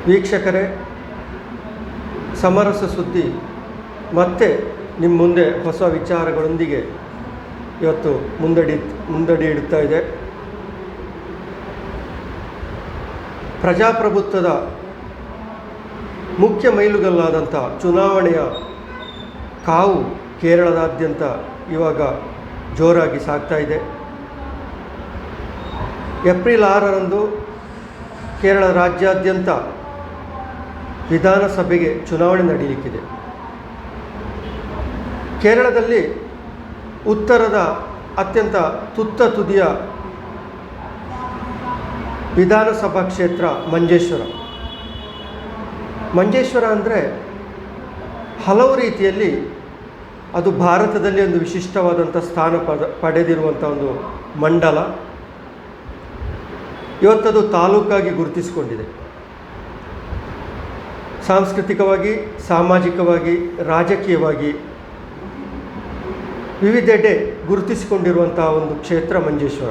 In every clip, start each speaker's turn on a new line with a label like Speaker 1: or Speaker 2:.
Speaker 1: ವೀಕ್ಷಕರೇ, ಸಮರಸ ಸುದ್ದಿ ಮತ್ತೆ ನಿಮ್ಮ ಮುಂದೆ ಹೊಸ ವಿಚಾರಗಳೊಂದಿಗೆ ಇವತ್ತು ಮುಂದಡಿ ಇಡ್ತಾ ಇದೆ. ಪ್ರಜಾಪ್ರಭುತ್ವದ ಮುಖ್ಯ ಮೈಲುಗಲ್ಲಾದಂಥ ಚುನಾವಣೆಯ ಕಾವು ಕೇರಳದಾದ್ಯಂತ ಇವಾಗ ಜೋರಾಗಿ ಸಾಗ್ತಾ ಇದೆ. ಏಪ್ರಿಲ್ 6ರಂದು ಕೇರಳ ರಾಜ್ಯಾದ್ಯಂತ ವಿಧಾನಸಭೆಗೆ ಚುನಾವಣೆ ನಡೆಯಲಿಕ್ಕಿದೆ. ಕೇರಳದಲ್ಲಿ ಉತ್ತರದ ಅತ್ಯಂತ ತುತ್ತ ತುದಿಯ ವಿಧಾನಸಭಾ ಕ್ಷೇತ್ರ ಮಂಜೇಶ್ವರ ಅಂದರೆ ಹಲವು ರೀತಿಯಲ್ಲಿ ಅದು ಭಾರತದಲ್ಲಿ ಒಂದು ವಿಶಿಷ್ಟವಾದಂಥ ಸ್ಥಾನ ಪಡೆದಿರುವಂಥ ಒಂದು ಮಂಡಲ. ಇವತ್ತದು ತಾಲೂಕಾಗಿ ಗುರುತಿಸಿಕೊಂಡಿದೆ. ಸಾಂಸ್ಕೃತಿಕವಾಗಿ, ಸಾಮಾಜಿಕವಾಗಿ, ರಾಜಕೀಯವಾಗಿ ವಿವಿಧೆಡೆ ಗುರುತಿಸಿಕೊಂಡಿರುವಂತಹ ಒಂದು ಕ್ಷೇತ್ರ ಮಂಜೇಶ್ವರ.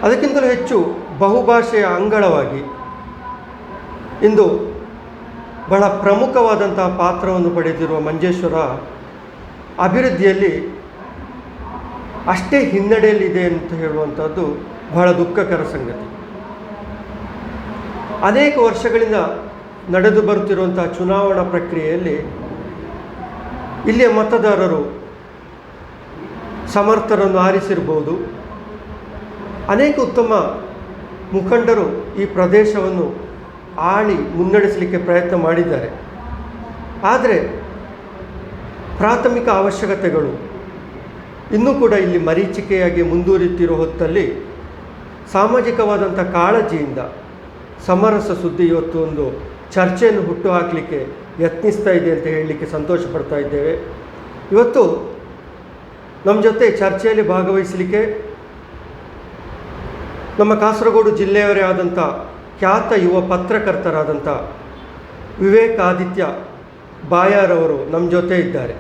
Speaker 1: ಅದಕ್ಕಿಂತಲೂ ಹೆಚ್ಚು ಬಹುಭಾಷೆಯ ಅಂಗಳವಾಗಿ ಇಂದು ಬಹಳ ಪ್ರಮುಖವಾದಂತಹ ಪಾತ್ರವನ್ನು ಪಡೆದಿರುವ ಮಂಜೇಶ್ವರ ಅಭಿವೃದ್ಧಿಯಲ್ಲಿ ಅಷ್ಟೇ ಹಿನ್ನಡೆಯಲ್ಲಿದೆ ಅಂತ ಹೇಳುವಂಥದ್ದು ಬಹಳ ದುಃಖಕರ ಸಂಗತಿ. ಅನೇಕ ವರ್ಷಗಳಿಂದ ನಡೆದು ಬರುತ್ತಿರುವಂಥ ಚುನಾವಣಾ ಪ್ರಕ್ರಿಯೆಯಲ್ಲಿ ಇಲ್ಲಿಯ ಮತದಾರರು ಸಮರ್ಥರನ್ನು ಆರಿಸಿರ್ಬೋದು. ಅನೇಕ ಉತ್ತಮ ಮುಖಂಡರು ಈ ಪ್ರದೇಶವನ್ನು ಆಳಿ ಮುನ್ನಡೆಸಲಿಕ್ಕೆ ಪ್ರಯತ್ನ ಮಾಡಿದ್ದಾರೆ. ಆದರೆ ಪ್ರಾಥಮಿಕ ಅವಶ್ಯಕತೆಗಳು ಇನ್ನೂ ಕೂಡ ಇಲ್ಲಿ ಮರೀಚಿಕೆಯಾಗಿ ಮುಂದುವರಿಯುತ್ತಿರೋ ಹೊತ್ತಲ್ಲಿ ಸಾಮಾಜಿಕವಾದಂಥ ಕಾಳಜಿಯಿಂದ ಸಮರಸ ಸುದ್ದಿ ಇವತ್ತು ಒಂದು ಚರ್ಚೆಯನ್ನು ಹುಟ್ಟುಹಾಕಲಿಕ್ಕೆ ಯತ್ನಿಸ್ತಾ ಇದೆ ಅಂತ ಹೇಳಲಿಕ್ಕೆ ಸಂತೋಷ ಪಡ್ತಾ ಇದ್ದೇವೆ. ಇವತ್ತು ನಮ್ಮ ಜೊತೆ ಚರ್ಚೆಯಲ್ಲಿ ಭಾಗವಹಿಸಲಿಕ್ಕೆ ನಮ್ಮ ಕಾಸರಗೋಡು ಜಿಲ್ಲೆಯವರೇ ಆದಂಥ ಖ್ಯಾತ ಯುವ ಪತ್ರಕರ್ತರಾದಂಥ ವಿವೇಕಾದಿತ್ಯ ಬಾಯಾರವರು ನಮ್ಮ ಜೊತೆ ಇದ್ದಾರೆ.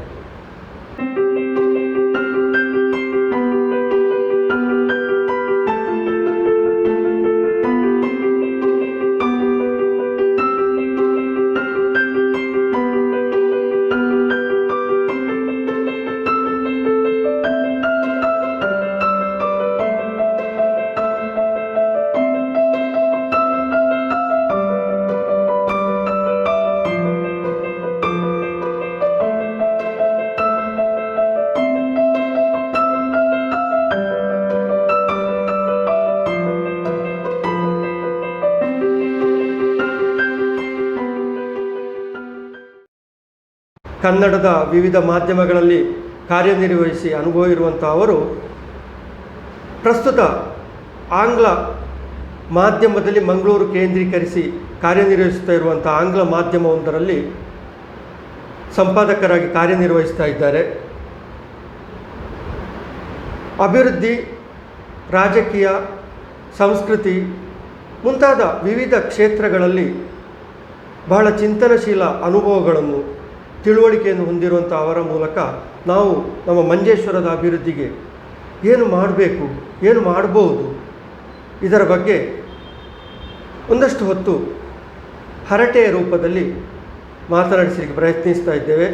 Speaker 1: ಕನ್ನಡದ ವಿವಿಧ ಮಾಧ್ಯಮಗಳಲ್ಲಿ ಕಾರ್ಯನಿರ್ವಹಿಸಿ ಅನುಭವ ಇರುವಂಥ ಅವರು ಪ್ರಸ್ತುತ ಆಂಗ್ಲ ಮಾಧ್ಯಮದಲ್ಲಿ ಮಂಗಳೂರು ಕೇಂದ್ರೀಕರಿಸಿ ಕಾರ್ಯನಿರ್ವಹಿಸ್ತಾ ಇರುವಂಥ ಆಂಗ್ಲ ಮಾಧ್ಯಮವೊಂದರಲ್ಲಿ ಸಂಪಾದಕರಾಗಿ ಕಾರ್ಯನಿರ್ವಹಿಸ್ತಾ ಇದ್ದಾರೆ. ಅಭಿವೃದ್ಧಿ, ರಾಜಕೀಯ, ಸಂಸ್ಕೃತಿ ಮುಂತಾದ ವಿವಿಧ ಕ್ಷೇತ್ರಗಳಲ್ಲಿ ಬಹಳ ಚಿಂತನಶೀಲ ಅನುಭವಗಳನ್ನು, ತಿಳುವಳಿಕೆಯನ್ನು ಹೊಂದಿರುವಂಥ ಅವರ ಮೂಲಕ ನಾವು ನಮ್ಮ ಮಂಜೇಶ್ವರದ ಅಭಿವೃದ್ಧಿಗೆ ಏನು ಮಾಡಬೇಕು, ಏನು ಮಾಡ್ಬೋದು, ಇದರ ಬಗ್ಗೆ ಒಂದಷ್ಟು ಹೊತ್ತು ಹರಟೆಯ ರೂಪದಲ್ಲಿ ಮಾತನಾಡಿಸಲಿಕ್ಕೆ ಪ್ರಯತ್ನಿಸ್ತಾ ಇದ್ದೇವೆ.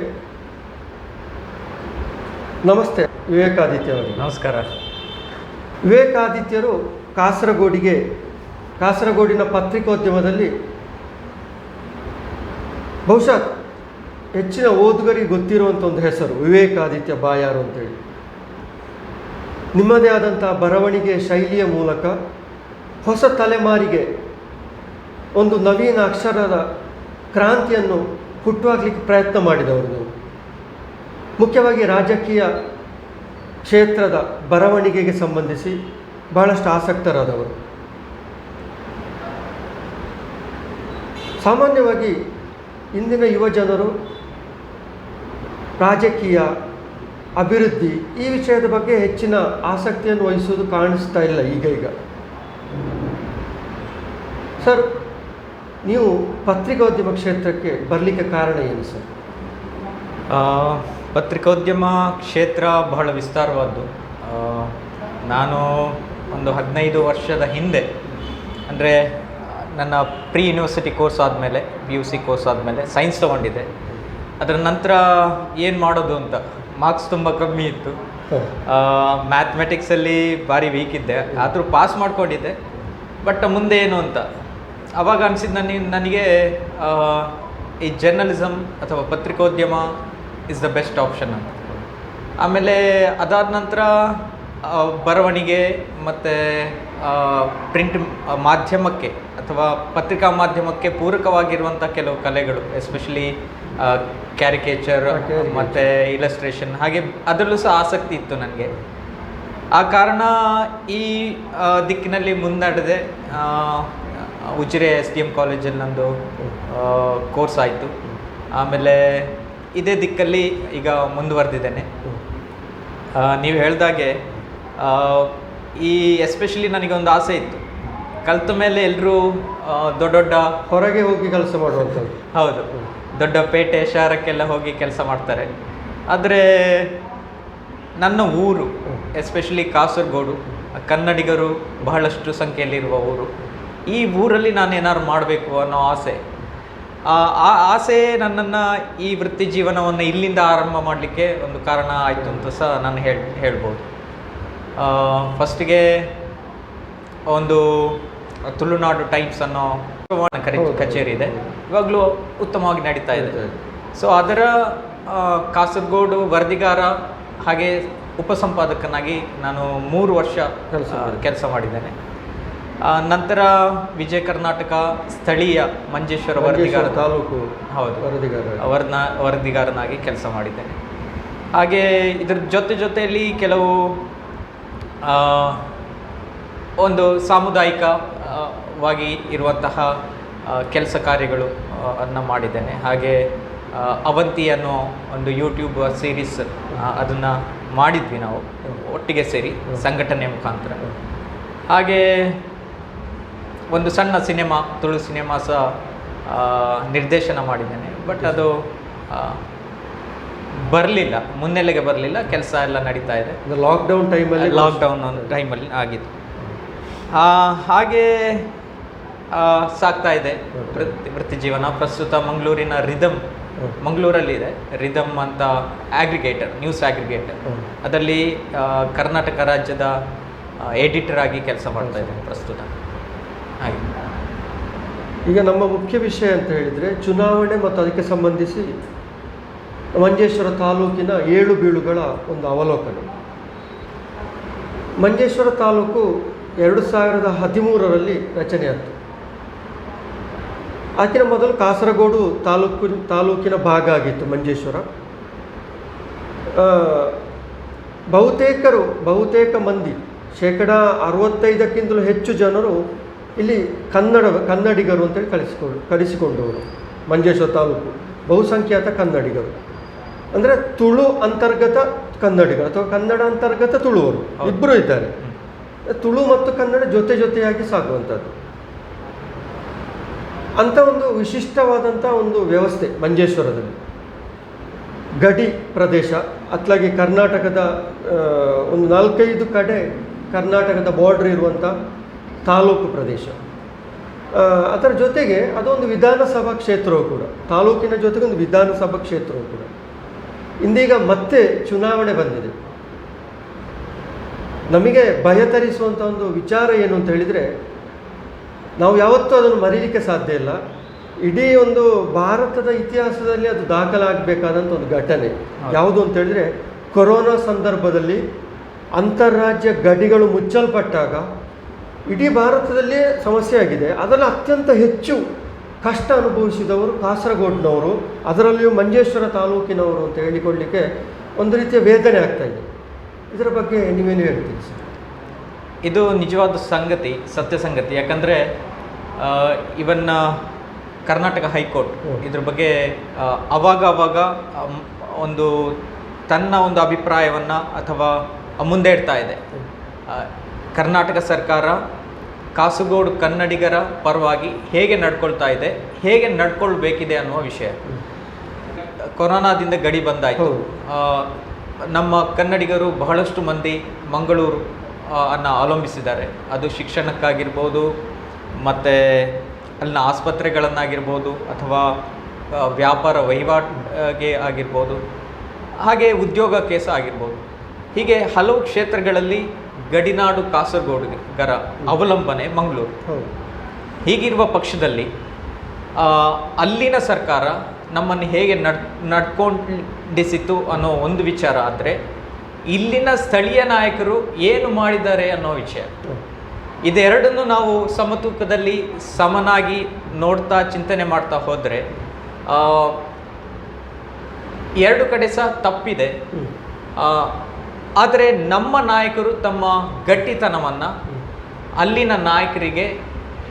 Speaker 1: ನಮಸ್ತೆ ವಿವೇಕಾದಿತ್ಯ ಅವರು.
Speaker 2: ನಮಸ್ಕಾರ.
Speaker 1: ವಿವೇಕಾದಿತ್ಯರು ಕಾಸರಗೋಡಿನ ಪತ್ರಿಕೋದ್ಯಮದಲ್ಲಿ ಬಹುಶಃ ಹೆಚ್ಚಿನ ಓದುಗರಿಗೆ ಗೊತ್ತಿರುವಂಥ ಒಂದು ಹೆಸರು ವಿವೇಕಾದಿತ್ಯ ಬಾಯಾರು ಅಂತೇಳಿ. ನಿಮ್ಮದೇ ಆದಂಥ ಬರವಣಿಗೆ ಶೈಲಿಯ ಮೂಲಕ ಹೊಸ ತಲೆಮಾರಿಗೆ ಒಂದು ನವೀನ ಅಕ್ಷರದ ಕ್ರಾಂತಿಯನ್ನು ಹುಟ್ಟುಹಾಕಲಿಕ್ಕೆ ಪ್ರಯತ್ನ ಮಾಡಿದವರು ನೀವು. ಮುಖ್ಯವಾಗಿ ರಾಜಕೀಯ ಕ್ಷೇತ್ರದ ಬರವಣಿಗೆಗೆ ಸಂಬಂಧಿಸಿ ಬಹಳಷ್ಟು ಆಸಕ್ತರಾದವರು. ಸಾಮಾನ್ಯವಾಗಿ ಇಂದಿನ ಯುವ ಜನರು ರಾಜಕೀಯ, ಅಭಿವೃದ್ಧಿ ಈ ವಿಷಯದ ಬಗ್ಗೆ ಹೆಚ್ಚಿನ ಆಸಕ್ತಿಯನ್ನು ವಹಿಸುವುದು ಕಾಣಿಸ್ತಾ ಇಲ್ಲ ಈಗ. ಸರ್, ನೀವು ಪತ್ರಿಕೋದ್ಯಮ ಕ್ಷೇತ್ರಕ್ಕೆ ಬರಲಿಕ್ಕೆ ಕಾರಣ ಏನು ಸರ್?
Speaker 2: ಪತ್ರಿಕೋದ್ಯಮ ಕ್ಷೇತ್ರ ಬಹಳ ವಿಸ್ತಾರವಾದ್ದು. ನಾನು ಒಂದು 15 ವರ್ಷದ ಹಿಂದೆ, ಅಂದರೆ ನನ್ನ ಪ್ರೀ ಯೂನಿವರ್ಸಿಟಿ ಕೋರ್ಸ್ ಆದಮೇಲೆ PUC ಕೋರ್ಸ್ ಆದಮೇಲೆ ಸೈನ್ಸ್ ತೊಗೊಂಡಿದ್ದೆ. ಅದರ ನಂತರ ಏನು ಮಾಡೋದು ಅಂತ ಮಾರ್ಕ್ಸ್ ತುಂಬ ಕಮ್ಮಿ ಇತ್ತು. ಮ್ಯಾಥಮೆಟಿಕ್ಸಲ್ಲಿ ಭಾರಿ ವೀಕ್ ಇದ್ದೆ, ಆದರೂ ಪಾಸ್ ಮಾಡ್ಕೊಂಡಿದ್ದೆ. ಬಟ್ ಮುಂದೆ ಏನು ಅಂತ ಆವಾಗ ಅನಿಸಿದ್ದು ನನಗೆ ಈ ಜರ್ನಲಿಸಮ್ ಅಥವಾ ಪತ್ರಿಕೋದ್ಯಮ ಇಸ್ ದ ಬೆಸ್ಟ್ ಆಪ್ಷನ್ ಅಂತ. ಆಮೇಲೆ ಅದಾದ ನಂತರ ಬರವಣಿಗೆ ಮತ್ತು ಪ್ರಿಂಟ್ ಮಾಧ್ಯಮಕ್ಕೆ ಅಥವಾ ಪತ್ರಿಕಾ ಮಾಧ್ಯಮಕ್ಕೆ ಪೂರಕವಾಗಿರುವಂಥ ಕೆಲವು ಕಲೆಗಳು, ಎಸ್ಪೆಷಲಿ ಕ್ಯಾರಿಕೇಚರ್ ಮತ್ತು ಇಲಸ್ಟ್ರೇಷನ್, ಹಾಗೆ ಅದರಲ್ಲೂ ಸಹ ಆಸಕ್ತಿ ಇತ್ತು ನನಗೆ. ಆ ಕಾರಣ ಈ ದಿಕ್ಕಿನಲ್ಲಿ ಮುನ್ನಡೆದೆ. ಉಜಿರೆ SDM ಕಾಲೇಜಲ್ಲಿ ನಂದು ಕೋರ್ಸ್ ಆಯಿತು. ಆಮೇಲೆ ಇದೇ ದಿಕ್ಕಲ್ಲಿ ಈಗ ಮುಂದುವರೆದಿದ್ದೇನೆ. ನೀವು ಹೇಳ್ದಾಗೆ ಈ ಎಸ್ಪೆಷಲಿ ನನಗೊಂದು ಆಸೆ ಇತ್ತು, ಕಲಿತ ಮೇಲೆ ಎಲ್ಲರೂ ದೊಡ್ಡ ದೊಡ್ಡ
Speaker 1: ಹೊರಗೆ ಹೋಗಿ ಕೆಲಸ ಮಾಡುವಂಥದ್ದು.
Speaker 2: ಹೌದು, ದೊಡ್ಡ ಪೇಟೆ ಶಹರಕ್ಕೆಲ್ಲ ಹೋಗಿ ಕೆಲಸ ಮಾಡ್ತಾರೆ. ಆದರೆ ನನ್ನ ಊರು ಎಸ್ಪೆಷಲಿ ಕಾಸರಗೋಡು, ಕನ್ನಡಿಗರು ಬಹಳಷ್ಟು ಸಂಖ್ಯೆಯಲ್ಲಿರುವ ಊರು. ಈ ಊರಲ್ಲಿ ನಾನು ಏನಾದ್ರು ಮಾಡಬೇಕು ಅನ್ನೋ ಆಸೆ. ಆ ಆಸೆ ನನ್ನನ್ನು ಈ ವೃತ್ತಿ ಜೀವನವನ್ನು ಇಲ್ಲಿಂದ ಆರಂಭ ಮಾಡಲಿಕ್ಕೆ ಒಂದು ಕಾರಣ ಆಯಿತು ಅಂತ ಸಹ ನಾನು ಹೇಳ್ಬೋದು. ಫಸ್ಟಿಗೆ ಒಂದು ತುಳುನಾಡು ಟೈಮ್ಸ್ ಅನ್ನೋ ಕಚೇರಿ ಇದೆ, ಇವಾಗಲೂ ಉತ್ತಮವಾಗಿ ನಡೀತಾ ಇದೆ. ಸೊ ಅದರ ಕಾಸರಗೋಡು ವರದಿಗಾರ ಹಾಗೆ ಉಪಸಂಪಾದಕನಾಗಿ ನಾನು 3 ವರ್ಷ ಕೆಲಸ ಮಾಡಿದ್ದೇನೆ. ನಂತರ ವಿಜಯ ಕರ್ನಾಟಕ ಸ್ಥಳೀಯ ಮಂಜೇಶ್ವರ ವರದಿಗಾರ
Speaker 1: ತಾಲೂಕು
Speaker 2: ಹೌದು ವರದಿಗಾರನಾಗಿ ಕೆಲಸ ಮಾಡಿದ್ದೇನೆ. ಹಾಗೆ ಇದ್ರ ಜೊತೆಯಲ್ಲಿ ಕೆಲವು ಒಂದು ಸಾಮುದಾಯಿಕವಾಗಿ ಇರುವಂತಹ ಕೆಲಸ ಕಾರ್ಯಗಳು ಅನ್ನು ಮಾಡಿದ್ದೇನೆ. ಹಾಗೆ ಅವಂತಿ ಅನ್ನೋ ಒಂದು ಯೂಟ್ಯೂಬ್ ಸೀರೀಸ್ ಅದನ್ನು ಮಾಡಿದ್ವಿ ನಾವು ಒಟ್ಟಿಗೆ ಸೇರಿ ಸಂಘಟನೆ ಮುಖಾಂತರ. ಹಾಗೆ ಒಂದು ಸಣ್ಣ ಸಿನಿಮಾ, ತುಳು ಸಿನಿಮಾ ಸಹ ನಿರ್ದೇಶನ ಮಾಡಿದ್ದೇನೆ. ಬಟ್ ಅದು ಬರಲಿಲ್ಲ, ಮುನ್ನೆಲೆಗೆ ಬರಲಿಲ್ಲ, ಕೆಲಸ ಎಲ್ಲ ನಡೀತಾ ಇದೆ.
Speaker 1: ಲಾಕ್ಡೌನ್
Speaker 2: ಟೈಮಲ್ಲಿ ಆಗಿತ್ತು. ಹಾಗೆ ಸಾಗ್ತಾ ಇದೆ ವೃತ್ತಿ ಜೀವನ. ಪ್ರಸ್ತುತ ಮಂಗಳೂರಿನ ಮಂಗಳೂರಲ್ಲಿದೆ ರಿದಮ್ ಅಂತ ಆಗ್ರಿಗೇಟರ್, ನ್ಯೂಸ್ ಆಗ್ರಿಗೇಟರ್. ಅದರಲ್ಲಿ ಕರ್ನಾಟಕ ರಾಜ್ಯದ ಎಡಿಟರ್ ಆಗಿ ಕೆಲಸ ಮಾಡ್ತಾ ಇದ್ದೇನೆ ಪ್ರಸ್ತುತ. ಹಾಗೆ
Speaker 1: ಈಗ ನಮ್ಮ ಮುಖ್ಯ ವಿಷಯ ಅಂತ ಹೇಳಿದರೆ ಚುನಾವಣೆ ಮತ್ತು ಅದಕ್ಕೆ ಸಂಬಂಧಿಸಿ ಮಂಜೇಶ್ವರ ತಾಲೂಕಿನ 7 ಬೀಳುಗಳ ಒಂದು ಅವಲೋಕನ. ಮಂಜೇಶ್ವರ ತಾಲೂಕು 2013ರಲ್ಲಿ ರಚನೆಯಾಯಿತು. ಆಕಿನ ಮೊದಲು ಕಾಸರಗೋಡು ತಾಲೂಕಿನ ಭಾಗ ಆಗಿತ್ತು ಮಂಜೇಶ್ವರ. ಬಹುತೇಕ ಮಂದಿ 65%ಕ್ಕಿಂತಲೂ ಹೆಚ್ಚು ಜನರು ಇಲ್ಲಿ ಕನ್ನಡಿಗರು ಅಂತೇಳಿ ಕರೆಸಿಕೊಂಡವರು. ಮಂಜೇಶ್ವರ ತಾಲೂಕು ಬಹುಸಂಖ್ಯಾತ ಕನ್ನಡಿಗರು ಅಂದರೆ ತುಳು ಅಂತರ್ಗತ ಕನ್ನಡಿಗರು ಅಥವಾ ಕನ್ನಡ ಅಂತರ್ಗತ ತುಳುವರು ಇಬ್ಬರು ಇದ್ದಾರೆ. ತುಳು ಮತ್ತು ಕನ್ನಡ ಜೊತೆಯಾಗಿ ಸಾಗುವಂಥದ್ದು ಅಂಥ ಒಂದು ವಿಶಿಷ್ಟವಾದಂಥ ಒಂದು ವ್ಯವಸ್ಥೆ ಮಂಜೇಶ್ವರದಲ್ಲಿ. ಗಡಿ ಪ್ರದೇಶ, ಅತ್ಲಾಗಿ ಕರ್ನಾಟಕದ ಒಂದು 4-5 ಕಡೆ ಕರ್ನಾಟಕದ ಬಾರ್ಡ್ರ್ ಇರುವಂಥ ತಾಲೂಕು ಪ್ರದೇಶ. ಅದರ ಜೊತೆಗೆ ಅದೊಂದು ವಿಧಾನಸಭಾ ಕ್ಷೇತ್ರವೂ ಕೂಡ, ತಾಲೂಕಿನ ಜೊತೆಗೆ ಒಂದು ವಿಧಾನಸಭಾ ಕ್ಷೇತ್ರವೂ ಕೂಡ. ಇಂದೀಗ ಮತ್ತೆ ಚುನಾವಣೆ ಬಂದಿದೆ. ನಮಗೆ ಭಯ ತರಿಸುವಂಥ ಒಂದು ವಿಚಾರ ಏನು ಅಂತ ಹೇಳಿದರೆ, ನಾವು ಯಾವತ್ತೂ ಅದನ್ನು ಮರೀಲಿಕ್ಕೆ ಸಾಧ್ಯ ಇಲ್ಲ. ಇಡೀ ಒಂದು ಭಾರತದ ಇತಿಹಾಸದಲ್ಲಿ ಅದು ದಾಖಲಾಗಬೇಕಾದಂಥ ಒಂದು ಘಟನೆ ಯಾವುದು ಅಂತ ಹೇಳಿದರೆ, ಕೊರೋನಾ ಸಂದರ್ಭದಲ್ಲಿ ಅಂತಾರಾಜ್ಯ ಗಡಿಗಳು ಮುಚ್ಚಲ್ಪಟ್ಟಾಗ ಇಡೀ ಭಾರತದಲ್ಲೇ ಸಮಸ್ಯೆ ಆಗಿದೆ. ಅದರಲ್ಲಿ ಅತ್ಯಂತ ಹೆಚ್ಚು ಕಷ್ಟ ಅನುಭವಿಸಿದವರು ಕಾಸರಗೋಡಿನವರು, ಅದರಲ್ಲಿಯೂ ಮಂಜೇಶ್ವರ ತಾಲೂಕಿನವರು ಅಂತ ಹೇಳಿಕೊಳ್ಳಲಿಕ್ಕೆ ಒಂದು ರೀತಿಯ ವೇದನೆ ಆಗ್ತಾಯಿದೆ. ಇದರ ಬಗ್ಗೆ ನೀವೇನು ಹೇಳ್ತೀರಿ ಸರ್?
Speaker 2: ಇದು ನಿಜವಾದ ಸಂಗತಿ, ಸತ್ಯ ಸಂಗತಿ. ಯಾಕಂದರೆ ಇವನ್ ಕರ್ನಾಟಕ ಹೈಕೋರ್ಟ್ ಇದ್ರ ಬಗ್ಗೆ ಅವಾಗ ಒಂದು ತನ್ನ ಒಂದು ಅಭಿಪ್ರಾಯವನ್ನು ಅಥವಾ ಮುಂದೆ ಇಡ್ತಾ ಇದೆ. ಕರ್ನಾಟಕ ಸರ್ಕಾರ ಕಾಸರಗೋಡು ಕನ್ನಡಿಗರ ಪರವಾಗಿ ಹೇಗೆ ನಡ್ಕೊಳ್ತಾ ಇದೆ, ಹೇಗೆ ನಡ್ಕೊಳ್ಬೇಕಿದೆ ಅನ್ನುವ ವಿಷಯ. ಕೊರೋನಾದಿಂದ ಗಡಿ ಬಂದಾಯಿತು. ನಮ್ಮ ಕನ್ನಡಿಗರು ಬಹಳಷ್ಟು ಮಂದಿ ಮಂಗಳೂರು ಅನ್ನು ಅವಲಂಬಿಸಿದ್ದಾರೆ. ಅದು ಶಿಕ್ಷಣಕ್ಕಾಗಿರ್ಬೋದು, ಮತ್ತು ಅಲ್ಲಿನ ಆಸ್ಪತ್ರೆಗಳನ್ನಾಗಿರ್ಬೋದು ಅಥವಾ ವ್ಯಾಪಾರ ವಹಿವಾಟಿಗೆ ಆಗಿರ್ಬೋದು, ಹಾಗೆ ಉದ್ಯೋಗಕ್ಕೆ ಸಹ ಆಗಿರ್ಬೋದು. ಹೀಗೆ ಹಲವು ಕ್ಷೇತ್ರಗಳಲ್ಲಿ ಗಡಿನಾಡು ಕಾಸರಗೋಡುಗರ ಅವಲಂಬನೆ ಮಂಗಳೂರು. ಹೀಗಿರುವ ಪಕ್ಷದಲ್ಲಿ ಅಲ್ಲಿನ ಸರ್ಕಾರ ನಮ್ಮನ್ನು ಹೇಗೆ ನಡ್ಕೊಂಡಿಸಿತು ಅನ್ನೋ ಒಂದು ವಿಚಾರ ಆದರೆ, ಇಲ್ಲಿನ ಸ್ಥಳೀಯ ನಾಯಕರು ಏನು ಮಾಡಿದ್ದಾರೆ ಅನ್ನೋ ವಿಷಯ, ಇದೆರಡನ್ನು ನಾವು ಸಮತೂಕದಲ್ಲಿ ಸಮನಾಗಿ ನೋಡ್ತಾ ಚಿಂತನೆ ಮಾಡ್ತಾ ಹೋದರೆ ಎರಡು ಕಡೆ ಸಹ ತಪ್ಪಿದೆ. ಆದರೆ ನಮ್ಮ ನಾಯಕರು ತಮ್ಮ ಗಟ್ಟಿತನವನ್ನು ಅಲ್ಲಿನ ನಾಯಕರಿಗೆ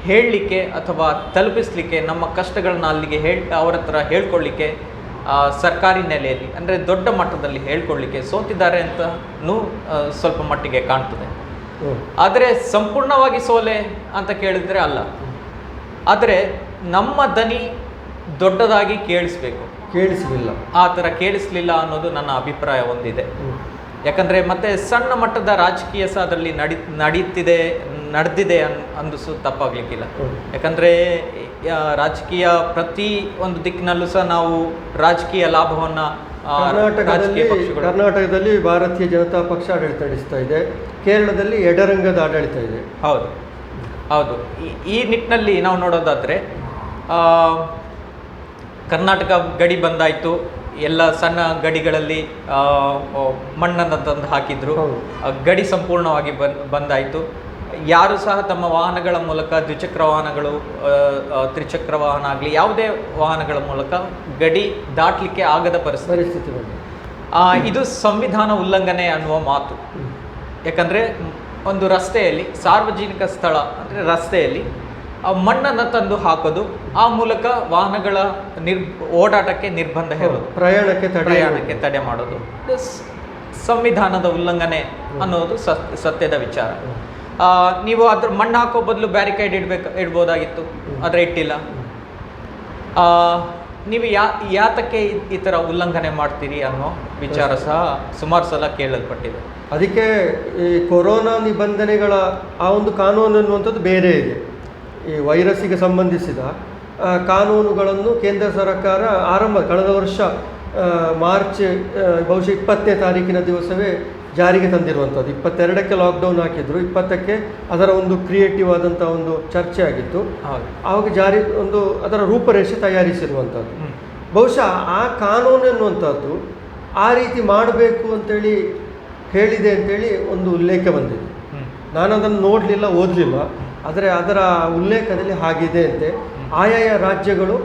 Speaker 2: ಹೇಳಲಿಕ್ಕೆ ಅಥವಾ ತಲುಪಿಸಲಿಕ್ಕೆ, ನಮ್ಮ ಕಷ್ಟಗಳನ್ನ ಅಲ್ಲಿಗೆ ಅವರ ಹತ್ರ ಹೇಳ್ಕೊಳ್ಳಿಕ್ಕೆ ಸರ್ಕಾರಿ ನೆಲೆಯಲ್ಲಿ ಅಂದರೆ ದೊಡ್ಡ ಮಟ್ಟದಲ್ಲಿ ಹೇಳ್ಕೊಳ್ಳಿಕ್ಕೆ ಸೋತಿದ್ದಾರೆ ಅಂತನೂ ಸ್ವಲ್ಪ ಮಟ್ಟಿಗೆ ಕಾಣ್ತದೆ. ಆದರೆ ಸಂಪೂರ್ಣವಾಗಿ ಸೋಲೆ ಅಂತ ಕೇಳಿದರೆ ಅಲ್ಲ. ಆದರೆ ನಮ್ಮ ದನಿ ದೊಡ್ಡದಾಗಿ ಕೇಳಿಸಲಿಲ್ಲ, ಆ ಥರ ಕೇಳಿಸಲಿಲ್ಲ ಅನ್ನೋದು ನನ್ನ ಅಭಿಪ್ರಾಯ ಒಂದಿದೆ. ಯಾಕಂದರೆ ಮತ್ತೆ ಸಣ್ಣ ಮಟ್ಟದ ರಾಜಕೀಯ ಸಹ ಅದರಲ್ಲಿ ನಡೆದಿದೆ ಅಂದಿಸು ತಪ್ಪಾಗಲಿಕ್ಕಿಲ್ಲ. ಯಾಕಂದರೆ ರಾಜಕೀಯ ಪ್ರತಿ ಒಂದು ದಿಕ್ಕಿನಲ್ಲೂ ಸಹ ನಾವು ರಾಜಕೀಯ ಲಾಭವನ್ನು
Speaker 1: ಕರ್ನಾಟಕದಲ್ಲಿ ಭಾರತೀಯ ಜನತಾ ಪಕ್ಷ ಆಡಳಿತ ನಡೆಸ್ತಾ ಇದೆ, ಕೇರಳದಲ್ಲಿ ಎಡರಂಗದ ಆಡಳಿತ ಇದೆ.
Speaker 2: ಹೌದು. ಈ ನಿಟ್ಟಿನಲ್ಲಿ ನಾವು ನೋಡೋದಾದರೆ ಕರ್ನಾಟಕ ಗಡಿ ಬಂದಾಯಿತು, ಎಲ್ಲ ಸಣ್ಣ ಗಡಿಗಳಲ್ಲಿ ಮಣ್ಣನ್ನು ತಂದು ಹಾಕಿದ್ರು, ಗಡಿ ಸಂಪೂರ್ಣವಾಗಿ ಬಂದಾಯಿತು. ಯಾರು ಸಹ ತಮ್ಮ ವಾಹನಗಳ ಮೂಲಕ, ದ್ವಿಚಕ್ರ ವಾಹನಗಳು, ತ್ರಿಚಕ್ರ ವಾಹನ ಆಗಲಿ ಯಾವುದೇ ವಾಹನಗಳ ಮೂಲಕ ಗಡಿ ದಾಟಲಿಕ್ಕೆ ಆಗದ ಪರಿಸ್ಥಿತಿ. ಇದು ಸಂವಿಧಾನ ಉಲ್ಲಂಘನೆ ಅನ್ನುವ ಮಾತು. ಯಾಕಂದರೆ ಒಂದು ರಸ್ತೆಯಲ್ಲಿ, ಸಾರ್ವಜನಿಕ ಸ್ಥಳ ಅಂದರೆ ರಸ್ತೆಯಲ್ಲಿ ಮಣ್ಣನ್ನು ತಂದು ಹಾಕೋದು, ಆ ಮೂಲಕ ವಾಹನಗಳ ಓಡಾಟಕ್ಕೆ ನಿರ್ಬಂಧ ಹೇರೋದು, ಪ್ರಯಾಣಕ್ಕೆ ತಡೆ ಮಾಡೋದು ಸಂವಿಧಾನದ ಉಲ್ಲಂಘನೆ ಅನ್ನೋದು ಸತ್ಯದ ವಿಚಾರ. ನೀವು ಅದ್ರ ಮಣ್ಣು ಹಾಕೋ ಬದಲು ಬ್ಯಾರಿಕೇಡ್ ಇಡ್ಬೋದಾಗಿತ್ತು, ಆದರೆ ಇಟ್ಟಿಲ್ಲ. ನೀವು ಯಾತಕ್ಕೆ ಈ ಥರ ಉಲ್ಲಂಘನೆ ಮಾಡ್ತೀರಿ ಅನ್ನೋ ವಿಚಾರ ಸಹ ಸುಮಾರು ಸಲ ಕೇಳಲ್ಪಟ್ಟಿದೆ.
Speaker 1: ಅದಕ್ಕೆ ಈ ಕೊರೋನಾ ನಿಬಂಧನೆಗಳ ಆ ಒಂದು ಕಾನೂನು ಅನ್ನುವಂಥದ್ದು ಬೇರೆ ಇದೆ. ಈ ವೈರಸ್ಸಿಗೆ ಸಂಬಂಧಿಸಿದ ಕಾನೂನುಗಳನ್ನು ಕೇಂದ್ರ ಸರ್ಕಾರ ಕಳೆದ ವರ್ಷ ಮಾರ್ಚ್ ಬಹುಶಃ 20ನೇ ತಾರೀಕಿನ ದಿವಸವೇ ಜಾರಿಗೆ ತಂದಿರುವಂಥದ್ದು. 22ಕ್ಕೆ ಲಾಕ್ಡೌನ್ ಹಾಕಿದ್ರು, 20ಕ್ಕೆ ಅದರ ಒಂದು ಕ್ರಿಯೇಟಿವ್ ಆದಂಥ ಒಂದು ಚರ್ಚೆ ಆಗಿತ್ತು. ಆವಾಗ ಅದರ ರೂಪರೇಷೆ ತಯಾರಿಸಿರುವಂಥದ್ದು. ಬಹುಶಃ ಆ ಕಾನೂನು ಅನ್ನುವಂಥದ್ದು ಆ ರೀತಿ ಮಾಡಬೇಕು ಅಂತೇಳಿ ಹೇಳಿದೆ ಅಂತೇಳಿ ಒಂದು ಉಲ್ಲೇಖ ಬಂದಿದೆ. ನಾನು ಅದನ್ನು ನೋಡಲಿಲ್ಲ, ಓದಲಿಲ್ಲ, ಆದರೆ ಅದರ ಉಲ್ಲೇಖದಲ್ಲಿ ಹಾಗಿದೆ ಅಂತೆ. ಆಯಾಯ ರಾಜ್ಯಗಳು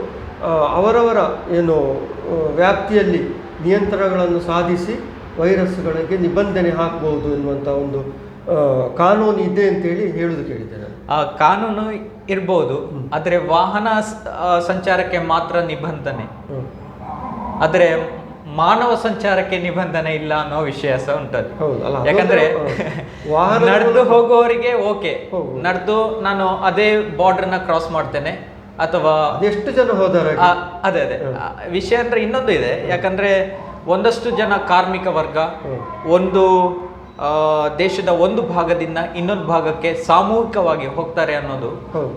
Speaker 1: ಅವರವರ ಏನು ವ್ಯಾಪ್ತಿಯಲ್ಲಿ ನಿಯಂತ್ರಣಗಳನ್ನು ಸಾಧಿಸಿ ವೈರಸ್ಗಳಿಗೆ ನಿಬಂಧನೆ ಹಾಕಬಹುದು ಎನ್ನುವಂಥ ಒಂದು ಕಾನೂನು ಇದೆ ಅಂತೇಳಿ ಹೇಳುವುದು ಕೇಳಿದ್ದೇನೆ.
Speaker 2: ಆ ಕಾನೂನು ಇರ್ಬೋದು, ಆದರೆ ವಾಹನ ಸಂಚಾರಕ್ಕೆ ಮಾತ್ರ ನಿಬಂಧನೆ, ಆದರೆ ಮಾನವ ಸಂಚಾರಕ್ಕೆ ನಿಬಂಧನೆ ಇಲ್ಲ ಅನ್ನೋ ವಿಷಯ ಸಹ ಉಂಟದು. ಯಾಕಂದ್ರೆ ನಡೆದು ಹೋಗುವವರಿಗೆ ಓಕೆ, ನಡೆದು ನಾನು ಅದೇ ಬಾರ್ಡರ್ನ ಕ್ರಾಸ್ ಮಾಡ್ತೇನೆ ಅಥವಾ
Speaker 1: ಎಷ್ಟು ಜನ ಹೋದರೆ
Speaker 2: ಅದೇ ವಿಷಯ ಅಂದ್ರೆ ಇನ್ನೊಂದು ಇದೆ. ಯಾಕಂದ್ರೆ ಒಂದಷ್ಟು ಜನ ಕಾರ್ಮಿಕ ವರ್ಗ ಒಂದು ದೇಶದ ಒಂದು ಭಾಗದಿಂದ ಇನ್ನೊಂದು ಭಾಗಕ್ಕೆ ಸಾಮೂಹಿಕವಾಗಿ ಹೋಗ್ತಾರೆ ಅನ್ನೋದು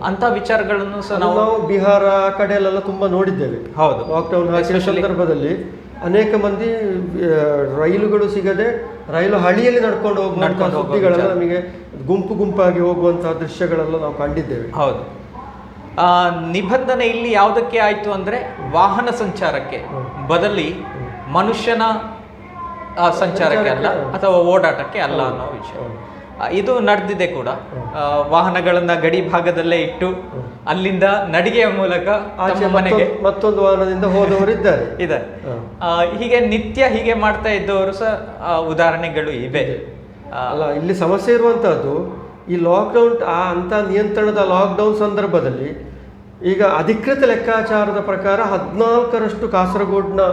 Speaker 2: ಅಂತ ವಿಚಾರಗಳನ್ನು ಸಹ ನಾವು
Speaker 1: ಬಿಹಾರ ಕಡೆಯಲ್ಲೆಲ್ಲ ತುಂಬಾ ನೋಡಿದ್ದೇವೆ.
Speaker 2: ಹೌದು,
Speaker 1: ಲಾಕ್ಡೌನ್ ಹಾಕಿದ ಸಂದರ್ಭದಲ್ಲಿ ಅನೇಕ ಮಂದಿ ರೈಲುಗಳು ಸಿಗದೆ ರೈಲು ಹಳಿಯಲ್ಲಿ ನಡ್ಕೊಂಡು ಹೋಗುವಂತಹ ಸುದ್ದಿಗಳೆಲ್ಲ ನಮಗೆ ಗುಂಪಾಗಿ ಹೋಗುವಂತಹ ದೃಶ್ಯಗಳೆಲ್ಲ ನಾವು ಕಂಡಿದ್ದೇವೆ.
Speaker 2: ಹೌದು, ನಿಬಂಧನೆ ಇಲ್ಲಿ ಯಾವುದಕ್ಕೆ ಆಯಿತು ಅಂದರೆ ವಾಹನ ಸಂಚಾರಕ್ಕೆ ಬದಲಿ ಮನುಷ್ಯನ ಸಂಚಾರಕ್ಕೆ ಅಲ್ಲ ಅಥವಾ ಓಡಾಟಕ್ಕೆ ಅಲ್ಲ ಅನ್ನೋ ವಿಷಯ. ಇದು ನಡೆದಿದೆ ಕೂಡ. ವಾಹನಗಳನ್ನ ಗಡಿ ಭಾಗದಲ್ಲೇ ಇಟ್ಟು ಅಲ್ಲಿಂದ ನಡಿಗೆಯ ಮೂಲಕ ಮನೆಗೆ
Speaker 1: ಮತ್ತೊಂದು ವಾಹನದಿಂದ ಹೋದವರಿದ್ದಾರೆ.
Speaker 2: ಹೀಗೆ ನಿತ್ಯ ಹೀಗೆ ಮಾಡ್ತಾ ಇದ್ದವರು ಸಹ ಉದಾಹರಣೆಗಳು ಇವೆ.
Speaker 1: ಅಲ್ಲ, ಇಲ್ಲಿ ಸಮಸ್ಯೆ ಇರುವಂತಹದ್ದು ಈ ಲಾಕ್ಡೌನ್ ಅಂತ ನಿಯಂತ್ರಣದ ಲಾಕ್ಡೌನ್ ಸಂದರ್ಭದಲ್ಲಿ ಈಗ ಅಧಿಕೃತ ಲೆಕ್ಕಾಚಾರದ ಪ್ರಕಾರ 14ರಷ್ಟು ಕಾಸರಗೋಡಿನ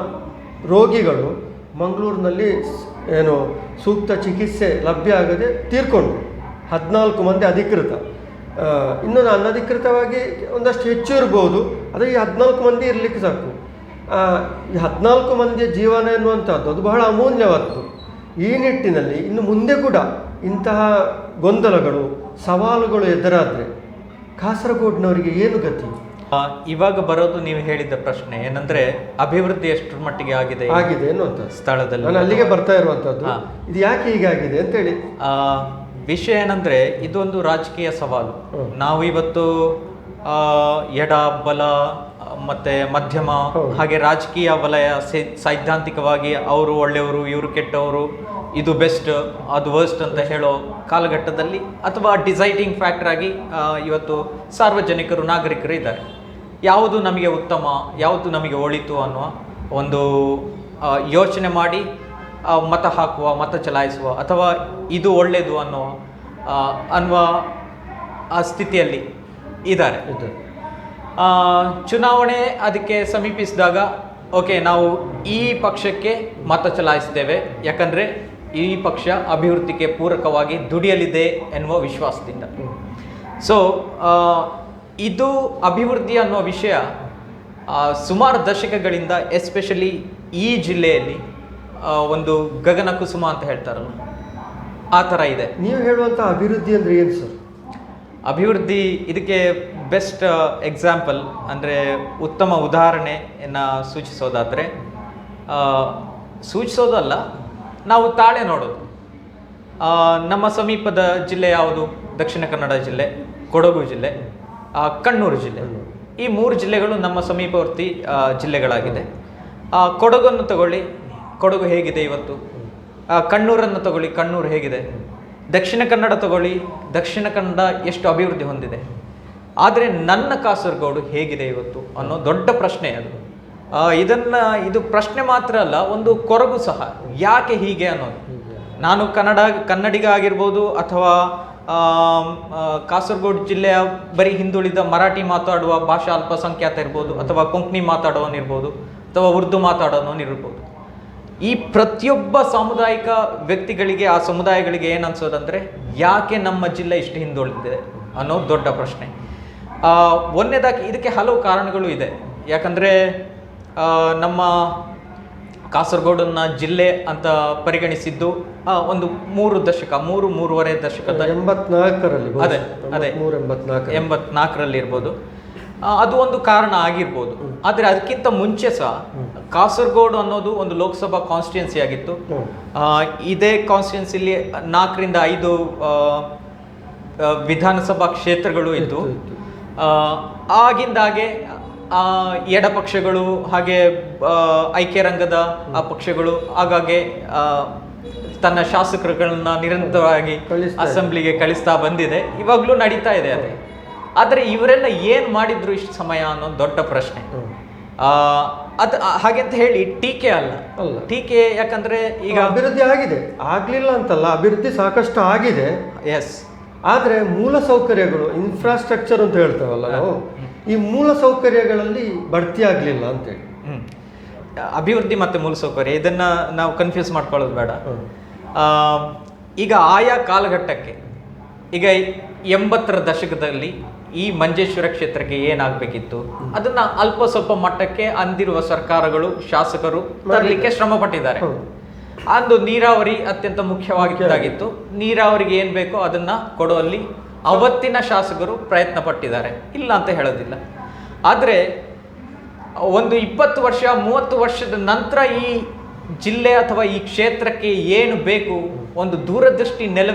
Speaker 1: ರೋಗಿಗಳು ಮಂಗಳೂರಿನಲ್ಲಿ ಏನು ಸೂಕ್ತ ಚಿಕಿತ್ಸೆ ಲಭ್ಯ ಆಗದೆ ತೀರ್ಕೊಂಡ್ರು. 14 ಮಂದಿ ಅಧಿಕೃತ, ಇನ್ನು ಅನಧಿಕೃತವಾಗಿ ಒಂದಷ್ಟು ಹೆಚ್ಚು ಇರ್ಬೋದು. ಆದರೆ ಈ 14 ಮಂದಿ ಇರಲಿಕ್ಕೆ ಸಾಕು. ಈ 14 ಮಂದಿಯ ಜೀವನ ಎನ್ನುವಂಥದ್ದು ಅದು ಬಹಳ ಅಮೂಲ್ಯವಾದ್ದು. ಈ ನಿಟ್ಟಿನಲ್ಲಿ ಇನ್ನು ಮುಂದೆ ಕೂಡ ಇಂತಹ ಗೊಂದಲಗಳು, ಸವಾಲುಗಳು ಎದುರಾದರೆ ಕಾಸರಗೋಡಿನವರಿಗೆ ಏನು ಗತಿ?
Speaker 2: ಇವಾಗ ಬರೋದು ನೀವು ಹೇಳಿದ ಪ್ರಶ್ನೆ ಏನಂದ್ರೆ ಅಭಿವೃದ್ಧಿ ಎಷ್ಟರ ಮಟ್ಟಿಗೆ ಆಗಿದೆ
Speaker 1: ಅನ್ನುವಂಥ
Speaker 2: ಸ್ಥಳದಲ್ಲಿ.
Speaker 1: ನಾನು ಅಲ್ಲಿಗೆ ಬರ್ತಾ ಇರುವಂಥದ್ದು, ಇದು ಯಾಕೆ ಹೀಗಾಗಿದೆ ಅಂತೇಳಿ.
Speaker 2: ವಿಷಯ ಏನಂದ್ರೆ ಇದೊಂದು ರಾಜಕೀಯ ಸವಾಲು. ನಾವು ಇವತ್ತು ಎಡ ಬಲ ಮತ್ತೆ ಮಧ್ಯಮ ಹಾಗೆ ರಾಜಕೀಯ ವಲಯ ಸೈದ್ಧಾಂತಿಕವಾಗಿ ಅವರು ಒಳ್ಳೆಯವರು ಇವರು ಕೆಟ್ಟವರು, ಇದು ಬೆಸ್ಟ್ ಅದು ವರ್ಸ್ಟ್ ಅಂತ ಹೇಳೋ ಕಾಲಘಟ್ಟದಲ್ಲಿ ಅಥವಾ ಡಿಸೈಡಿಂಗ್ ಫ್ಯಾಕ್ಟರ್ ಆಗಿ ಇವತ್ತು ಸಾರ್ವಜನಿಕರು ನಾಗರಿಕರು ಇದ್ದಾರೆ. ಯಾವುದು ನಮಗೆ ಉತ್ತಮ, ಯಾವುದು ನಮಗೆ ಒಳಿತು ಅನ್ನುವ ಒಂದು ಯೋಚನೆ ಮಾಡಿ ಮತ ಹಾಕುವ, ಮತ ಚಲಾಯಿಸುವ ಅಥವಾ ಇದು ಒಳ್ಳೆಯದು ಅನ್ನುವ ಆ ಸ್ಥಿತಿಯಲ್ಲಿ ಇದ್ದಾರೆ. ಚುನಾವಣೆ ಅದಕ್ಕೆ ಸಮೀಪಿಸಿದಾಗ ಓಕೆ ನಾವು ಈ ಪಕ್ಷಕ್ಕೆ ಮತ ಚಲಾಯಿಸ್ತೇವೆ, ಯಾಕಂದರೆ ಈ ಪಕ್ಷ ಅಭಿವೃದ್ಧಿಗೆ ಪೂರಕವಾಗಿ ದುಡಿಯಲಿದೆ ಎನ್ನುವ ವಿಶ್ವಾಸದಿಂದ. ಸೊ ಇದು ಅಭಿವೃದ್ಧಿ ಅನ್ನುವ ವಿಷಯ ಸುಮಾರು ದಶಕಗಳಿಂದ ಎಸ್ಪೆಷಲಿ ಈ ಜಿಲ್ಲೆಯಲ್ಲಿ ಒಂದು ಗಗನ ಕುಸುಮ ಅಂತ ಹೇಳ್ತಾರಲ್ಲ ಆ ಥರ ಇದೆ.
Speaker 1: ನೀವು ಹೇಳುವಂಥ ಅಭಿವೃದ್ಧಿ ಅಂದರೆ ಏನು ಸರ್?
Speaker 2: ಅಭಿವೃದ್ಧಿ ಇದಕ್ಕೆ ಬೆಸ್ಟ್ ಎಕ್ಸಾಂಪಲ್ ಅಂದರೆ ಉತ್ತಮ ಉದಾಹರಣೆಯನ್ನು ಸೂಚಿಸೋದಲ್ಲ, ನಾವು ತಾಳೆ ನೋಡೋದು. ನಮ್ಮ ಸಮೀಪದ ಜಿಲ್ಲೆ ಯಾವುದು? ದಕ್ಷಿಣ ಕನ್ನಡ ಜಿಲ್ಲೆ, ಕೊಡಗು ಜಿಲ್ಲೆ, ಕಣ್ಣೂರು ಜಿಲ್ಲೆ. ಈ 3 ಜಿಲ್ಲೆಗಳು ನಮ್ಮ ಸಮೀಪವರ್ತಿ ಜಿಲ್ಲೆಗಳಾಗಿದೆ. ಕೊಡಗನ್ನು ತಗೊಳ್ಳಿ, ಕೊಡಗು ಹೇಗಿದೆ ಇವತ್ತು. ಕಣ್ಣೂರನ್ನು ತಗೊಳ್ಳಿ, ಕಣ್ಣೂರು ಹೇಗಿದೆ. ದಕ್ಷಿಣ ಕನ್ನಡ ತಗೊಳ್ಳಿ, ದಕ್ಷಿಣ ಕನ್ನಡ ಎಷ್ಟು ಅಭಿವೃದ್ಧಿ ಹೊಂದಿದೆ. ಆದರೆ ನನ್ನ ಕಾಸರಗೋಡು ಹೇಗಿದೆ ಇವತ್ತು ಅನ್ನೋ ದೊಡ್ಡ ಪ್ರಶ್ನೆ ಅದು. ಇದು ಪ್ರಶ್ನೆ ಮಾತ್ರ ಅಲ್ಲ, ಒಂದು ಕೊರಗು ಸಹ. ಯಾಕೆ ಹೀಗೆ ಅನ್ನೋದು. ನಾನು ಕನ್ನಡಿಗ ಆಗಿರ್ಬೋದು ಅಥವಾ ಕಾಸರಗೋಡು ಜಿಲ್ಲೆಯ ಬರೀ ಹಿಂದುಳಿದ ಮರಾಠಿ ಮಾತಾಡುವ ಭಾಷಾ ಅಲ್ಪಸಂಖ್ಯಾತ ಇರ್ಬೋದು, ಅಥವಾ ಕೊಂಕಣಿ ಮಾತಾಡೋನಿರ್ಬೋದು, ಅಥವಾ ಉರ್ದು ಮಾತಾಡೋನಿರ್ಬೋದು. ಈ ಪ್ರತಿಯೊಬ್ಬ ಸಾಮುದಾಯಿಕ ವ್ಯಕ್ತಿಗಳಿಗೆ, ಆ ಸಮುದಾಯಗಳಿಗೆ ಏನು ಅನ್ಸೋದಂದರೆ ಯಾಕೆ ನಮ್ಮ ಜಿಲ್ಲೆ ಇಷ್ಟು ಹಿಂದುಳಿದಿದೆ ಅನ್ನೋದು ದೊಡ್ಡ ಪ್ರಶ್ನೆ. ಒಂದನೇದಾಗಿ ಇದಕ್ಕೆ ಹಲವು ಕಾರಣಗಳು ಇದೆ. ಯಾಕಂದರೆ ನಮ್ಮ ಕಾಸರಗೋಡನ್ನ ಜಿಲ್ಲೆ ಅಂತ ಪರಿಗಣಿಸಿದ್ದು ಒಂದು 3-3.5 ದಶಕದ 84ರಲ್ಲಿ ಇರ್ಬೋದು. ಅದು ಒಂದು ಕಾರಣ ಆಗಿರ್ಬೋದು. ಆದರೆ ಅದಕ್ಕಿಂತ ಮುಂಚೆ ಸಹ ಕಾಸರಗೋಡು ಅನ್ನೋದು ಒಂದು ಲೋಕಸಭಾ ಕಾನ್ಸ್ಟಿಟ್ಯೂನ್ಸಿ ಆಗಿತ್ತು. ಇದೇ ಕಾನ್ಸ್ಟಿಟ್ಯೂನ್ಸಿಲಿ 4ರಿಂದ 5 ವಿಧಾನಸಭಾ ಕ್ಷೇತ್ರಗಳು ಇದ್ದು, ಆಗಿಂದಾಗೆ ಎಡ ಪಕ್ಷಗಳು ಹಾಗೆ ಐಕ್ಯ ರಂಗದ ಪಕ್ಷಗಳು ಆಗಾಗ್ಗೆ ತನ್ನ ಶಾಸಕರುಗಳನ್ನ ನಿರಂತರವಾಗಿ ಅಸೆಂಬ್ಲಿಗೆ ಕಳಿಸ್ತಾ ಬಂದಿದೆ. ಇವಾಗಲೂ ನಡೀತಾ ಇದೆ ಅದೇ. ಆದರೆ ಇವರೆಲ್ಲ ಏನು ಮಾಡಿದ್ರು ಇಷ್ಟು ಸಮಯ ಅನ್ನೋದು ದೊಡ್ಡ ಪ್ರಶ್ನೆ. ಅದು ಹಾಗೆ ಅಂತ ಹೇಳಿ ಟೀಕೆ ಅಲ್ಲ. ಟೀಕೆ ಯಾಕಂದ್ರೆ ಈಗ
Speaker 1: ಅಭಿವೃದ್ಧಿ ಆಗಿದೆ, ಆಗ್ಲಿಲ್ಲ ಅಂತಲ್ಲ, ಅಭಿವೃದ್ಧಿ ಸಾಕಷ್ಟು ಆಗಿದೆ.
Speaker 2: ಎಸ್.
Speaker 1: ಆದರೆ ಮೂಲ ಸೌಕರ್ಯಗಳು, ಇನ್ಫ್ರಾಸ್ಟ್ರಕ್ಚರ್ ಅಂತ ಹೇಳ್ತೇವಲ್ಲ ನಾವು, ಈ ಮೂಲ ಸೌಕರ್ಯಗಳಲ್ಲಿ ಬಡ್ತಿ ಆಗಲಿಲ್ಲ ಅಂತೇಳಿ.
Speaker 2: ಅಭಿವೃದ್ಧಿ ಮತ್ತು ಮೂಲಸೌಕರ್ಯ ಇದನ್ನು ನಾವು ಕನ್ಫ್ಯೂಸ್ ಮಾಡ್ಕೊಳ್ಳೋದು ಬೇಡ. ಈಗ ಆಯಾ ಕಾಲಘಟ್ಟಕ್ಕೆ, ಈಗ 80ರ ದಶಕದಲ್ಲಿ ಈ ಮಂಜೇಶ್ವರ ಕ್ಷೇತ್ರಕ್ಕೆ ಏನಾಗಬೇಕಿತ್ತು ಅದನ್ನು ಅಲ್ಪ ಸ್ವಲ್ಪ ಮಟ್ಟಕ್ಕೆ ಅಂದಿರುವ ಸರ್ಕಾರಗಳು, ಶಾಸಕರು ತರಲಿಕ್ಕೆ ಶ್ರಮ ಪಟ್ಟಿದ್ದಾರೆ. ಅಂದು ನೀರಾವರಿ ಅತ್ಯಂತ ಮುಖ್ಯವಾಗಿದ್ದಾಗಿತ್ತು. ನೀರಾವರಿಗೆ ಏನು ಬೇಕೋ ಅದನ್ನು ಕೊಡುವಲ್ಲಿ ಅವತ್ತಿನ ಶಾಸಕರು ಪ್ರಯತ್ನ ಪಟ್ಟಿದ್ದಾರೆ, ಇಲ್ಲ ಅಂತ ಹೇಳೋದಿಲ್ಲ. ಆದರೆ ಒಂದು 20 ವರ್ಷ 30 ವರ್ಷದ ನಂತರ ಈ ಜಿಲ್ಲೆ ಅಥವಾ ಈ ಕ್ಷೇತ್ರಕ್ಕೆ ಏನು ಬೇಕು, ಒಂದು ದೂರದೃಷ್ಟಿ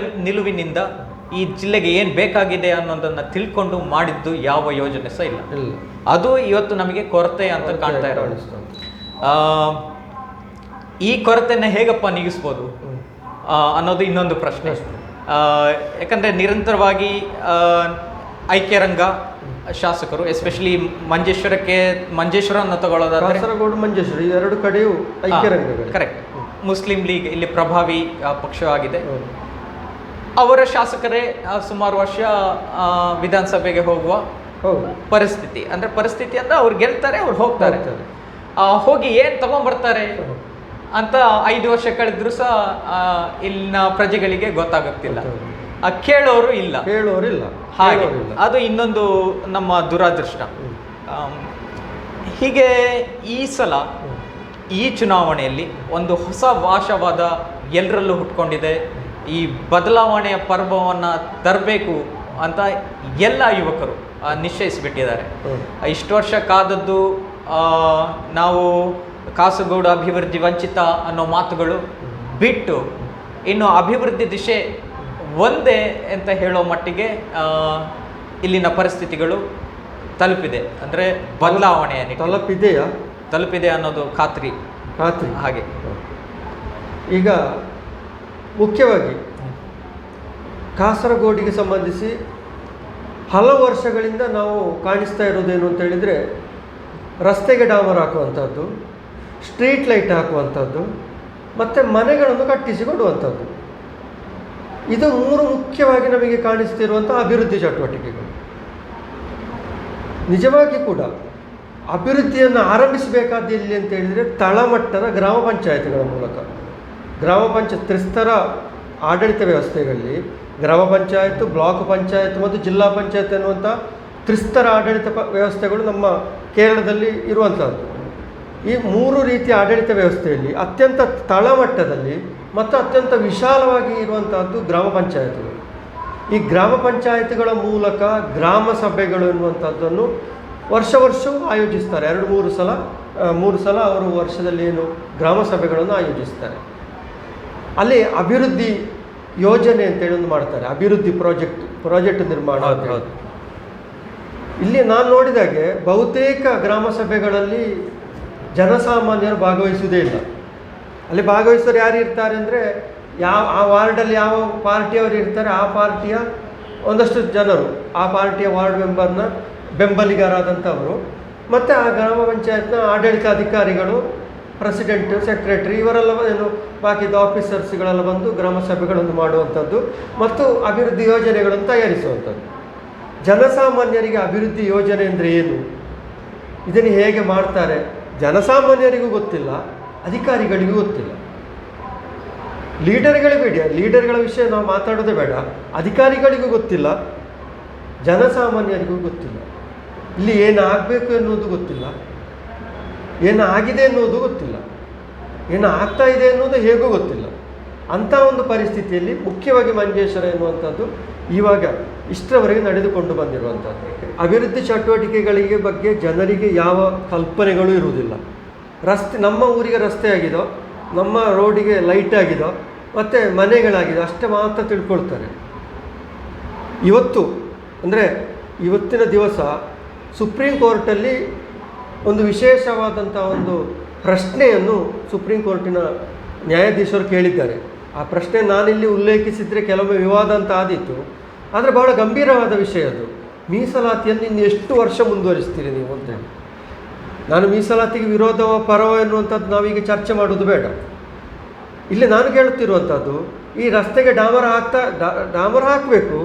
Speaker 2: ನಿಲುವಿನಿಂದ ಈ ಜಿಲ್ಲೆಗೆ ಏನು ಬೇಕಾಗಿದೆ ಅನ್ನೋದನ್ನು ತಿಳ್ಕೊಂಡು ಮಾಡಿದ್ದು ಯಾವ ಯೋಜನೆ ಸಹ ಇಲ್ಲ. ಅದು ಇವತ್ತು ನಮಗೆ ಕೊರತೆ ಅಂತ ಕಾಣ್ತಾ ಇರೋದು. ಈ ಕೊರತೆಯನ್ನು ಹೇಗಪ್ಪ ನೀಗಿಸ್ಬೋದು ಅನ್ನೋದು ಇನ್ನೊಂದು ಪ್ರಶ್ನೆ. ಯಾಕಂದರೆ ನಿರಂತರವಾಗಿ ಐಕ್ಯ ರಂಗ ಶಾಸಕರು, ಎಸ್ಪೆಷಲಿ ಮಂಜೇಶ್ವರನ್ನು ತಗೊಳ್ಳೋದಾದ್ರೆ
Speaker 1: ಕಾಸರಗೋಡು ಮಂಜೇಶ್ವರ ಈ 2 ಕಡೆಯೂ ಐಕ್ಯ ರಂಗ,
Speaker 2: ಕರೆಕ್ಟ್. ಮುಸ್ಲಿಂ ಲೀಗ್ ಇಲ್ಲಿ ಪ್ರಭಾವಿ ಪಕ್ಷವಾಗಿದೆ. ಅವರ ಶಾಸಕರೇ ಸುಮಾರು ವರ್ಷ ವಿಧಾನಸಭೆಗೆ ಹೋಗುವ ಪರಿಸ್ಥಿತಿ ಅಂದ್ರೆ ಅವ್ರು ಗೆಲ್ತಾರೆ, ಅವ್ರು ಹೋಗ್ತಾರೆ. ಹೋಗಿ ಏನು ತಗೊಂಡ್ಬರ್ತಾರೆ ಅಂತ 5 ವರ್ಷ ಕಳೆದ್ರು ಸಹ ಇಲ್ಲಿನ ಪ್ರಜೆಗಳಿಗೆ ಗೊತ್ತಾಗುತ್ತಿಲ್ಲ, ಕೇಳೋರು ಇಲ್ಲ. ಹಾಗೆ ಅದು ಇನ್ನೊಂದು ನಮ್ಮ ದುರಾದೃಷ್ಟ. ಹೀಗೆ ಈ ಸಲ ಈ ಚುನಾವಣೆಯಲ್ಲಿ ಒಂದು ಹೊಸ ಭಾಷಾವಾದ ಎಲ್ಲರಲ್ಲೂ ಹುಟ್ಕೊಂಡಿದೆ. ಈ ಬದಲಾವಣೆಯ ಪರ್ವವನ್ನು ತರಬೇಕು ಅಂತ ಎಲ್ಲ ಯುವಕರು ನಿಶ್ಚಯಿಸಿಬಿಟ್ಟಿದ್ದಾರೆ. ಇಷ್ಟು ವರ್ಷ ಕಾದದ್ದು ನಾವು ಕಾಸರಗೋಡು ಅಭಿವೃದ್ಧಿ ವಂಚಿತ ಅನ್ನೋ ಮಾತುಗಳು ಬಿಟ್ಟು ಇನ್ನು ಅಭಿವೃದ್ಧಿ ದಿಶೆ ಒಂದೇ ಅಂತ ಹೇಳೋ ಮಟ್ಟಿಗೆ ಇಲ್ಲಿನ ಪರಿಸ್ಥಿತಿಗಳು ತಲುಪಿದೆ. ಅಂದರೆ ಬದಲಾವಣೆಯನ್ನು ತಲುಪಿದೆ ಅನ್ನೋದು ಖಾತ್ರಿ ಹಾಗೆ.
Speaker 1: ಈಗ ಮುಖ್ಯವಾಗಿ ಕಾಸರಗೋಡಿಗೆ ಸಂಬಂಧಿಸಿ ಹಲವು ವರ್ಷಗಳಿಂದ ನಾವು ಕಾಣಿಸ್ತಾ ಇರೋದೇನು ಅಂತ ಹೇಳಿದರೆ, ರಸ್ತೆಗೆ ಡಾಮರ್ ಹಾಕುವಂಥದ್ದು, ಸ್ಟ್ರೀಟ್ ಲೈಟ್ ಹಾಕುವಂಥದ್ದು, ಮತ್ತು ಮನೆಗಳನ್ನು ಕಟ್ಟಿಸಿಕೊಡುವಂಥದ್ದು. ಇದು 3 ಮುಖ್ಯವಾಗಿ ನಮಗೆ ಕಾಣಿಸ್ತಿರುವಂಥ ಅಭಿವೃದ್ಧಿ ಚಟುವಟಿಕೆಗಳು. ನಿಜವಾಗಿ ಕೂಡ ಅಭಿವೃದ್ಧಿಯನ್ನು ಆರಂಭಿಸಬೇಕಾದ ಎಲ್ಲಿ ಅಂತ ಹೇಳಿದರೆ ತಳಮಟ್ಟದ ಗ್ರಾಮ ಪಂಚಾಯತ್ಗಳ ಮೂಲಕ. ಗ್ರಾಮ ಪಂಚಾಯತ್ ತ್ರಿಸ್ತರ ಆಡಳಿತ ವ್ಯವಸ್ಥೆಗಳಲ್ಲಿ ಗ್ರಾಮ ಪಂಚಾಯತ್, ಬ್ಲಾಕ್ ಪಂಚಾಯತ್ ಮತ್ತು ಜಿಲ್ಲಾ ಪಂಚಾಯತ್ ಎನ್ನುವಂಥ ತ್ರಿಸ್ತರ ಆಡಳಿತ ವ್ಯವಸ್ಥೆಗಳು ನಮ್ಮ ಕೇರಳದಲ್ಲಿ ಇರುವಂಥದ್ದು. ಈ 3 ರೀತಿಯ ಆಡಳಿತ ವ್ಯವಸ್ಥೆಯಲ್ಲಿ ಅತ್ಯಂತ ತಳಮಟ್ಟದಲ್ಲಿ ಮತ್ತು ಅತ್ಯಂತ ವಿಶಾಲವಾಗಿ ಇರುವಂತಹದ್ದು ಗ್ರಾಮ ಪಂಚಾಯತ್ಗಳು. ಈ ಗ್ರಾಮ ಪಂಚಾಯತ್ಗಳ ಮೂಲಕ ಗ್ರಾಮ ಸಭೆಗಳು ಎನ್ನುವಂಥದ್ದನ್ನು ವರ್ಷವೂ ಆಯೋಜಿಸ್ತಾರೆ. 2-3 ಸಲ ಅವರು ವರ್ಷದಲ್ಲಿ ಗ್ರಾಮ ಸಭೆಗಳನ್ನು ಆಯೋಜಿಸ್ತಾರೆ. ಅಲ್ಲಿ ಅಭಿವೃದ್ಧಿ ಯೋಜನೆ ಅಂತೇಳಿ ಒಂದು ಮಾಡ್ತಾರೆ, ಅಭಿವೃದ್ಧಿ ಪ್ರಾಜೆಕ್ಟ್ ನಿರ್ಮಾಣ. ಇಲ್ಲಿ ನಾನು ನೋಡಿದಾಗೆ ಬಹುತೇಕ ಗ್ರಾಮ ಸಭೆಗಳಲ್ಲಿ ಜನಸಾಮಾನ್ಯರು ಭಾಗವಹಿಸುವುದೇ ಇಲ್ಲ. ಅಲ್ಲಿ ಭಾಗವಹಿಸೋರು ಯಾರು ಇರ್ತಾರೆ ಅಂದರೆ, ಆ ವಾರ್ಡಲ್ಲಿ ಯಾವ ಪಾರ್ಟಿಯವರು ಇರ್ತಾರೆ ಆ ಪಾರ್ಟಿಯ ಒಂದಷ್ಟು ಜನರು, ಆ ಪಾರ್ಟಿಯ ವಾರ್ಡ್ ಮೆಂಬರ್ನ ಬೆಂಬಲಿಗರಾದಂಥವರು, ಮತ್ತು ಆ ಗ್ರಾಮ ಪಂಚಾಯತ್ನ ಆಡಳಿತಾಧಿಕಾರಿಗಳು, ಪ್ರೆಸಿಡೆಂಟ್, ಸೆಕ್ರೆಟರಿ ಇವರೆಲ್ಲ ಬಾಕಿದ ಆಫೀಸರ್ಸ್ಗಳೆಲ್ಲ ಬಂದು ಗ್ರಾಮ ಸಭೆಗಳನ್ನು ಮಾಡುವಂಥದ್ದು ಮತ್ತು ಅಭಿವೃದ್ಧಿ ಯೋಜನೆಗಳನ್ನು ತಯಾರಿಸುವಂಥದ್ದು. ಜನಸಾಮಾನ್ಯರಿಗೆ ಅಭಿವೃದ್ಧಿ ಯೋಜನೆ ಅಂದರೆ ಏನು, ಇದನ್ನು ಹೇಗೆ ಮಾಡ್ತಾರೆ, ಜನಸಾಮಾನ್ಯರಿಗೂ ಗೊತ್ತಿಲ್ಲ, ಅಧಿಕಾರಿಗಳಿಗೂ ಗೊತ್ತಿಲ್ಲ. ಲೀಡರ್ಗಳ ವಿಷಯ ನಾವು ಮಾತಾಡೋದೇ ಬೇಡ, ಅಧಿಕಾರಿಗಳಿಗೂ ಗೊತ್ತಿಲ್ಲ, ಜನಸಾಮಾನ್ಯರಿಗೂ ಗೊತ್ತಿಲ್ಲ. ಇಲ್ಲಿ ಏನಾಗಬೇಕು ಎನ್ನುವುದು ಗೊತ್ತಿಲ್ಲ, ಏನಾಗಿದೆ ಎನ್ನುವುದು ಗೊತ್ತಿಲ್ಲ, ಏನು ಆಗ್ತಾ ಇದೆ ಎನ್ನುವುದು ಹೇಗೂ ಗೊತ್ತಿಲ್ಲ. ಅಂಥ ಒಂದು ಪರಿಸ್ಥಿತಿಯಲ್ಲಿ ಮುಖ್ಯವಾಗಿ ಮಂಜೇಶ್ವರ ಎನ್ನುವಂಥದ್ದು ಇವಾಗ ಇಷ್ಟರವರೆಗೆ ನಡೆದುಕೊಂಡು ಬಂದಿರುವಂಥದ್ದು. ಅಭಿವೃದ್ಧಿ ಚಟುವಟಿಕೆಗಳಿಗೆ ಬಗ್ಗೆ ಜನರಿಗೆ ಯಾವ ಕಲ್ಪನೆಗಳು ಇರುವುದಿಲ್ಲ. ನಮ್ಮ ಊರಿಗೆ ರಸ್ತೆ ಆಗಿದೋ, ನಮ್ಮ ರೋಡಿಗೆ ಲೈಟ್ ಆಗಿದೋ, ಮತ್ತು ಮನೆಗಳಾಗಿದೋ ಅಷ್ಟೇ ಮಾತ್ರ ತಿಳ್ಕೊಳ್ತಾರೆ. ಇವತ್ತಿನ ದಿವಸ ಸುಪ್ರೀಂ ಕೋರ್ಟಲ್ಲಿ ಒಂದು ವಿಶೇಷವಾದಂಥ ಒಂದು ಪ್ರಶ್ನೆಯನ್ನು ಸುಪ್ರೀಂ ಕೋರ್ಟಿನ ನ್ಯಾಯಾಧೀಶರು ಕೇಳಿದ್ದಾರೆ. ಆ ಪ್ರಶ್ನೆ ನಾನಿಲ್ಲಿ ಉಲ್ಲೇಖಿಸಿದರೆ ಕೆಲವೊಮ್ಮೆ ವಿವಾದ ಅಂತ ಆದೀತು, ಆದರೆ ಬಹಳ ಗಂಭೀರವಾದ ವಿಷಯ ಅದು. ಮೀಸಲಾತಿಯನ್ನು ಇನ್ನು ಎಷ್ಟು ವರ್ಷ ಮುಂದುವರಿಸ್ತೀರಿ ನೀವು ಅಂತೇಳಿ. ನಾನು ಮೀಸಲಾತಿಗೆ ವಿರೋಧವ ಪರವ ಎನ್ನುವಂಥದ್ದು ನಾವೀಗ ಚರ್ಚೆ ಮಾಡೋದು ಬೇಡ. ಇಲ್ಲಿ ನಾನು ಕೇಳುತ್ತಿರುವಂಥದ್ದು, ಈ ರಸ್ತೆಗೆ ಡಾಮರ್ ಹಾಕಬೇಕು,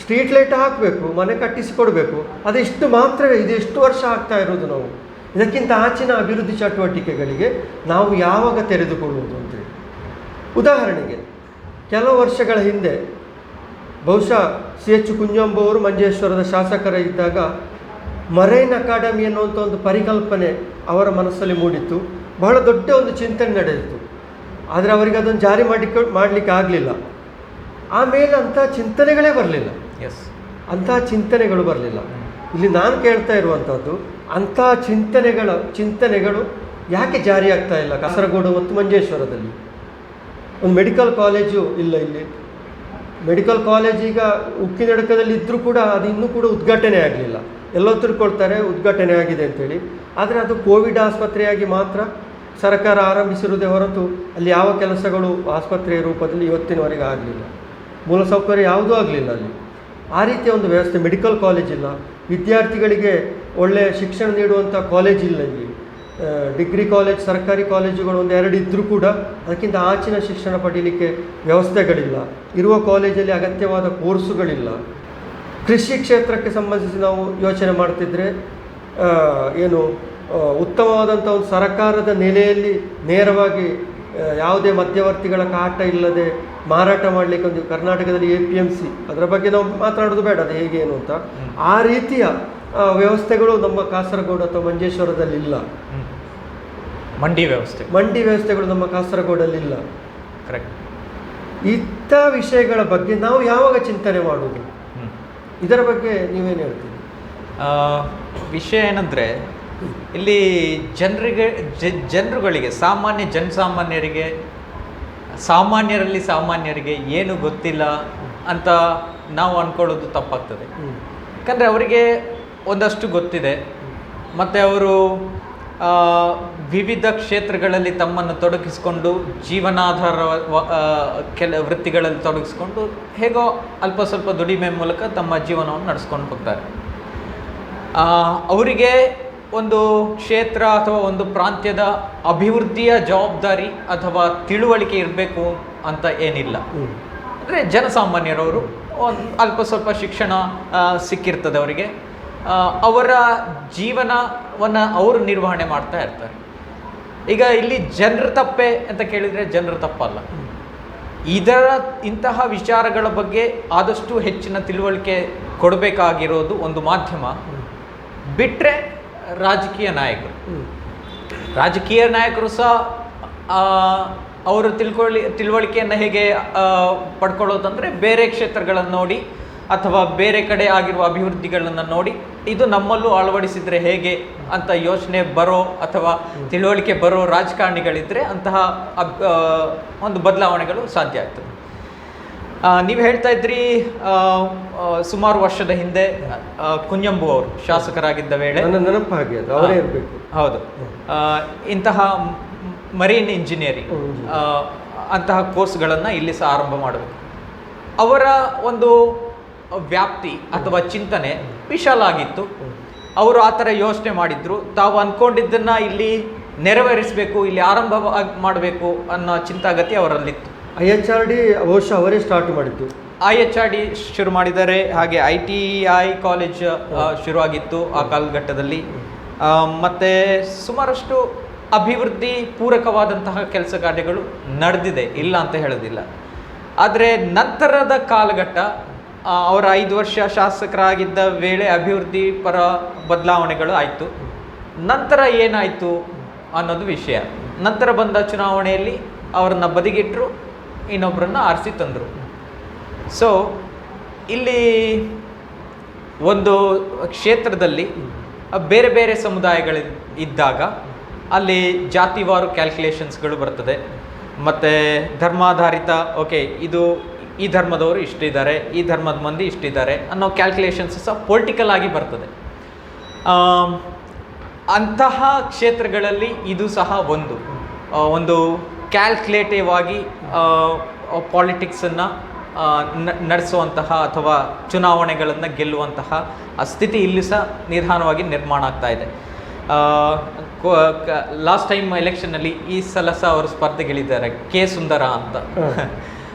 Speaker 1: ಸ್ಟ್ರೀಟ್ ಲೈಟ್ ಹಾಕಬೇಕು, ಮನೆ ಕಟ್ಟಿಸಿಕೊಡಬೇಕು, ಅದೆಷ್ಟು ಮಾತ್ರವೇ. ಇದು ಎಷ್ಟು ವರ್ಷ ಆಗ್ತಾ ಇರೋದು ನಾವು. ಇದಕ್ಕಿಂತ ಆಚಿನ ಅಭಿವೃದ್ಧಿ ಚಟುವಟಿಕೆಗಳಿಗೆ ನಾವು ಯಾವಾಗ ತೆರೆದುಕೊಳ್ಳುವುದು ಅಂತೇಳಿ. ಉದಾಹರಣೆಗೆ ಕೆಲವು ವರ್ಷಗಳ ಹಿಂದೆ ಬಹುಶಃ CH ಕುಂಜಂಬ ಅವರು ಮಂಜೇಶ್ವರದ ಶಾಸಕರ ಇದ್ದಾಗ ಮರೈನ್ ಅಕಾಡೆಮಿ ಅನ್ನುವಂಥ ಒಂದು ಪರಿಕಲ್ಪನೆ ಅವರ ಮನಸ್ಸಲ್ಲಿ ಮೂಡಿತ್ತು. ಬಹಳ ದೊಡ್ಡ ಒಂದು ಚಿಂತನೆ ನಡೆಯಿತು. ಆದರೆ ಅವರಿಗೆ ಅದನ್ನು ಜಾರಿ ಮಾಡಲಿಕ್ಕೆ ಆಗಲಿಲ್ಲ. ಆಮೇಲೆ ಅಂಥ ಚಿಂತನೆಗಳೇ ಬರಲಿಲ್ಲ. ಅಂಥ ಚಿಂತನೆಗಳು ಬರಲಿಲ್ಲ. ಇಲ್ಲಿ ನಾನು ಕೇಳ್ತಾ ಇರುವಂಥದ್ದು, ಅಂಥ ಚಿಂತನೆಗಳು ಯಾಕೆ ಜಾರಿ ಆಗ್ತಾ ಇಲ್ಲ ಕಾಸರಗೋಡು ಮತ್ತು ಮಂಜೇಶ್ವರದಲ್ಲಿ? ಒಂದು ಮೆಡಿಕಲ್ ಕಾಲೇಜು ಇಲ್ಲ ಇಲ್ಲಿ. ಮೆಡಿಕಲ್ ಕಾಲೇಜ್ ಈಗ ಉಕ್ಕಿನಡಕದಲ್ಲಿ ಇದ್ದರೂ ಕೂಡ ಅದು ಇನ್ನೂ ಕೂಡ ಉದ್ಘಾಟನೆ ಆಗಲಿಲ್ಲ. ಎಲ್ಲೋ ತಿಳ್ಕೊಳ್ತಾರೆ ಉದ್ಘಾಟನೆ ಆಗಿದೆ ಅಂತೇಳಿ. ಆದರೆ ಅದು ಕೋವಿಡ್ ಆಸ್ಪತ್ರೆಯಾಗಿ ಮಾತ್ರ ಸರ್ಕಾರ ಆರಂಭಿಸಿರುವುದೇ ಹೊರತು ಅಲ್ಲಿ ಯಾವ ಕೆಲಸಗಳು ಆಸ್ಪತ್ರೆಯ ರೂಪದಲ್ಲಿ ಇವತ್ತಿನವರೆಗೆ ಆಗಲಿಲ್ಲ. ಮೂಲಸೌಕರ್ಯ ಯಾವುದೂ ಆಗಲಿಲ್ಲ ಅಲ್ಲಿ. ಆ ರೀತಿಯ ಒಂದು ವ್ಯವಸ್ಥೆ, ಮೆಡಿಕಲ್ ಕಾಲೇಜ್ ಇಲ್ಲ, ವಿದ್ಯಾರ್ಥಿಗಳಿಗೆ ಒಳ್ಳೆಯ ಶಿಕ್ಷಣ ನೀಡುವಂಥ ಕಾಲೇಜ್ ಇಲ್ಲ ಇಲ್ಲಿ. ಡಿಗ್ರಿ ಕಾಲೇಜ್, ಸರ್ಕಾರಿ ಕಾಲೇಜುಗಳು 1-2 ಇದ್ದರೂ ಕೂಡ ಅದಕ್ಕಿಂತ ಆಚಿನ ಶಿಕ್ಷಣ ಪಡೀಲಿಕ್ಕೆ ವ್ಯವಸ್ಥೆಗಳಿಲ್ಲ. ಇರುವ ಕಾಲೇಜಲ್ಲಿ ಅಗತ್ಯವಾದ ಕೋರ್ಸುಗಳಿಲ್ಲ. ಕೃಷಿ ಕ್ಷೇತ್ರಕ್ಕೆ ಸಂಬಂಧಿಸಿ ನಾವು ಯೋಚನೆ ಮಾಡ್ತಿದ್ರೆ ಉತ್ತಮವಾದಂಥ ಒಂದು ಸರ್ಕಾರದ ನೆಲೆಯಲ್ಲಿ ನೇರವಾಗಿ ಯಾವುದೇ ಮಧ್ಯವರ್ತಿಗಳ ಕಾಟ ಇಲ್ಲದೆ ಮಾರಾಟ ಮಾಡಲಿಕ್ಕೆ ಒಂದು ಕರ್ನಾಟಕದಲ್ಲಿ APMC, ಅದರ ಬಗ್ಗೆ ನಾವು ಮಾತನಾಡೋದು ಬೇಡ, ಅದು ಹೇಗೆ ಏನು ಅಂತ. ಆ ರೀತಿಯ ವ್ಯವಸ್ಥೆಗಳು ನಮ್ಮ ಕಾಸರಗೋಡು ಅಥವಾ ಮಂಜೇಶ್ವರದಲ್ಲಿ ಇಲ್ಲ. ಮಂಡಿ ವ್ಯವಸ್ಥೆಗಳು ನಮ್ಮ ಕಾಸರಗೋಡಲ್ಲಿ ಇಲ್ಲ. ಕರೆಕ್ಟ್. ಇಂಥ ವಿಷಯಗಳ ಬಗ್ಗೆ ನಾವು ಯಾವಾಗ ಚಿಂತನೆ ಮಾಡುವುದು? ಇದರ ಬಗ್ಗೆ ನೀವೇನು ಹೇಳ್ತೀರಿ?
Speaker 2: ವಿಷಯ ಏನಂದರೆ, ಇಲ್ಲಿ ಜನರುಗಳಿಗೆ ಜನಸಾಮಾನ್ಯರಿಗೆ ಸಾಮಾನ್ಯರಿಗೆ ಏನು ಗೊತ್ತಿಲ್ಲ ಅಂತ ನಾವು ಅಂದ್ಕೊಳ್ಳೋದು ತಪ್ಪಾಗ್ತದೆ. ಯಾಕಂದರೆ ಅವರಿಗೆ ಒಂದಷ್ಟು ಗೊತ್ತಿದೆ, ಮತ್ತು ಅವರು ವಿವಿಧ ಕ್ಷೇತ್ರಗಳಲ್ಲಿ ತಮ್ಮನ್ನು ತೊಡಗಿಸಿಕೊಂಡು ಜೀವನಾಧಾರ ವೃತ್ತಿಗಳಲ್ಲಿ ತೊಡಗಿಸ್ಕೊಂಡು ಹೇಗೋ ಅಲ್ಪ ಸ್ವಲ್ಪ ದುಡಿಮೆ ಮೂಲಕ ತಮ್ಮ ಜೀವನವನ್ನು ನಡೆಸ್ಕೊಂಡು ಹೋಗ್ತಾರೆ. ಅವರಿಗೆ ಒಂದು ಕ್ಷೇತ್ರ ಅಥವಾ ಒಂದು ಪ್ರಾಂತ್ಯದ ಅಭಿವೃದ್ಧಿಯ ಜವಾಬ್ದಾರಿ ಅಥವಾ ತಿಳುವಳಿಕೆ ಇರಬೇಕು ಅಂತ ಏನಿಲ್ಲ. ಅಂದರೆ ಜನಸಾಮಾನ್ಯರವರು ಒಂದು ಅಲ್ಪ ಸ್ವಲ್ಪ ಶಿಕ್ಷಣ ಸಿಕ್ಕಿರ್ತದೆ ಅವರಿಗೆ, ಅವರ ಜೀವನವನ್ನು ಅವರು ನಿರ್ವಹಣೆ ಮಾಡ್ತಾ ಇರ್ತಾರೆ. ಈಗ ಇಲ್ಲಿ ಜನರ ತಪ್ಪೆ ಅಂತ ಕೇಳಿದರೆ ಜನರ ತಪ್ಪಲ್ಲ. ಇಂತಹ ವಿಚಾರಗಳ ಬಗ್ಗೆ ಆದಷ್ಟು ಹೆಚ್ಚಿನ ತಿಳುವಳಿಕೆ ಕೊಡಬೇಕಾಗಿರೋದು ಒಂದು ಮಾಧ್ಯಮ. ಬಿಟ್ಟರೆ ರಾಜಕೀಯ ನಾಯಕರು ಸಹ ಅವರು ತಿಳುವಳಿಕೆಯನ್ನು ಹೇಗೆ ಪಡ್ಕೊಳ್ಳೋದಂದರೆ ಬೇರೆ ಕ್ಷೇತ್ರಗಳನ್ನು ನೋಡಿ ಅಥವಾ ಬೇರೆ ಕಡೆ ಆಗಿರುವ ಅಭಿವೃದ್ಧಿಗಳನ್ನು ನೋಡಿ ಇದು ನಮ್ಮಲ್ಲೂ ಅಳವಡಿಸಿದರೆ ಹೇಗೆ ಅಂತ ಯೋಚನೆ ಬರೋ ಅಥವಾ ತಿಳುವಳಿಕೆ ಬರೋ ರಾಜಕಾರಣಿಗಳಿದ್ದರೆ ಅಂತಹ ಒಂದು ಬದಲಾವಣೆಗಳು ಸಾಧ್ಯ ಆಗ್ತದೆ. ನೀವು ಹೇಳ್ತಾ ಇದ್ರಿ, ಸುಮಾರು ವರ್ಷದ ಹಿಂದೆ ಕುಂಜಂಬು ಅವರು ಶಾಸಕರಾಗಿದ್ದ ವೇಳೆ
Speaker 1: ನೆನಪು ಹಾಗೆ ಅವರೇ ಇರಬೇಕು.
Speaker 2: ಹೌದು, ಇಂತಹ ಮರೀನ್ ಇಂಜಿನಿಯರಿಂಗ್ ಅಂತಹ ಕೋರ್ಸ್ಗಳನ್ನು ಇಲ್ಲಿ ಸಹ ಆರಂಭ ಮಾಡಬೇಕು. ಅವರ ಒಂದು ವ್ಯಾಪ್ತಿ ಅಥವಾ ಚಿಂತನೆ ವಿಶಾಲ ಆಗಿತ್ತು. ಅವರು ಆ ಥರ ಯೋಚನೆ ಮಾಡಿದ್ರು. ತಾವು ಅಂದ್ಕೊಂಡಿದ್ದನ್ನು ಇಲ್ಲಿ ನೆರವೇರಿಸಬೇಕು, ಇಲ್ಲಿ ಆರಂಭ ಮಾಡಬೇಕು ಅನ್ನೋ ಚಿಂತಾಗತಿ ಅವರಲ್ಲಿತ್ತು.
Speaker 1: IHRD ಬಹುಶಃ ಅವರೇ ಸ್ಟಾರ್ಟ್ ಮಾಡಿದ್ದು.
Speaker 2: IHRD ಶುರು ಮಾಡಿದ್ದಾರೆ. ಹಾಗೆ ITI ಕಾಲೇಜ್ ಶುರುವಾಗಿತ್ತು ಆ ಕಾಲಘಟ್ಟದಲ್ಲಿ. ಮತ್ತು ಸುಮಾರಷ್ಟು ಅಭಿವೃದ್ಧಿ ಪೂರಕವಾದಂತಹ ಕೆಲಸ ಕಾರ್ಯಗಳು ನಡೆದಿದೆ, ಇಲ್ಲ ಅಂತ ಹೇಳೋದಿಲ್ಲ. ಆದರೆ ನಂತರದ ಕಾಲಘಟ್ಟ, ಅವರ 5 ವರ್ಷ ಶಾಸಕರಾಗಿದ್ದ ವೇಳೆ ಅಭಿವೃದ್ಧಿ ಪರ ಬದಲಾವಣೆಗಳು ಆಯಿತು. ನಂತರ ಏನಾಯಿತು ಅನ್ನೋದು ವಿಷಯ. ನಂತರ ಬಂದ ಚುನಾವಣೆಯಲ್ಲಿ ಅವರನ್ನು ಬದಿಗಿಟ್ಟರು, ಇನ್ನೊಬ್ಬರನ್ನು ಆರಿಸಿ ತಂದರು. ಸೊ ಇಲ್ಲಿ ಒಂದು ಕ್ಷೇತ್ರದಲ್ಲಿ ಬೇರೆ ಬೇರೆ ಸಮುದಾಯಗಳು ಇದ್ದಾಗ ಅಲ್ಲಿ ಜಾತಿವಾರು ಕ್ಯಾಲ್ಕುಲೇಷನ್ಸ್ಗಳು ಬರ್ತದೆ. ಮತ್ತು ಧರ್ಮಾಧಾರಿತ, ಓಕೆ ಇದು ಈ ಧರ್ಮದವರು ಇಷ್ಟಿದ್ದಾರೆ, ಈ ಧರ್ಮದ ಮಂದಿ ಇಷ್ಟಿದ್ದಾರೆ ಅನ್ನೋ ಕ್ಯಾಲ್ಕುಲೇಷನ್ಸ್ ಸಹ ಪೊಲಿಟಿಕಲ್ ಆಗಿ ಬರ್ತದೆ. ಅಂತಹ ಕ್ಷೇತ್ರಗಳಲ್ಲಿ ಇದು ಸಹ ಒಂದು ಕ್ಯಾಲ್ಕುಲೇಟಿವ್ ಆಗಿ ಪಾಲಿಟಿಕ್ಸನ್ನು ನಡೆಸುವಂತಹ ಅಥವಾ ಚುನಾವಣೆಗಳನ್ನು ಗೆಲ್ಲುವಂತಹ ಆ ಸ್ಥಿತಿ ಇಲ್ಲಿ ಸಹ ನಿಧಾನವಾಗಿ ನಿರ್ಮಾಣ ಆಗ್ತಾ ಇದೆ. ಲಾಸ್ಟ್ ಟೈಮ್ ಎಲೆಕ್ಷನ್ನಲ್ಲಿ ಈ ಸಲ ಸಹ ಅವರು ಸ್ಪರ್ಧೆಗಿಳಿದ್ದಾರೆ, ಕೆ ಸುಂದರ ಅಂತ,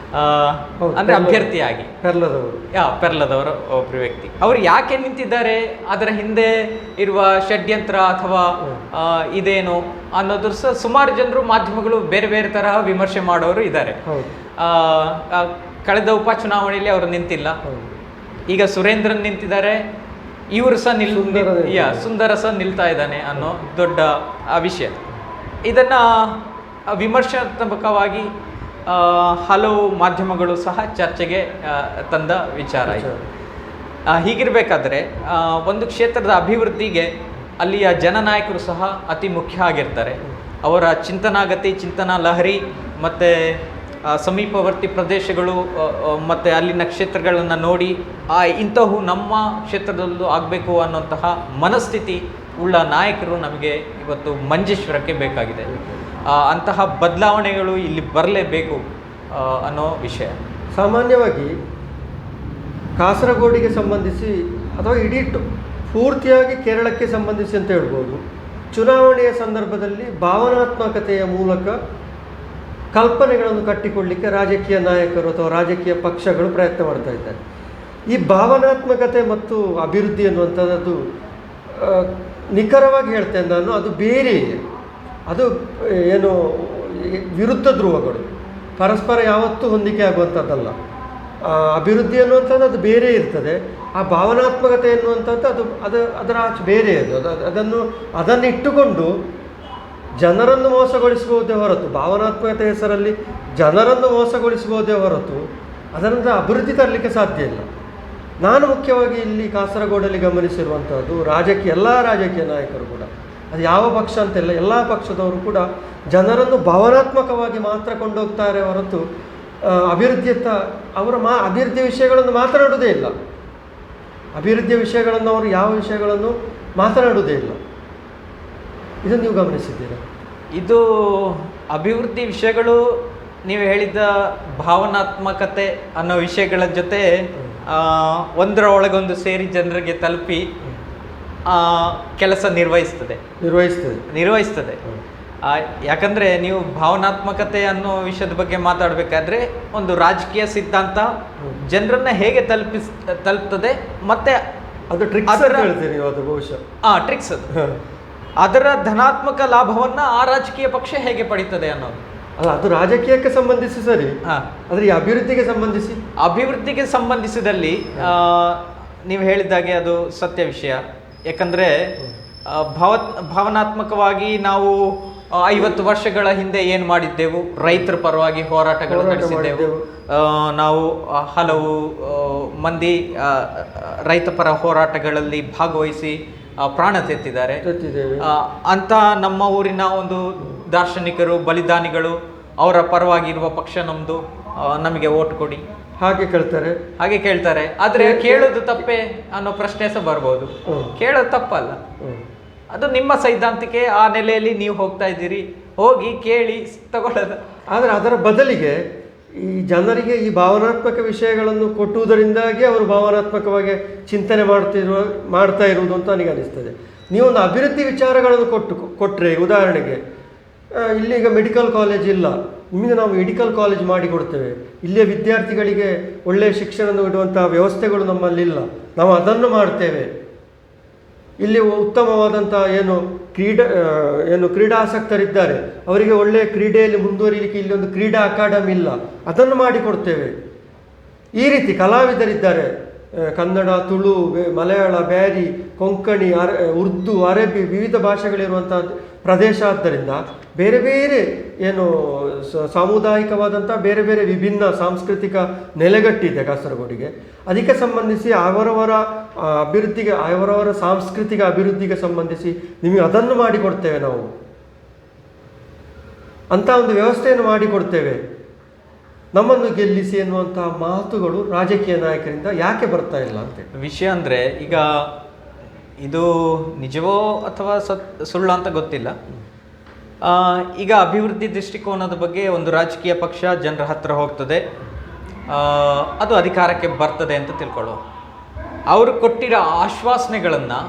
Speaker 2: ಅಂದರೆ ಅಭ್ಯರ್ಥಿಯಾಗಿ ಪೆರ್ಲದವರು ಒಬ್ಬರು ವ್ಯಕ್ತಿ. ಅವರು ಯಾಕೆ ನಿಂತಿದ್ದಾರೆ, ಅದರ ಹಿಂದೆ ಇರುವ ಷಡ್ಯಂತ್ರ ಅಥವಾ ಇದೇನು ಅನ್ನೋದು ಸಹ ಸುಮಾರು ಜನರು, ಮಾಧ್ಯಮಗಳು ಬೇರೆ ಬೇರೆ ತರಹ ವಿಮರ್ಶೆ ಮಾಡೋರು ಇದ್ದಾರೆ. ಕಳೆದ ಉಪಚುನಾವಣೆಯಲ್ಲಿ ಅವರು ನಿಂತಿಲ್ಲ, ಈಗ ಸುರೇಂದ್ರನ್ ನಿಂತಿದ್ದಾರೆ, ಇವರು ಸಹ ಸುಂದರ ಸಹ ನಿಲ್ತಾ ಇದ್ದಾನೆ ಅನ್ನೋ ದೊಡ್ಡ ವಿಷಯ. ಇದನ್ನು ವಿಮರ್ಶಾತ್ಮಕವಾಗಿ ಹಲವು ಮಾಧ್ಯಮಗಳು ಸಹ ಚರ್ಚೆಗೆ ತಂದ ವಿಚಾರ ಇದು. ಹೀಗಿರಬೇಕಾದ್ರೆ ಒಂದು ಕ್ಷೇತ್ರದ ಅಭಿವೃದ್ಧಿಗೆ ಅಲ್ಲಿಯ ಜನನಾಯಕರು ಸಹ ಅತಿ ಮುಖ್ಯ ಆಗಿರ್ತಾರೆ. ಅವರ ಚಿಂತನಾ ಲಹರಿ ಮತ್ತು ಸಮೀಪವರ್ತಿ ಪ್ರದೇಶಗಳು ಮತ್ತು ಅಲ್ಲಿನ ಕ್ಷೇತ್ರಗಳನ್ನು ನೋಡಿ ಇಂತಹವು ನಮ್ಮ ಕ್ಷೇತ್ರದಲ್ಲೂ ಆಗಬೇಕು ಅನ್ನೋಂತಹ ಮನಸ್ಥಿತಿ ಉಳ್ಳ ನಾಯಕರು ನಮಗೆ ಇವತ್ತು ಮಂಜೇಶ್ವರಕ್ಕೆ ಬೇಕಾಗಿದೆ. ಅಂತಹ ಬದಲಾವಣೆಗಳು ಇಲ್ಲಿ ಬರಲೇಬೇಕು ಅನ್ನೋ ವಿಷಯ.
Speaker 1: ಸಾಮಾನ್ಯವಾಗಿ ಕಾಸರಗೋಡಿಗೆ ಸಂಬಂಧಿಸಿ ಅಥವಾ ಇಡೀ ಪೂರ್ತಿಯಾಗಿ ಕೇರಳಕ್ಕೆ ಸಂಬಂಧಿಸಿ ಅಂತ ಹೇಳ್ಬೋದು, ಚುನಾವಣೆಯ ಸಂದರ್ಭದಲ್ಲಿ ಭಾವನಾತ್ಮಕತೆಯ ಮೂಲಕ ಕಲ್ಪನೆಗಳನ್ನು ಕಟ್ಟಿಕೊಳ್ಳಲಿಕ್ಕೆ ರಾಜಕೀಯ ನಾಯಕರು ಅಥವಾ ರಾಜಕೀಯ ಪಕ್ಷಗಳು ಪ್ರಯತ್ನ ಮಾಡ್ತಾ ಇದ್ದಾರೆ. ಈ ಭಾವನಾತ್ಮಕತೆ ಮತ್ತು ಅಭಿವೃದ್ಧಿ ಅನ್ನುವಂಥದ್ದು ನಿಖರವಾಗಿ ಹೇಳ್ತೇನೆ ನಾನು, ಅದು ಬೇರೆ, ಅದು ಏನು ವಿರುದ್ಧ ಧ್ರುವಗಳು, ಪರಸ್ಪರ ಯಾವತ್ತೂ ಹೊಂದಿಕೆ ಆಗುವಂಥದ್ದಲ್ಲ. ಅಭಿವೃದ್ಧಿ ಅನ್ನುವಂಥದ್ದು ಅದು ಬೇರೆ ಇರ್ತದೆ, ಆ ಭಾವನಾತ್ಮಕತೆ ಎನ್ನುವಂಥದ್ದು ಅದರ ಆಚೆ ಬೇರೆ ಅದನ್ನು ಇಟ್ಟುಕೊಂಡು ಜನರನ್ನು ಮೋಸಗೊಳಿಸಬಹುದೇ ಹೊರತು, ಭಾವನಾತ್ಮಕತೆ ಹೆಸರಲ್ಲಿ ಜನರನ್ನು ಮೋಸಗೊಳಿಸಬಹುದೇ ಹೊರತು ಅದರಿಂದ ಅಭಿವೃದ್ಧಿ ತರಲಿಕ್ಕೆ ಸಾಧ್ಯ ಇಲ್ಲ. ನಾನು ಮುಖ್ಯವಾಗಿ ಇಲ್ಲಿ ಕಾಸರಗೋಡಲ್ಲಿ ಗಮನಿಸಿರುವಂಥದ್ದು ಎಲ್ಲ ರಾಜಕೀಯ ನಾಯಕರು ಕೂಡ, ಅದು ಯಾವ ಪಕ್ಷ ಅಂತೆಲ್ಲ, ಎಲ್ಲ ಪಕ್ಷದವರು ಕೂಡ ಜನರನ್ನು ಭಾವನಾತ್ಮಕವಾಗಿ ಮಾತ್ರ ಕೊಂಡೋಗ್ತಾರೆ ಹೊರತು ಅಭಿವೃದ್ಧಿಯತ್ತ ಅಭಿವೃದ್ಧಿ ವಿಷಯಗಳನ್ನು ಮಾತನಾಡುವುದೇ ಇಲ್ಲ. ಅಭಿವೃದ್ಧಿಯ ವಿಷಯಗಳನ್ನು ಅವರು ಯಾವ ವಿಷಯಗಳನ್ನು ಮಾತನಾಡುವುದೇ ಇಲ್ಲ. ಇದನ್ನು ನೀವು ಗಮನಿಸಿದ್ದೀರಾ?
Speaker 2: ಇದು ಅಭಿವೃದ್ಧಿ ವಿಷಯಗಳು ನೀವು ಹೇಳಿದ ಭಾವನಾತ್ಮಕತೆ ಅನ್ನೋ ವಿಷಯಗಳ ಜೊತೆ ಒಂದರ ಒಳಗೊಂದು ಸೇರಿ ಜನರಿಗೆ ತಲುಪಿ ಕೆಲಸ ನಿರ್ವಹಿಸ್ತದೆ. ಯಾಕಂದರೆ ನೀವು ಭಾವನಾತ್ಮಕತೆ ಅನ್ನೋ ವಿಷಯದ ಬಗ್ಗೆ ಮಾತಾಡಬೇಕಾದ್ರೆ ಒಂದು ರಾಜಕೀಯ ಸಿದ್ಧಾಂತ ಜನರನ್ನ ಹೇಗೆ ತಲುಪ್ತದೆ ಮತ್ತೆ
Speaker 1: ಅದು ಟ್ರಿಕ್ಸ್
Speaker 2: ಅದು ಅದರ ಧನಾತ್ಮಕ ಲಾಭವನ್ನ ಆ ರಾಜಕೀಯ ಪಕ್ಷ ಹೇಗೆ ಪಡೀತದೆ ಅನ್ನೋದು.
Speaker 1: ಅಲ್ಲ, ಅದು ರಾಜಕೀಯಕ್ಕೆ ಸಂಬಂಧಿಸಿ ಸರಿ, ಆದರೆ ಈ ಅಭಿವೃದ್ಧಿಗೆ ಸಂಬಂಧಿಸಿದಲ್ಲಿ
Speaker 2: ನೀವು ಹೇಳಿದಾಗೆ ಅದು ಸತ್ಯ ವಿಷಯ. ಯಾಕಂದ್ರೆ ಭಾವನಾತ್ಮಕವಾಗಿ ನಾವು 50 ವರ್ಷಗಳ ಹಿಂದೆ ಏನು ಮಾಡಿದ್ದೆವು, ರೈತರ ಪರವಾಗಿ ಹೋರಾಟಗಳು ನಡೆಸಿದ್ದೆವು. ನಾವು ಹಲವು ಮಂದಿ ರೈತ ಪರ ಹೋರಾಟಗಳಲ್ಲಿ ಭಾಗವಹಿಸಿ ಪ್ರಾಣ ತೆತ್ತಿದ್ದಾರೆ. ಅಂತ ನಮ್ಮ ಊರಿನ ಒಂದು ದಾರ್ಶನಿಕರು, ಬಲಿದಾನಿಗಳು, ಅವರ ಪರವಾಗಿರುವ ಪಕ್ಷ ನಮ್ದು, ನಮಗೆ ಓಟ್ ಕೊಡಿ
Speaker 1: ಹಾಗೆ
Speaker 2: ಕೇಳ್ತಾರೆ. ಆದ್ರೆ ಕೇಳೋದು ತಪ್ಪೇ ಅನ್ನೋ ಪ್ರಶ್ನೆ ಸಹ ಬರ್ಬೋದು. ಕೇಳೋದು ತಪ್ಪಲ್ಲ, ಅದು ನಿಮ್ಮ ಸೈದ್ಧಾಂತಿಕೆ, ಆ ನೆಲೆಯಲ್ಲಿ ನೀವು ಹೋಗ್ತಾ ಇದ್ದೀರಿ, ಹೋಗಿ ಕೇಳಿ ತಗೊಳ್ಳೋದು.
Speaker 1: ಆದರೆ ಅದರ ಬದಲಿಗೆ ಈ ಜನರಿಗೆ ಈ ಭಾವನಾತ್ಮಕ ವಿಷಯಗಳನ್ನು ಕೊಟ್ಟುವುದರಿಂದಾಗಿ ಅವರು ಭಾವನಾತ್ಮಕವಾಗಿ ಚಿಂತನೆ ಮಾಡ್ತಾ ಇರುವುದು ಅಂತ ನನಗೆ ಅನಿಸ್ತದೆ. ನೀವೊಂದು ಅಭಿವೃದ್ಧಿ ವಿಚಾರಗಳನ್ನು ಕೊಟ್ಟರೆ, ಉದಾಹರಣೆಗೆ ಇಲ್ಲೀಗ ಮೆಡಿಕಲ್ ಕಾಲೇಜ್ ಇಲ್ಲ, ನಿಮಗೆ ನಾವು ಮೆಡಿಕಲ್ ಕಾಲೇಜ್ ಮಾಡಿಕೊಡ್ತೇವೆ, ಇಲ್ಲಿಯ ವಿದ್ಯಾರ್ಥಿಗಳಿಗೆ ಒಳ್ಳೆಯ ಶಿಕ್ಷಣ ನೀಡುವಂಥ ವ್ಯವಸ್ಥೆಗಳು ನಮ್ಮಲ್ಲಿಲ್ಲ, ನಾವು ಅದನ್ನು ಮಾಡ್ತೇವೆ. ಇಲ್ಲಿ ಉತ್ತಮವಾದಂಥ ಕ್ರೀಡಾಸಕ್ತರಿದ್ದಾರೆ, ಅವರಿಗೆ ಒಳ್ಳೆಯ ಕ್ರೀಡೆಯಲ್ಲಿ ಮುಂದುವರಿಲಿಕ್ಕೆ ಇಲ್ಲಿ ಒಂದು ಕ್ರೀಡಾ ಅಕಾಡೆಮಿ ಇಲ್ಲ, ಅದನ್ನು ಮಾಡಿಕೊಡ್ತೇವೆ. ಈ ರೀತಿ ಕಲಾವಿದರಿದ್ದಾರೆ, ಕನ್ನಡ, ತುಳು, ಮಲಯಾಳ, ಬ್ಯಾರಿ, ಕೊಂಕಣಿ, ಉರ್ದು, ಅರಬ್ಬಿ ವಿವಿಧ ಭಾಷೆಗಳಿರುವಂಥ ಪ್ರದೇಶ. ಆದ್ದರಿಂದ ಬೇರೆ ಬೇರೆ ಸಾಮುದಾಯಿಕವಾದಂಥ ಬೇರೆ ಬೇರೆ ವಿಭಿನ್ನ ಸಾಂಸ್ಕೃತಿಕ ನೆಲೆಗಟ್ಟಿದೆ ಕಾಸರಗೋಡಿಗೆ. ಅದಕ್ಕೆ ಸಂಬಂಧಿಸಿ ಅವರವರ ಅಭಿವೃದ್ಧಿಗೆ, ಅವರವರ ಸಾಂಸ್ಕೃತಿಕ ಅಭಿವೃದ್ಧಿಗೆ ಸಂಬಂಧಿಸಿ ನಿಮಗೆ ಅದನ್ನು ಮಾಡಿಕೊಡ್ತೇವೆ, ನಾವು ಅಂಥ ಒಂದು ವ್ಯವಸ್ಥೆಯನ್ನು ಮಾಡಿಕೊಡ್ತೇವೆ, ನಮ್ಮನ್ನು ಗೆಲ್ಲಿಸಿ ಎನ್ನುವಂಥ ಮಾತುಗಳು ರಾಜಕೀಯ ನಾಯಕರಿಂದ ಯಾಕೆ ಬರ್ತಾ ಇಲ್ಲ ಅಂತ
Speaker 2: ವಿಷಯ. ಅಂದರೆ ಈಗ ಇದು ನಿಜವೋ ಅಥವಾ ಸುಳ್ಳು ಅಂತ ಗೊತ್ತಿಲ್ಲ. ಈಗ ಅಭಿವೃದ್ಧಿ ದೃಷ್ಟಿಕೋನದ ಬಗ್ಗೆ ಒಂದು ರಾಜಕೀಯ ಪಕ್ಷ ಜನರ ಹತ್ರ ಹೋಗ್ತದೆ, ಅದು ಅಧಿಕಾರಕ್ಕೆ ಬರ್ತದೆ ಅಂತ ತಿಳ್ಕೊಳ್ಳೋ. ಅವರು ಕೊಟ್ಟಿರೋ ಆಶ್ವಾಸನೆಗಳನ್ನು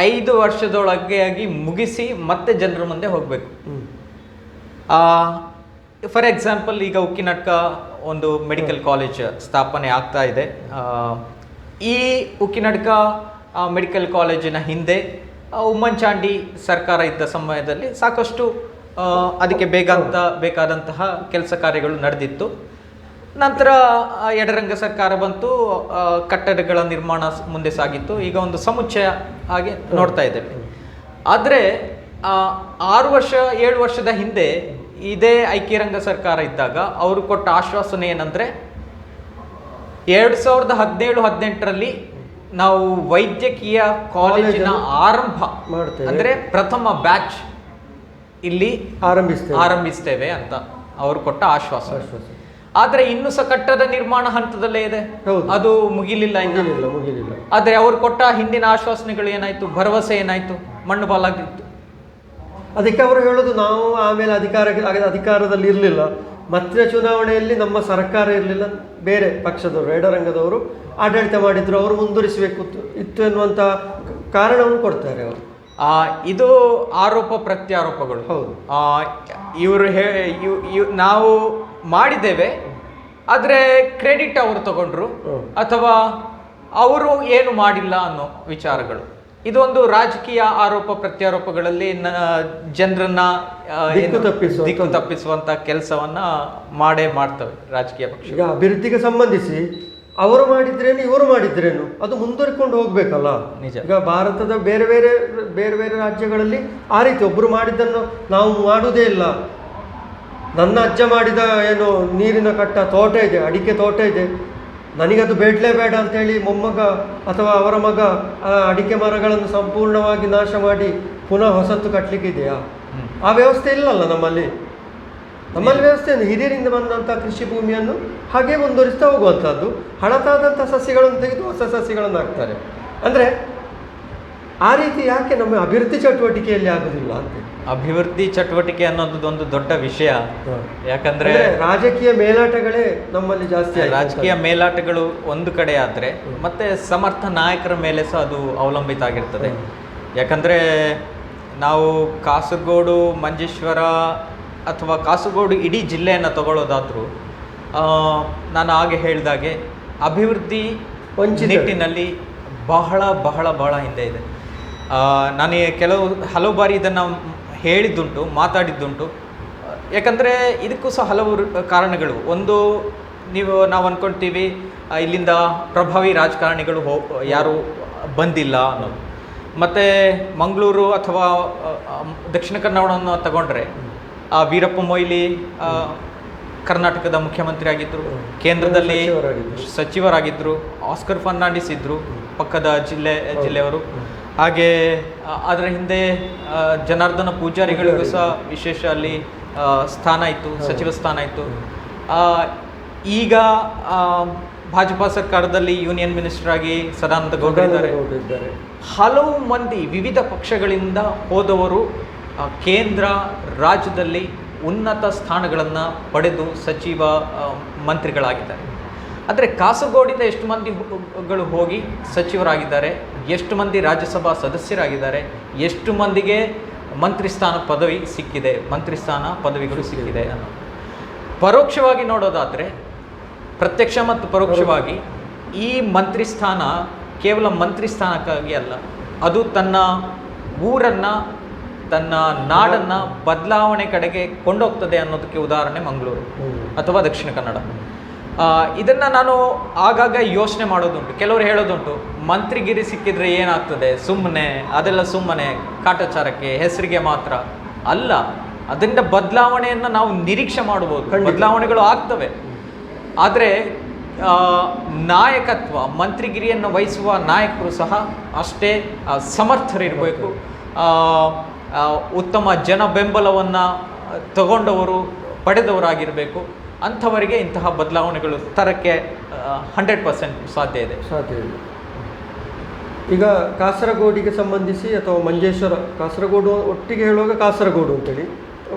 Speaker 2: 5 ವರ್ಷದೊಳಗೆ ಮುಗಿಸಿ ಮತ್ತೆ ಜನರ ಮುಂದೆ ಹೋಗಬೇಕು. ಫಾರ್ ಎಕ್ಸಾಂಪಲ್, ಈಗ ಉಕ್ಕಿನಡ್ಕ ಒಂದು ಮೆಡಿಕಲ್ ಕಾಲೇಜ್ ಸ್ಥಾಪನೆ ಆಗ್ತಾ ಇದೆ. ಈ ಉಕ್ಕಿನಡ್ಕ ಮೆಡಿಕಲ್ ಕಾಲೇಜಿನ ಹಿಂದೆ ಉಮ್ಮನ್ಚಾಂಡಿ ಸರ್ಕಾರ ಇದ್ದ ಸಮಯದಲ್ಲಿ ಸಾಕಷ್ಟು ಅದಕ್ಕೆ ಬೇಕಾದಂತಹ ಕೆಲಸ ಕಾರ್ಯಗಳು ನಡೆದಿತ್ತು. ನಂತರ ಎಡರಂಗ ಸರ್ಕಾರ ಬಂತು, ಕಟ್ಟಡಗಳ ನಿರ್ಮಾಣ ಮುಂದೆ ಸಾಗಿತ್ತು. ಈಗ ಒಂದು ಸಮುಚ್ಚಯ ಆಗಿ ನೋಡ್ತಾ ಇದ್ದೇವೆ. ಆದರೆ 6 ವರ್ಷ 7 ವರ್ಷದ ಹಿಂದೆ ಇದೇ ಐಕ್ಯರಂಗ ಸರ್ಕಾರ ಇದ್ದಾಗ ಅವರು ಕೊಟ್ಟ ಆಶ್ವಾಸನೆ ಏನಂದ್ರೆ 2017-18ರಲ್ಲಿ ನಾವು ವೈದ್ಯಕೀಯ ಕಾಲೇಜಿನ ಆರಂಭ ಅಂದ್ರೆ ಪ್ರಥಮ ಬ್ಯಾಚ್ ಇಲ್ಲಿ ಆರಂಭಿಸ್ತೇವೆ ಅಂತ ಅವರು ಕೊಟ್ಟ ಆಶ್ವಾಸನೆ. ಆದ್ರೆ ಇನ್ನು ಸಹ ಕಟ್ಟಡ ನಿರ್ಮಾಣ ಹಂತದಲ್ಲೇ ಇದೆ, ಅದು ಮುಗಿಲಿಲ್ಲ. ಆದ್ರೆ ಅವರು ಕೊಟ್ಟ ಹಿಂದಿನ ಆಶ್ವಾಸನೆಗಳು ಏನಾಯ್ತು, ಭರವಸೆ ಏನಾಯ್ತು, ಮಣ್ಣು ಪಾಲಾಗಿತ್ತು.
Speaker 1: ಅದಕ್ಕೆ ಅವರು ಹೇಳೋದು, ನಾವು ಆಮೇಲೆ ಅಧಿಕಾರದಲ್ಲಿ ಇರಲಿಲ್ಲ, ಮತ್ತೆ ಚುನಾವಣೆಯಲ್ಲಿ ನಮ್ಮ ಸರ್ಕಾರ ಇರಲಿಲ್ಲ, ಬೇರೆ ಪಕ್ಷದವರು ಎಡರಂಗದವರು ಆಡಳಿತ ಮಾಡಿದ್ರು, ಅವರು ಮುಂದುವರಿಸಬೇಕು ಇತ್ತು ಎನ್ನುವಂಥ ಕಾರಣವನ್ನು ಕೊಡ್ತಾರೆ ಅವರು.
Speaker 2: ಇದು ಆರೋಪ ಪ್ರತ್ಯಾರೋಪಗಳು.
Speaker 1: ಹೌದು,
Speaker 2: ಇವರು ನಾವು ಮಾಡಿದ್ದೇವೆ, ಆದರೆ ಕ್ರೆಡಿಟ್ ಅವರು ತಗೊಂಡ್ರು ಅಥವಾ ಅವರು ಏನು ಮಾಡಿಲ್ಲ ಅನ್ನೋ ವಿಚಾರಗಳು. ಇದೊಂದು ರಾಜಕೀಯ ಆರೋಪ ಪ್ರತ್ಯಾರೋಪಗಳಲ್ಲಿ ಜನರನ್ನ ದಿಕ್ಕು ತಪ್ಪಿಸುವಂತ ಕೆಲಸವನ್ನ ಮಾಡ್ತವೆ ರಾಜಕೀಯ ಪಕ್ಷ.
Speaker 1: ಈಗ ಅಭಿವೃದ್ಧಿಗೆ ಸಂಬಂಧಿಸಿ ಅವರು ಮಾಡಿದ್ರೇನು ಇವರು ಮಾಡಿದ್ರೇನು ಅದು ಮುಂದುವರಿಕೊಂಡು ಹೋಗ್ಬೇಕಲ್ಲ.
Speaker 2: ನಿಜ.
Speaker 1: ಈಗ ಭಾರತದ ಬೇರೆ ಬೇರೆ ರಾಜ್ಯಗಳಲ್ಲಿ ಆ ರೀತಿ ಒಬ್ಬರು ಮಾಡಿದ್ದನ್ನು ನಾವು ಮಾಡುವುದೇ ಇಲ್ಲ. ನನ್ನ ಅಜ್ಜ ಮಾಡಿದ ನೀರಿನ ಕಟ್ಟ ತೋಟ ಇದೆ, ಅಡಿಕೆ ತೋಟ ಇದೆ, ನನಗದು ಬೇಡಲೇ ಬೇಡ ಅಂತೇಳಿ ಮೊಮ್ಮಗ ಅಥವಾ ಅವರ ಮಗ ಅಡಿಕೆ ಮರಗಳನ್ನು ಸಂಪೂರ್ಣವಾಗಿ ನಾಶ ಮಾಡಿ ಪುನಃ ಹೊಸತ್ತು ಕಟ್ಟಲಿಕ್ಕಿದೆಯಾ? ಆ ವ್ಯವಸ್ಥೆ ಇಲ್ಲಲ್ಲ ನಮ್ಮಲ್ಲಿ ವ್ಯವಸ್ಥೆ ಹಿರಿಯರಿಂದ ಬಂದಂಥ ಕೃಷಿ ಭೂಮಿಯನ್ನು ಹಾಗೆ ಮುಂದುವರಿಸ್ತಾ ಹೋಗುವಂಥದ್ದು. ಹಳತಾದಂಥ ಸಸ್ಯಗಳನ್ನು ತೆಗೆದು ಹೊಸ ಸಸ್ಯಗಳನ್ನು ಹಾಕ್ತಾರೆ. ಅಂದರೆ ಆ ರೀತಿ ಯಾಕೆ ನಮ್ಮ ಅಭಿವೃದ್ಧಿ ಚಟುವಟಿಕೆಯಲ್ಲಿ ಆಗುದಿಲ್ಲ ಅಂತ.
Speaker 2: ಅಭಿವೃದ್ಧಿ ಚಟುವಟಿಕೆ ಅನ್ನೋದು ಒಂದು ದೊಡ್ಡ ವಿಷಯ. ಯಾಕಂದ್ರೆ
Speaker 1: ರಾಜಕೀಯ ಮೇಲಾಟಗಳೇ ನಮ್ಮಲ್ಲಿ ಜಾಸ್ತಿ.
Speaker 2: ರಾಜಕೀಯ ಮೇಲಾಟಗಳು ಒಂದು ಕಡೆ ಆದ್ರೆ ಮತ್ತೆ ಸಮರ್ಥ ನಾಯಕರ ಮೇಲೆ ಸಹ ಅದು ಅವಲಂಬಿತ ಆಗಿರ್ತದೆ. ಯಾಕಂದ್ರೆ ನಾವು ಕಾಸರಗೋಡು, ಮಂಜೇಶ್ವರ ಅಥವಾ ಕಾಸರಗೋಡು ಇಡೀ ಜಿಲ್ಲೆಯನ್ನು ತಗೊಳ್ಳೋದಾದ್ರೂ ನಾನು ಹಾಗೆ ಹೇಳಿದಾಗೆ ಅಭಿವೃದ್ಧಿ ನಿಟ್ಟಿನಲ್ಲಿ ಬಹಳ ಬಹಳ ಬಹಳ ಹಿಂದೆ ಇದೆ. ನಾನು ಹಲವು ಬಾರಿ ಇದನ್ನು ಹೇಳಿದ್ದುಂಟು, ಮಾತಾಡಿದ್ದುಂಟು. ಯಾಕಂದರೆ ಇದಕ್ಕೂ ಸಹ ಹಲವು ಕಾರಣಗಳು. ಒಂದು, ನಾವು ಅಂದ್ಕೊಳ್ತೀವಿ ಇಲ್ಲಿಂದ ಪ್ರಭಾವಿ ರಾಜಕಾರಣಿಗಳು ಯಾರೂ ಬಂದಿಲ್ಲ ಅನ್ನೋದು. ಮತ್ತು ಮಂಗಳೂರು ಅಥವಾ ದಕ್ಷಿಣ ಕನ್ನಡವನ್ನು ತಗೊಂಡ್ರೆ ವೀರಪ್ಪ ಮೊಯ್ಲಿ ಕರ್ನಾಟಕದ ಮುಖ್ಯಮಂತ್ರಿ ಆಗಿದ್ದರು, ಕೇಂದ್ರದಲ್ಲಿ ಸಚಿವರಾಗಿದ್ದರು. ಆಸ್ಕರ್ ಫರ್ನಾಂಡಿಸ್ ಇದ್ದರು, ಪಕ್ಕದ ಜಿಲ್ಲೆಯವರು. ಹಾಗೆ ಅದರ ಹಿಂದೆ ಜನಾರ್ದನ ಪೂಜಾರಿಗಳಿಗೂ ಸಹ ವಿಶೇಷ ಅಲ್ಲಿ ಸ್ಥಾನ ಇತ್ತು, ಸಚಿವ ಸ್ಥಾನ ಇತ್ತು. ಈಗ ಭಾಜಪಾ ಸರ್ಕಾರದಲ್ಲಿ ಯೂನಿಯನ್ ಮಿನಿಸ್ಟರ್ ಆಗಿ ಸದಾನಂದ ಗೌಡ ಇದ್ದಾರೆ. ಹಲವು ಮಂದಿ ವಿವಿಧ ಪಕ್ಷಗಳಿಂದ ಹೋದವರು ಕೇಂದ್ರ ರಾಜ್ಯದಲ್ಲಿ ಉನ್ನತ ಸ್ಥಾನಗಳನ್ನು ಪಡೆದು ಸಚಿವ ಮಂತ್ರಿಗಳಾಗಿದ್ದಾರೆ. ಅಂದರೆ ಕಾಸರಗೋಡಿಂದ ಎಷ್ಟು ಮಂದಿಗಳು ಹೋಗಿ ಸಚಿವರಾಗಿದ್ದಾರೆ, ಎಷ್ಟು ಮಂದಿ ರಾಜ್ಯಸಭಾ ಸದಸ್ಯರಾಗಿದ್ದಾರೆ, ಎಷ್ಟು ಮಂದಿಗೆ ಮಂತ್ರಿ ಸ್ಥಾನ ಪದವಿ ಸಿಕ್ಕಿದೆ, ಮಂತ್ರಿ ಸ್ಥಾನ ಪದವಿಗಳು ಸಿಕ್ಕಿದೆ ಅನ್ನೋದು. ಪರೋಕ್ಷವಾಗಿ ನೋಡೋದಾದರೆ, ಪ್ರತ್ಯಕ್ಷ ಮತ್ತು ಪರೋಕ್ಷವಾಗಿ ಈ ಮಂತ್ರಿ ಸ್ಥಾನ ಕೇವಲ ಮಂತ್ರಿ ಸ್ಥಾನಕ್ಕಾಗಿ ಅಲ್ಲ, ಅದು ತನ್ನ ಊರನ್ನು, ತನ್ನ ನಾಡನ್ನು ಬದಲಾವಣೆ ಕಡೆಗೆ ಕೊಂಡೋಗ್ತದೆ ಅನ್ನೋದಕ್ಕೆ ಉದಾಹರಣೆ ಮಂಗಳೂರು ಅಥವಾ ದಕ್ಷಿಣ ಕನ್ನಡ. ಇದನ್ನು ನಾನು ಆಗಾಗ ಯೋಚನೆ ಮಾಡೋದುಂಟು. ಕೆಲವರು ಹೇಳೋದುಂಟು, ಮಂತ್ರಿಗಿರಿ ಸಿಕ್ಕಿದ್ರೆ ಏನಾಗ್ತದೆ, ಸುಮ್ಮನೆ ಅದೆಲ್ಲ ಸುಮ್ಮನೆ ಕಾಟಾಚಾರಕ್ಕೆ, ಹೆಸರಿಗೆ ಮಾತ್ರ ಅಲ್ಲ. ಅದರಿಂದ ಬದಲಾವಣೆಯನ್ನು ನಾವು ನಿರೀಕ್ಷೆ ಮಾಡ್ಬೋದು, ಬದಲಾವಣೆಗಳು ಆಗ್ತವೆ. ಆದರೆ ನಾಯಕತ್ವ, ಮಂತ್ರಿಗಿರಿಯನ್ನು ವಹಿಸುವ ನಾಯಕರು ಸಹ ಅಷ್ಟೇ ಸಮರ್ಥರಿರಬೇಕು. ಉತ್ತಮ ಜನ ಬೆಂಬಲವನ್ನು ತಗೊಂಡವರು, ಪಡೆದವರಾಗಿರಬೇಕು. ಅಂಥವರಿಗೆ ಇಂತಹ ಬದಲಾವಣೆಗಳು ತರಕ್ಕೆ 100% ಸಾಧ್ಯ ಇದೆ.
Speaker 1: ಈಗ ಕಾಸರಗೋಡಿಗೆ ಸಂಬಂಧಿಸಿ ಅಥವಾ ಮಂಜೇಶ್ವರ, ಕಾಸರಗೋಡು ಒಟ್ಟಿಗೆ ಹೇಳುವಾಗ ಕಾಸರಗೋಡು ಅಂತೇಳಿ,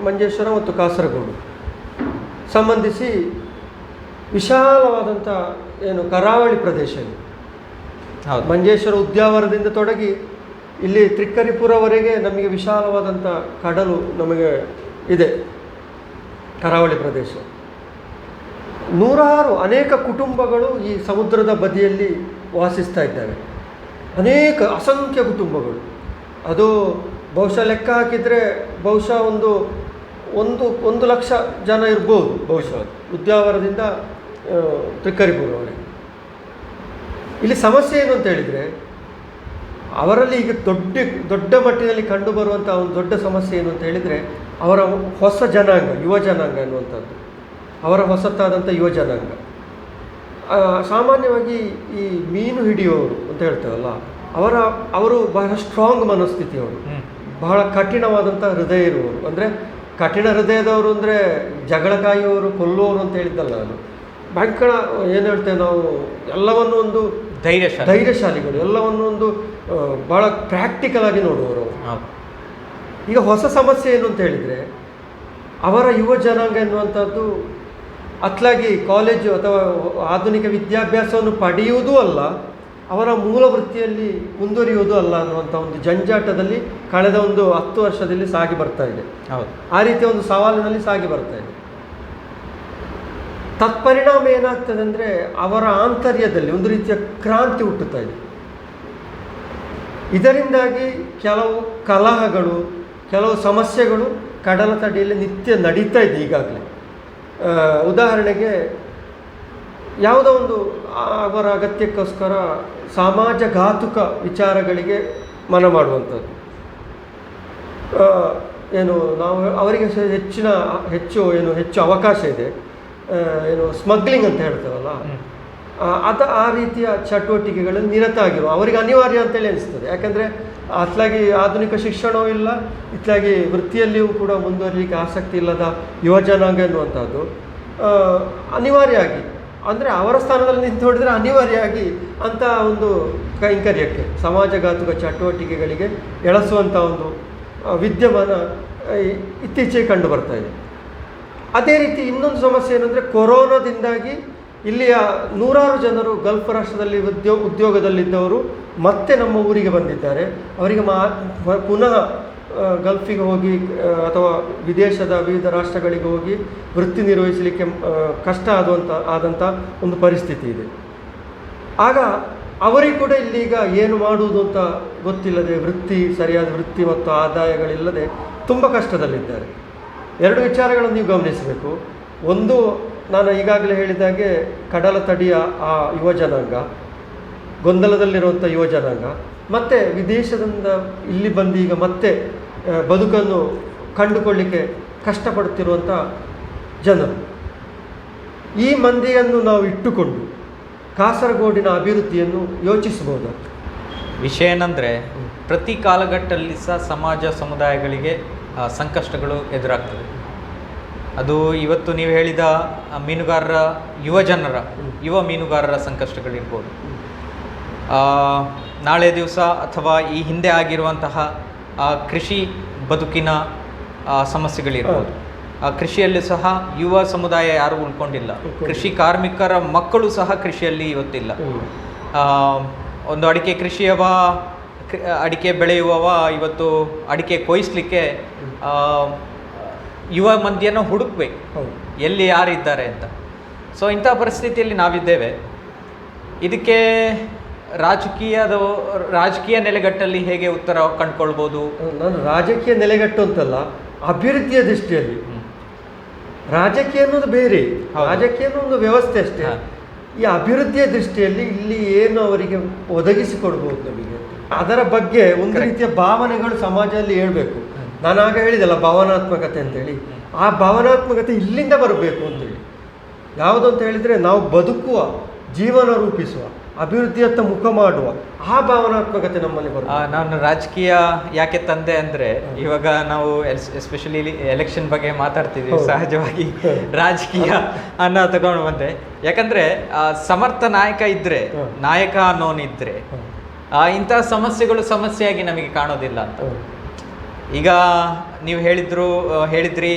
Speaker 1: ಮಂಜೇಶ್ವರ ಮತ್ತು ಕಾಸರಗೋಡು ಸಂಬಂಧಿಸಿ ವಿಶಾಲವಾದಂಥ ಕರಾವಳಿ ಪ್ರದೇಶ ಇದೆ. ಮಂಜೇಶ್ವರ ಉದ್ಯಾವರದಿಂದ ತೊಡಗಿ ಇಲ್ಲಿ ತ್ರಿಕ್ಕರಿಪುರವರೆಗೆ ನಮಗೆ ವಿಶಾಲವಾದಂಥ ಕಡಲು ನಮಗೆ ಇದೆ, ಕರಾವಳಿ ಪ್ರದೇಶ. ಅನೇಕ ಕುಟುಂಬಗಳು ಈ ಸಮುದ್ರದ ಬದಿಯಲ್ಲಿ ವಾಸಿಸ್ತಾ ಇದ್ದಾವೆ. ಅಸಂಖ್ಯ ಕುಟುಂಬಗಳು. ಅದು ಬಹುಶಃ ಲೆಕ್ಕ ಹಾಕಿದರೆ ಬಹುಶಃ ಒಂದು ಲಕ್ಷ ಜನ ಇರ್ಬೋದು ಬಹುಶಃ, ಉದ್ಯಾವರದಿಂದ ತ್ರಿಕ್ಕರಿಪುರವರೆಗೆ. ಇಲ್ಲಿ ಸಮಸ್ಯೆ ಏನು ಅಂತ ಹೇಳಿದರೆ, ಅವರಲ್ಲಿ ಈಗ ದೊಡ್ಡ ಮಟ್ಟಿನಲ್ಲಿ ಕಂಡುಬರುವಂಥ ಒಂದು ದೊಡ್ಡ ಸಮಸ್ಯೆ ಏನು ಅಂತ ಹೇಳಿದರೆ, ಅವರ ಹೊಸ ಜನಾಂಗ, ಯುವ ಜನಾಂಗ ಅನ್ನುವಂಥದ್ದು, ಅವರ ಹೊಸತಾದಂಥ ಯುವ ಜನಾಂಗ. ಸಾಮಾನ್ಯವಾಗಿ ಈ ಮೀನು ಹಿಡಿಯೋರು ಅಂತ ಹೇಳ್ತೇವಲ್ಲ, ಅವರು ಬಹಳ ಸ್ಟ್ರಾಂಗ್ ಮನಸ್ಥಿತಿಯವರು, ಬಹಳ ಕಠಿಣವಾದಂಥ ಹೃದಯ ಇರುವವರು. ಅಂದರೆ ಕಠಿಣ ಹೃದಯದವರು ಅಂದರೆ ಜಗಳ ಕಾಯುವವರು, ಕೊಲ್ಲುವವರು ಅಂತ ಹೇಳಿದ್ದಲ್ಲ ನಾನು. ಭಯಂಕರ ಏನು ಹೇಳ್ತೇವೆ ನಾವು, ಎಲ್ಲವನ್ನು ಒಂದು ಧೈರ್ಯಶಾಲಿಗಳು, ಎಲ್ಲವನ್ನು ಒಂದು ಭಾಳ ಪ್ರಾಕ್ಟಿಕಲ್ ಆಗಿ ನೋಡುವವರು. ಈಗ ಹೊಸ ಸಮಸ್ಯೆ ಏನು ಅಂತ ಹೇಳಿದರೆ, ಅವರ ಯುವ ಜನಾಂಗ ಎನ್ನುವಂಥದ್ದು ಅತ್ಲಾಗಿ ಕಾಲೇಜು ಅಥವಾ ಆಧುನಿಕ ವಿದ್ಯಾಭ್ಯಾಸವನ್ನು ಪಡೆಯುವುದೂ ಅಲ್ಲ, ಅವರ ಮೂಲ ವೃತ್ತಿಯಲ್ಲಿ ಮುಂದುವರಿಯುವುದೂ ಅಲ್ಲ ಅನ್ನುವಂಥ ಒಂದು ಜಂಜಾಟದಲ್ಲಿ ಕಳೆದ 10 ವರ್ಷದಲ್ಲಿ ಸಾಗಿ ಬರ್ತಾ ಇದೆ. ಆ ರೀತಿಯ ಒಂದು ಸವಾಲಿನಲ್ಲಿ ಸಾಗಿ ಬರ್ತಾ ಇದೆ. ತತ್ಪರಿಣಾಮ ಏನಾಗ್ತದೆ ಅಂದರೆ, ಅವರ ಆಂತರ್ಯದಲ್ಲಿ ಒಂದು ರೀತಿಯ ಕ್ರಾಂತಿ ಹುಟ್ಟುತ್ತಾ ಇದೆ. ಇದರಿಂದಾಗಿ ಕೆಲವು ಕಲಹಗಳು, ಕೆಲವು ಸಮಸ್ಯೆಗಳು ಕಡಲ ತಡಿಯಲ್ಲಿ ನಿತ್ಯ ನಡೀತಾ ಇದೆ ಈಗಾಗಲೇ. ಉದಾಹರಣೆಗೆ, ಯಾವುದೋ ಒಂದು ಅವರ ಅಗತ್ಯಕ್ಕೋಸ್ಕರ ಸಮಾಜಘಾತುಕ ವಿಚಾರಗಳಿಗೆ ಮನ ಮಾಡುವಂಥದ್ದು, ನಾವು ಅವರಿಗೆ ಹೆಚ್ಚು ಅವಕಾಶ ಇದೆ. ಸ್ಮಗ್ಲಿಂಗ್ ಅಂತ ಹೇಳ್ತೇವಲ್ಲ, ಆ ರೀತಿಯ ಚಟುವಟಿಕೆಗಳಲ್ಲಿ ನಿರತ ಆಗಿರುವ ಅವರಿಗೆ ಅನಿವಾರ್ಯ ಅಂತೇಳಿ ಅನಿಸ್ತದೆ. ಯಾಕಂದರೆ ಅತ್ಲಾಗಿ ಆಧುನಿಕ ಶಿಕ್ಷಣವೂ ಇಲ್ಲ, ಇತ್ಲಾಗಿ ವೃತ್ತಿಯಲ್ಲಿಯೂ ಕೂಡ ಮುಂದುವರಿಲಿಕ್ಕೆ ಆಸಕ್ತಿ ಇಲ್ಲದ ಯುವಜನಾಂಗ ಎನ್ನುವಂಥದ್ದು ಅನಿವಾರ್ಯವಾಗಿ, ಅಂದರೆ ಅವರ ಸ್ಥಾನದಲ್ಲಿ ನಿಂತು ನೋಡಿದರೆ ಅನಿವಾರ್ಯವಾಗಿ ಅಂಥ ಒಂದು ಕೈಂಕರ್ಯಕ್ಕೆ ಸಮಾಜಘಾತುಕ ಚಟುವಟಿಕೆಗಳಿಗೆ ಎಳಸುವಂಥ ಒಂದು ವಿದ್ಯಮಾನ ಇತ್ತೀಚೆಗೆ ಕಂಡು ಬರ್ತಾ ಇದೆ. ಅದೇ ರೀತಿ ಇನ್ನೊಂದು ಸಮಸ್ಯೆ ಏನಂದರೆ ಕೊರೋನಾದಿಂದಾಗಿ ಇಲ್ಲಿಯ ನೂರಾರು ಜನರು ಗಲ್ಫ್ ರಾಷ್ಟ್ರದಲ್ಲಿ ಉದ್ಯೋಗದಲ್ಲಿದ್ದವರು ಮತ್ತೆ ನಮ್ಮ ಊರಿಗೆ ಬಂದಿದ್ದಾರೆ. ಅವರಿಗೆ ಪುನಃ ಗಲ್ಫಿಗೆ ಹೋಗಿ ಅಥವಾ ವಿದೇಶದ ವಿವಿಧ ರಾಷ್ಟ್ರಗಳಿಗೆ ಹೋಗಿ ವೃತ್ತಿ ನಿರ್ವಹಿಸಲಿಕ್ಕೆ ಕಷ್ಟ ಆದಂಥ ಒಂದು ಪರಿಸ್ಥಿತಿ ಇದೆ. ಆಗ ಅವರಿಗೆ ಕೂಡ ಇಲ್ಲೀಗ ಏನು ಮಾಡುವುದು ಅಂತ ಗೊತ್ತಿಲ್ಲದೆ, ಸರಿಯಾದ ವೃತ್ತಿ ಮತ್ತು ಆದಾಯಗಳಿಲ್ಲದೆ ತುಂಬ ಕಷ್ಟದಲ್ಲಿದ್ದಾರೆ. ಎರಡು ವಿಚಾರಗಳನ್ನು ನೀವು ಗಮನಿಸಬೇಕು. ಒಂದು, ನಾನು ಈಗಾಗಲೇ ಹೇಳಿದಾಗೆ ಕಡಲ ತಡಿಯ ಆ ಯುವಜನಾಂಗ, ಗೊಂದಲದಲ್ಲಿರುವಂಥ ಯುವಜನಾಂಗ, ಮತ್ತು ವಿದೇಶದಿಂದ ಇಲ್ಲಿ ಬಂದು ಈಗ ಮತ್ತೆ ಬದುಕನ್ನು ಕಂಡುಕೊಳ್ಳಿಕ್ಕೆ ಕಷ್ಟಪಡುತ್ತಿರುವಂಥ ಜನರು. ಈ ಮಂದಿಯನ್ನು ನಾವು ಇಟ್ಟುಕೊಂಡು ಕಾಸರಗೋಡಿನ ಅಭಿವೃದ್ಧಿಯನ್ನು ಯೋಚಿಸಬಹುದು.
Speaker 2: ವಿಷಯ ಏನಂದರೆ, ಪ್ರತಿ ಕಾಲಘಟ್ಟದಲ್ಲಿ ಸಹ ಸಮಾಜ ಸಮುದಾಯಗಳಿಗೆ ಸಂಕಷ್ಟಗಳು ಎದುರಾಗ್ತದೆ. ಅದು ಇವತ್ತು ನೀವು ಹೇಳಿದ ಮೀನುಗಾರರ ಯುವ ಮೀನುಗಾರರ ಸಂಕಷ್ಟಗಳಿರ್ಬೋದು, ನಾಳೆ ದಿವಸ ಅಥವಾ ಈ ಹಿಂದೆ ಆಗಿರುವಂತಹ ಕೃಷಿ ಬದುಕಿನ ಸಮಸ್ಯೆಗಳಿರ್ಬೋದು. ಕೃಷಿಯಲ್ಲಿ ಸಹ ಯುವ ಸಮುದಾಯ ಯಾರೂ ಉಳ್ಕೊಂಡಿಲ್ಲ. ಕೃಷಿ ಕಾರ್ಮಿಕರ ಮಕ್ಕಳು ಸಹ ಕೃಷಿಯಲ್ಲಿ ಇವತ್ತಿಲ್ಲ. ಒಂದು ಅಡಿಕೆ ಬೆಳೆಯುವವ ಇವತ್ತು ಅಡಿಕೆ ಕೊಯ್ಸಲಿಕ್ಕೆ ಯುವ ಮಂದಿಯನ್ನು ಹುಡುಕ್ಬೇಕು, ಎಲ್ಲಿ ಯಾರಿದ್ದಾರೆ ಅಂತ. ಸೊ ಇಂಥ ಪರಿಸ್ಥಿತಿಯಲ್ಲಿ ನಾವಿದ್ದೇವೆ. ಇದಕ್ಕೆ ರಾಜಕೀಯ ನೆಲೆಗಟ್ಟಲ್ಲಿ ಹೇಗೆ ಉತ್ತರ ಕಂಡುಕೊಳ್ಬೋದು?
Speaker 1: ನಾನು ರಾಜಕೀಯ ನೆಲೆಗಟ್ಟು ಅಂತಲ್ಲ, ಅಭಿವೃದ್ಧಿಯ ದೃಷ್ಟಿಯಲ್ಲಿ. ರಾಜಕೀಯ ಅನ್ನೋದು ಬೇರೆ, ರಾಜಕೀಯ ಅನ್ನೋದು ವ್ಯವಸ್ಥೆ ಅಷ್ಟೇ. ಈ ಅಭಿವೃದ್ಧಿಯ ದೃಷ್ಟಿಯಲ್ಲಿ ಇಲ್ಲಿ ಏನು ಅವರಿಗೆ ಒದಗಿಸಿಕೊಡ್ಬೋದು ನಮಗೆ, ಅದರ ಬಗ್ಗೆ ಒಂದು ರೀತಿಯ ಭಾವನೆಗಳು ಸಮಾಜದಲ್ಲಿ ಹೇಳ್ಬೇಕು. ನಾನು ಆಗ ಹೇಳಿದೆಲ್ಲ ಭಾವನಾತ್ಮಕತೆ ಅಂತೇಳಿ, ಆ ಭಾವನಾತ್ಮಕತೆ ಇಲ್ಲಿಂದ ಬರಬೇಕು ಅಂತೇಳಿ. ಯಾವುದು ಅಂತ ಹೇಳಿದರೆ, ನಾವು ಬದುಕುವ, ಜೀವನ ರೂಪಿಸುವ, ಅಭಿವೃದ್ಧಿಯತ್ತ ಮುಖ ಮಾಡುವ ಆ ಭಾವನಾತ್ಮಕತೆ ನಮ್ಮಲ್ಲಿ ಬರುತ್ತೆ.
Speaker 2: ನಾನು ರಾಜಕೀಯ ಯಾಕೆ ತಂದೆ ಅಂದರೆ, ಇವಾಗ ನಾವು ಎಸ್ಪೆಷಲಿ ಎಲೆಕ್ಷನ್ ಬಗ್ಗೆ ಮಾತಾಡ್ತಿದ್ದೀವಿ, ಸಹಜವಾಗಿ ರಾಜಕೀಯ ಅನ್ನೋ ತಗೊಂಡು ಬಂದೆ. ಯಾಕಂದರೆ ಸಮರ್ಥ ನಾಯಕ ಅನ್ನೋನಿದ್ರೆ ಇಂಥ ಸಮಸ್ಯೆಯಾಗಿ ನಮಗೆ ಕಾಣೋದಿಲ್ಲ ಅಂತ. ಈಗ ನೀವು ಹೇಳಿದ್ರಿ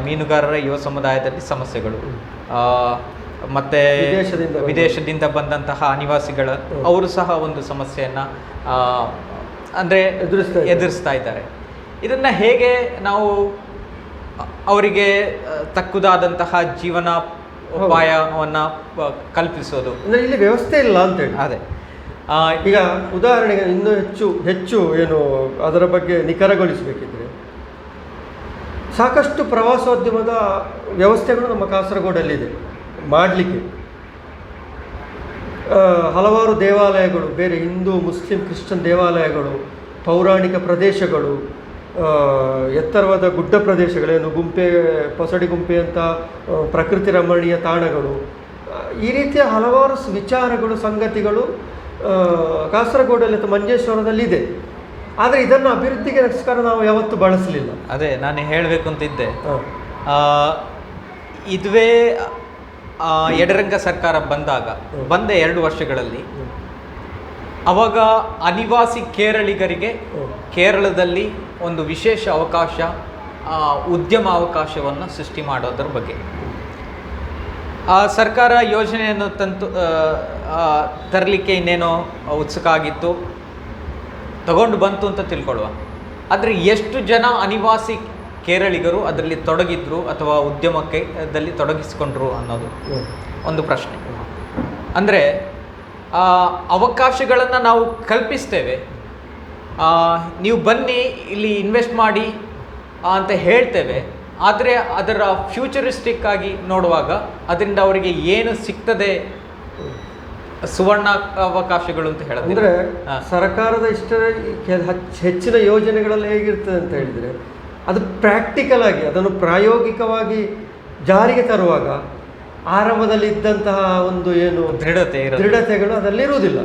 Speaker 2: ಮೀನುಗಾರರ ಯುವ ಸಮುದಾಯದಲ್ಲಿ ಸಮಸ್ಯೆಗಳು, ಮತ್ತು ವಿದೇಶದಿಂದ ಬಂದಂತಹ ಅನಿವಾಸಿಗಳ ಅವರು ಸಹ ಒಂದು ಸಮಸ್ಯೆಯನ್ನು ಅಂದರೆ ಎದುರಿಸ್ತಾ ಇದ್ದಾರೆ. ಇದನ್ನು ಹೇಗೆ ನಾವು ಅವರಿಗೆ ತಕ್ಕುದಾದಂತಹ ಜೀವನ ಉಪಾಯವನ್ನು ಕಲ್ಪಿಸೋದು?
Speaker 1: ಅಂದರೆ ಇಲ್ಲಿ ವ್ಯವಸ್ಥೆ ಇಲ್ಲ ಅಂತೇಳಿ.
Speaker 2: ಅದೇ
Speaker 1: ಈಗ ಉದಾಹರಣೆಗೆ ಇನ್ನೂ ಹೆಚ್ಚು ಏನು ಅದರ ಬಗ್ಗೆ ನಿಖರಗೊಳಿಸಬೇಕಿದ್ರೆ, ಸಾಕಷ್ಟು ಪ್ರವಾಸೋದ್ಯಮದ ವ್ಯವಸ್ಥೆಗಳು ನಮ್ಮ ಕಾಸರಗೋಡಲ್ಲಿದೆ ಮಾಡಲಿಕ್ಕೆ. ಹಲವಾರು ದೇವಾಲಯಗಳು, ಬೇರೆ ಹಿಂದೂ, ಮುಸ್ಲಿಂ, ಕ್ರಿಶ್ಚಿಯನ್ ದೇವಾಲಯಗಳು, ಪೌರಾಣಿಕ ಪ್ರದೇಶಗಳು, ಎತ್ತರವಾದ ಗುಡ್ಡ ಪ್ರದೇಶಗಳೇನು ಪೊಸಡಿ ಗುಂಪೆ ಅಂತ ಪ್ರಕೃತಿ ರಮಣೀಯ ತಾಣಗಳು, ಈ ರೀತಿಯ ಹಲವಾರು ವಿಚಾರಗಳು, ಸಂಗತಿಗಳು ಕಾಸರಗೋಡಲ್ಲಿ ಅಥವಾ ಮಂಜೇಶ್ವರದಲ್ಲಿದೆ. ಆದರೆ ಇದನ್ನು ಅಭಿವೃದ್ಧಿಗೆ ನಮಸ್ಕಾರ ನಾವು ಯಾವತ್ತೂ ಬಳಸಲಿಲ್ಲ.
Speaker 2: ಅದೇ ನಾನು ಹೇಳಬೇಕು ಅಂತಿದ್ದೆ. ಇದುವೇ ಯಡರಂಗ ಸರ್ಕಾರ ಬಂದ 2 ವರ್ಷಗಳಲ್ಲಿ ಅವಾಗ ಅನಿವಾಸಿ ಕೇರಳಿಗರಿಗೆ ಕೇರಳದಲ್ಲಿ ಒಂದು ವಿಶೇಷ ಅವಕಾಶ, ಉದ್ಯಮ ಅವಕಾಶವನ್ನು ಸೃಷ್ಟಿ ಮಾಡೋದ್ರ ಬಗ್ಗೆ ಆ ಸರ್ಕಾರ ಯೋಜನೆಯನ್ನು ತರಲಿಕ್ಕೆ ಇನ್ನೇನೋ ಉತ್ಸುಕ ಆಗಿತ್ತು, ತಗೊಂಡು ಬಂತು ಅಂತ ತಿಳ್ಕೊಳ್ಳುವ. ಆದರೆ ಎಷ್ಟು ಜನ ಅನಿವಾಸಿ ಕೇರಳಿಗರು ಅದರಲ್ಲಿ ತೊಡಗಿದ್ರು ಅಥವಾ ಉದ್ಯಮದಲ್ಲಿ ತೊಡಗಿಸಿಕೊಂಡ್ರು ಅನ್ನೋದು ಒಂದು ಪ್ರಶ್ನೆ. ಅಂದರೆ ಅವಕಾಶಗಳನ್ನು ನಾವು ಕಲ್ಪಿಸ್ತೇವೆ, ನೀವು ಬನ್ನಿ ಇಲ್ಲಿ ಇನ್ವೆಸ್ಟ್ ಮಾಡಿ ಅಂತ ಹೇಳ್ತೇವೆ. ಆದರೆ ಅದರ ಫ್ಯೂಚರಿಸ್ಟಿಕ್ ಆಗಿ ನೋಡುವಾಗ ಅದರಿಂದ ಅವರಿಗೆ ಏನು ಸಿಗ್ತದೆ, ಸುವರ್ಣ ಅವಕಾಶಗಳು ಅಂತ ಹೇಳಿದ್ರೆ,
Speaker 1: ಅಂದರೆ ಸರ್ಕಾರದ ಹೆಚ್ಚಿನ ಯೋಜನೆಗಳಲ್ಲಿ ಹೇಗಿರ್ತದೆ ಅಂತ ಹೇಳಿದರೆ, ಅದು ಪ್ರಾಕ್ಟಿಕಲ್ ಆಗಿ ಅದನ್ನು ಪ್ರಾಯೋಗಿಕವಾಗಿ ಜಾರಿಗೆ ತರುವಾಗ ಆರಂಭದಲ್ಲಿ ಇದ್ದಂತಹ ಒಂದು ಏನು ದೃಢತೆಗಳು ಅದರಲ್ಲಿ ಇರುವುದಿಲ್ಲ.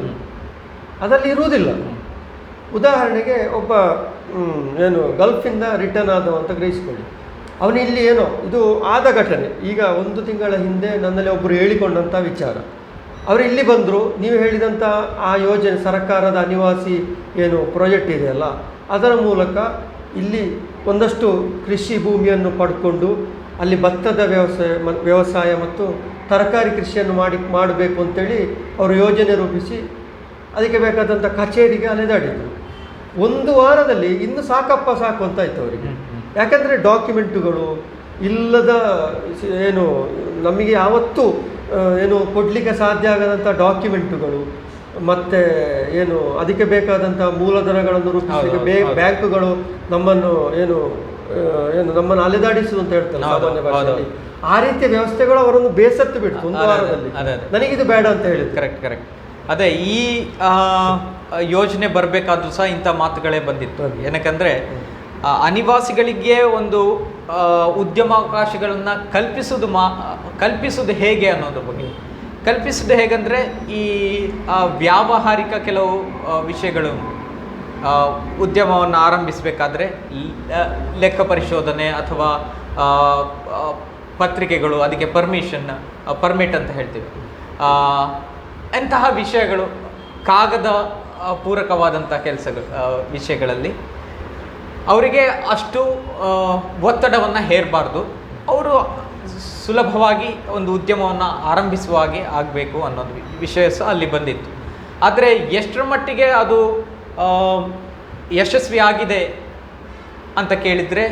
Speaker 1: ಉದಾಹರಣೆಗೆ ಒಬ್ಬ ಏನು ಗಲ್ಫಿಂದ ರಿಟರ್ನ್ ಆದವ ಅಂತ ಗ್ರಹಿಸಿಕೊಳ್ಳಿ. ಅವನು ಇಲ್ಲಿ ಏನೋ ಇದು ಆದ ಘಟನೆ, ಈಗ 1 ತಿಂಗಳ ಹಿಂದೆ ನನ್ನಲ್ಲಿ ಒಬ್ಬರು ಹೇಳಿಕೊಂಡಂಥ ವಿಚಾರ. ಅವರು ಇಲ್ಲಿ ಬಂದರು, ನೀವು ಹೇಳಿದಂಥ ಆ ಯೋಜನೆ ಸರ್ಕಾರದ ಅನಿವಾಸಿ ಏನು ಪ್ರಾಜೆಕ್ಟ್ ಇದೆಯಲ್ಲ ಅದರ ಮೂಲಕ ಇಲ್ಲಿ ಒಂದಷ್ಟು ಕೃಷಿ ಭೂಮಿಯನ್ನು ಪಡ್ಕೊಂಡು ಅಲ್ಲಿ ಭತ್ತದ ವ್ಯವಸಾಯ ಮತ್ತು ತರಕಾರಿ ಕೃಷಿಯನ್ನು ಮಾಡಬೇಕು ಅಂತೇಳಿ ಅವರು ಯೋಜನೆ ರೂಪಿಸಿ ಅದಕ್ಕೆ ಬೇಕಾದಂಥ ಕಚೇರಿಗೆ ಅಲೆದಾಡಿದರು. 1 ವಾರದಲ್ಲಿ ಇನ್ನು ಸಾಕು ಅಂತಾಯ್ತು ಅವರಿಗೆ. ಯಾಕಂದರೆ ಡಾಕ್ಯುಮೆಂಟುಗಳು ಇಲ್ಲದ ಏನು ನಮಗೆ ಯಾವತ್ತೂ ಏನು ಕೊಡಲಿಕ್ಕೆ ಸಾಧ್ಯ ಆಗದಂಥ ಡಾಕ್ಯುಮೆಂಟುಗಳು ಮತ್ತು ಏನು ಅದಕ್ಕೆ ಬೇಕಾದಂಥ ಮೂಲಧನಗಳನ್ನು ರೂಪಿಸಲಿಕ್ಕೆ ಬ್ಯಾಂಕುಗಳು ನಮ್ಮನ್ನು ನಮ್ಮನ್ನು ಅಲೆದಾಡಿಸುವುದು ಅಂತ ಹೇಳ್ತಾರೆ ಸಾಮಾನ್ಯ ಭಾಷೆಯಲ್ಲಿ. ಆ ರೀತಿಯ ವ್ಯವಸ್ಥೆಗಳು ಅವರನ್ನು ಬೇಸತ್ತು ಬಿಡ್ತು 1 ವಾರದಲ್ಲಿ. ನನಗಿದು ಬೇಡ ಅಂತ ಹೇಳಿದ್ರು.
Speaker 2: ಕರೆಕ್ಟ್. ಅದೇ ಈ ಯೋಜನೆ ಬರಬೇಕಾದ್ರೂ ಸಹ ಇಂಥ ಮಾತುಗಳೇ ಬಂದಿತ್ತು. ಏನಕ್ಕಂದರೆ ಅನಿವಾಸಿಗಳಿಗೆ ಒಂದು ಉದ್ಯಮಾವಕಾಶಗಳನ್ನು ಕಲ್ಪಿಸೋದು ಹೇಗೆ ಅನ್ನೋದ್ರ ಬಗ್ಗೆ. ಕಲ್ಪಿಸೋದು ಹೇಗೆಂದರೆ ಈ ವ್ಯಾವಹಾರಿಕ ಕೆಲವು ವಿಷಯಗಳು, ಉದ್ಯಮವನ್ನು ಆರಂಭಿಸಬೇಕಾದ್ರೆ ಲೆಕ್ಕ ಪರಿಶೋಧನೆ ಅಥವಾ ಪತ್ರಿಕೆಗಳು, ಅದಕ್ಕೆ ಪರ್ಮಿಟ್ ಅಂತ ಹೇಳ್ತೀವಿ, ಅಂತಹ ವಿಷಯಗಳು, ಕಾಗದ ಪೂರಕವಾದಂಥ ವಿಷಯಗಳಲ್ಲಿ ಅವರಿಗೆ ಅಷ್ಟು ಒತ್ತಡವನ್ನು ಹೇರಬಾರ್ದು. ಅವರು ಸುಲಭವಾಗಿ ಒಂದು ಉದ್ಯಮವನ್ನು ಆರಂಭಿಸುವ ಹಾಗೆ ಆಗಬೇಕು ಅನ್ನೋದು ವಿಷಯ ಸಹ ಅಲ್ಲಿ ಬಂದಿತ್ತು. ಆದರೆ ಎಷ್ಟರ ಮಟ್ಟಿಗೆ ಅದು ಯಶಸ್ವಿ ಆಗಿದೆ ಅಂತ ಕೇಳಿದರೆ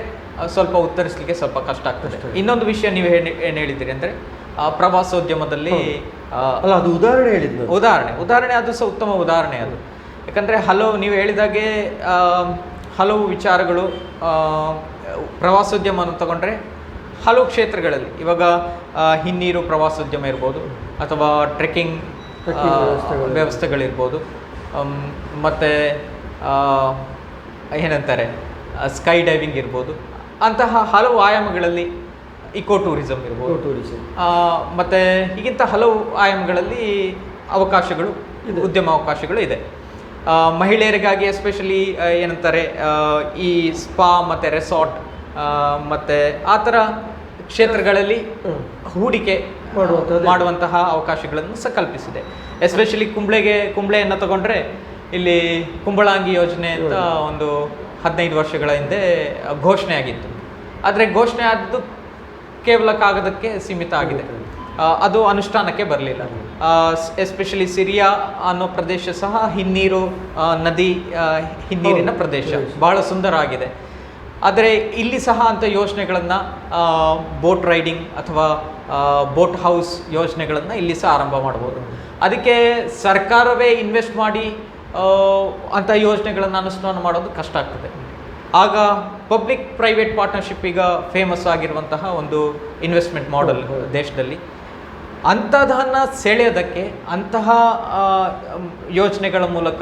Speaker 2: ಸ್ವಲ್ಪ ಉತ್ತರಿಸಲಿಕ್ಕೆ ಸ್ವಲ್ಪ ಕಷ್ಟ ಆಗ್ತದೆ. ಇನ್ನೊಂದು ವಿಷಯ ನೀವು ಏನು ಹೇಳಿದ್ದೀರಿ ಅಂದರೆ ಪ್ರವಾಸೋದ್ಯಮದಲ್ಲಿ
Speaker 1: ಅದು
Speaker 2: ಉದಾಹರಣೆ ಅದು ಸಹ ಉತ್ತಮ ಉದಾಹರಣೆ ಅದು. ಯಾಕಂದರೆ ನೀವು ಹೇಳಿದಾಗೆ ಹಲವು ವಿಚಾರಗಳು ಪ್ರವಾಸೋದ್ಯಮವನ್ನು ತಗೊಂಡ್ರೆ ಹಲವು ಕ್ಷೇತ್ರಗಳಲ್ಲಿ ಇವಾಗ ಹಿನ್ನೀರು ಪ್ರವಾಸೋದ್ಯಮ ಇರ್ಬೋದು, ಅಥವಾ ಟ್ರೆಕ್ಕಿಂಗ್ ವ್ಯವಸ್ಥೆಗಳಿರ್ಬೋದು, ಮತ್ತು ಏನಂತಾರೆ ಸ್ಕೈ ಡೈವಿಂಗ್ ಇರ್ಬೋದು, ಅಂತಹ ಹಲವು ಆಯಾಮಗಳಲ್ಲಿ ಇಕೋ ಟೂರಿಸಮ್ ಇರ್ಬೋದು, ಮತ್ತು ಹೀಗಿಂತ ಹಲವು ಆಯಾಮಗಳಲ್ಲಿ ಉದ್ಯಮ ಅವಕಾಶಗಳು ಇದೆ. ಮಹಿಳೆಯರಿಗಾಗಿ ಎಸ್ಪೆಷಲಿ ಏನಂತಾರೆ ಈ ಸ್ಪಾ ಮತ್ತು ರೆಸಾರ್ಟ್ ಮತ್ತು ಆ ಥರ ಕ್ಷೇತ್ರಗಳಲ್ಲಿ ಹೂಡಿಕೆ ಮಾಡುವಂತಹ ಅವಕಾಶಗಳನ್ನು ಸಹ ಕಲ್ಪಿಸಿದೆ. ಎಸ್ಪೆಷಲಿ ಕುಂಬ್ಳೆಯನ್ನು ತಗೊಂಡ್ರೆ ಇಲ್ಲಿ ಕುಂಬಳಾಂಗಿ ಯೋಜನೆ ಅಂತ ಒಂದು 15 ವರ್ಷಗಳ ಹಿಂದೆ ಘೋಷಣೆ ಆಗಿತ್ತು. ಆದರೆ ಘೋಷಣೆ ಆದದ್ದು ಕೇವಲ ಕಾಗದಕ್ಕೆ ಸೀಮಿತ ಆಗಿದೆ, ಅದು ಅನುಷ್ಠಾನಕ್ಕೆ ಬರಲಿಲ್ಲ. ಎಸ್ಪೆಷಲಿ ಸಿರಿಯಾ ಅನ್ನೋ ಪ್ರದೇಶ ಸಹ ಹಿನ್ನೀರಿನ ಪ್ರದೇಶ, ಬಹಳ ಸುಂದರ ಆಗಿದೆ. ಆದರೆ ಇಲ್ಲಿ ಸಹ ಅಂಥ ಯೋಜನೆಗಳನ್ನು, ಬೋಟ್ ರೈಡಿಂಗ್ ಅಥವಾ ಬೋಟ್ ಹೌಸ್ ಯೋಜನೆಗಳನ್ನು ಇಲ್ಲಿ ಸಹ ಆರಂಭ ಮಾಡ್ಬೋದು. ಅದಕ್ಕೆ ಸರ್ಕಾರವೇ ಇನ್ವೆಸ್ಟ್ ಮಾಡಿ ಅಂಥ ಯೋಜನೆಗಳನ್ನು ಅನುಷ್ಠಾನ ಮಾಡೋದು ಕಷ್ಟ ಆಗ್ತದೆ. ಆಗ ಪಬ್ಲಿಕ್ ಪ್ರೈವೇಟ್ ಪಾರ್ಟ್ನರ್ಶಿಪ್ ಈಗ ಫೇಮಸ್ ಆಗಿರುವಂತಹ ಒಂದು ಇನ್ವೆಸ್ಟ್ಮೆಂಟ್ ಮಾಡೆಲ್ ದೇಶದಲ್ಲಿ. ಅಂಥದನ್ನು ಸೆಳೆಯೋದಕ್ಕೆ, ಅಂತಹ ಯೋಜನೆಗಳ ಮೂಲಕ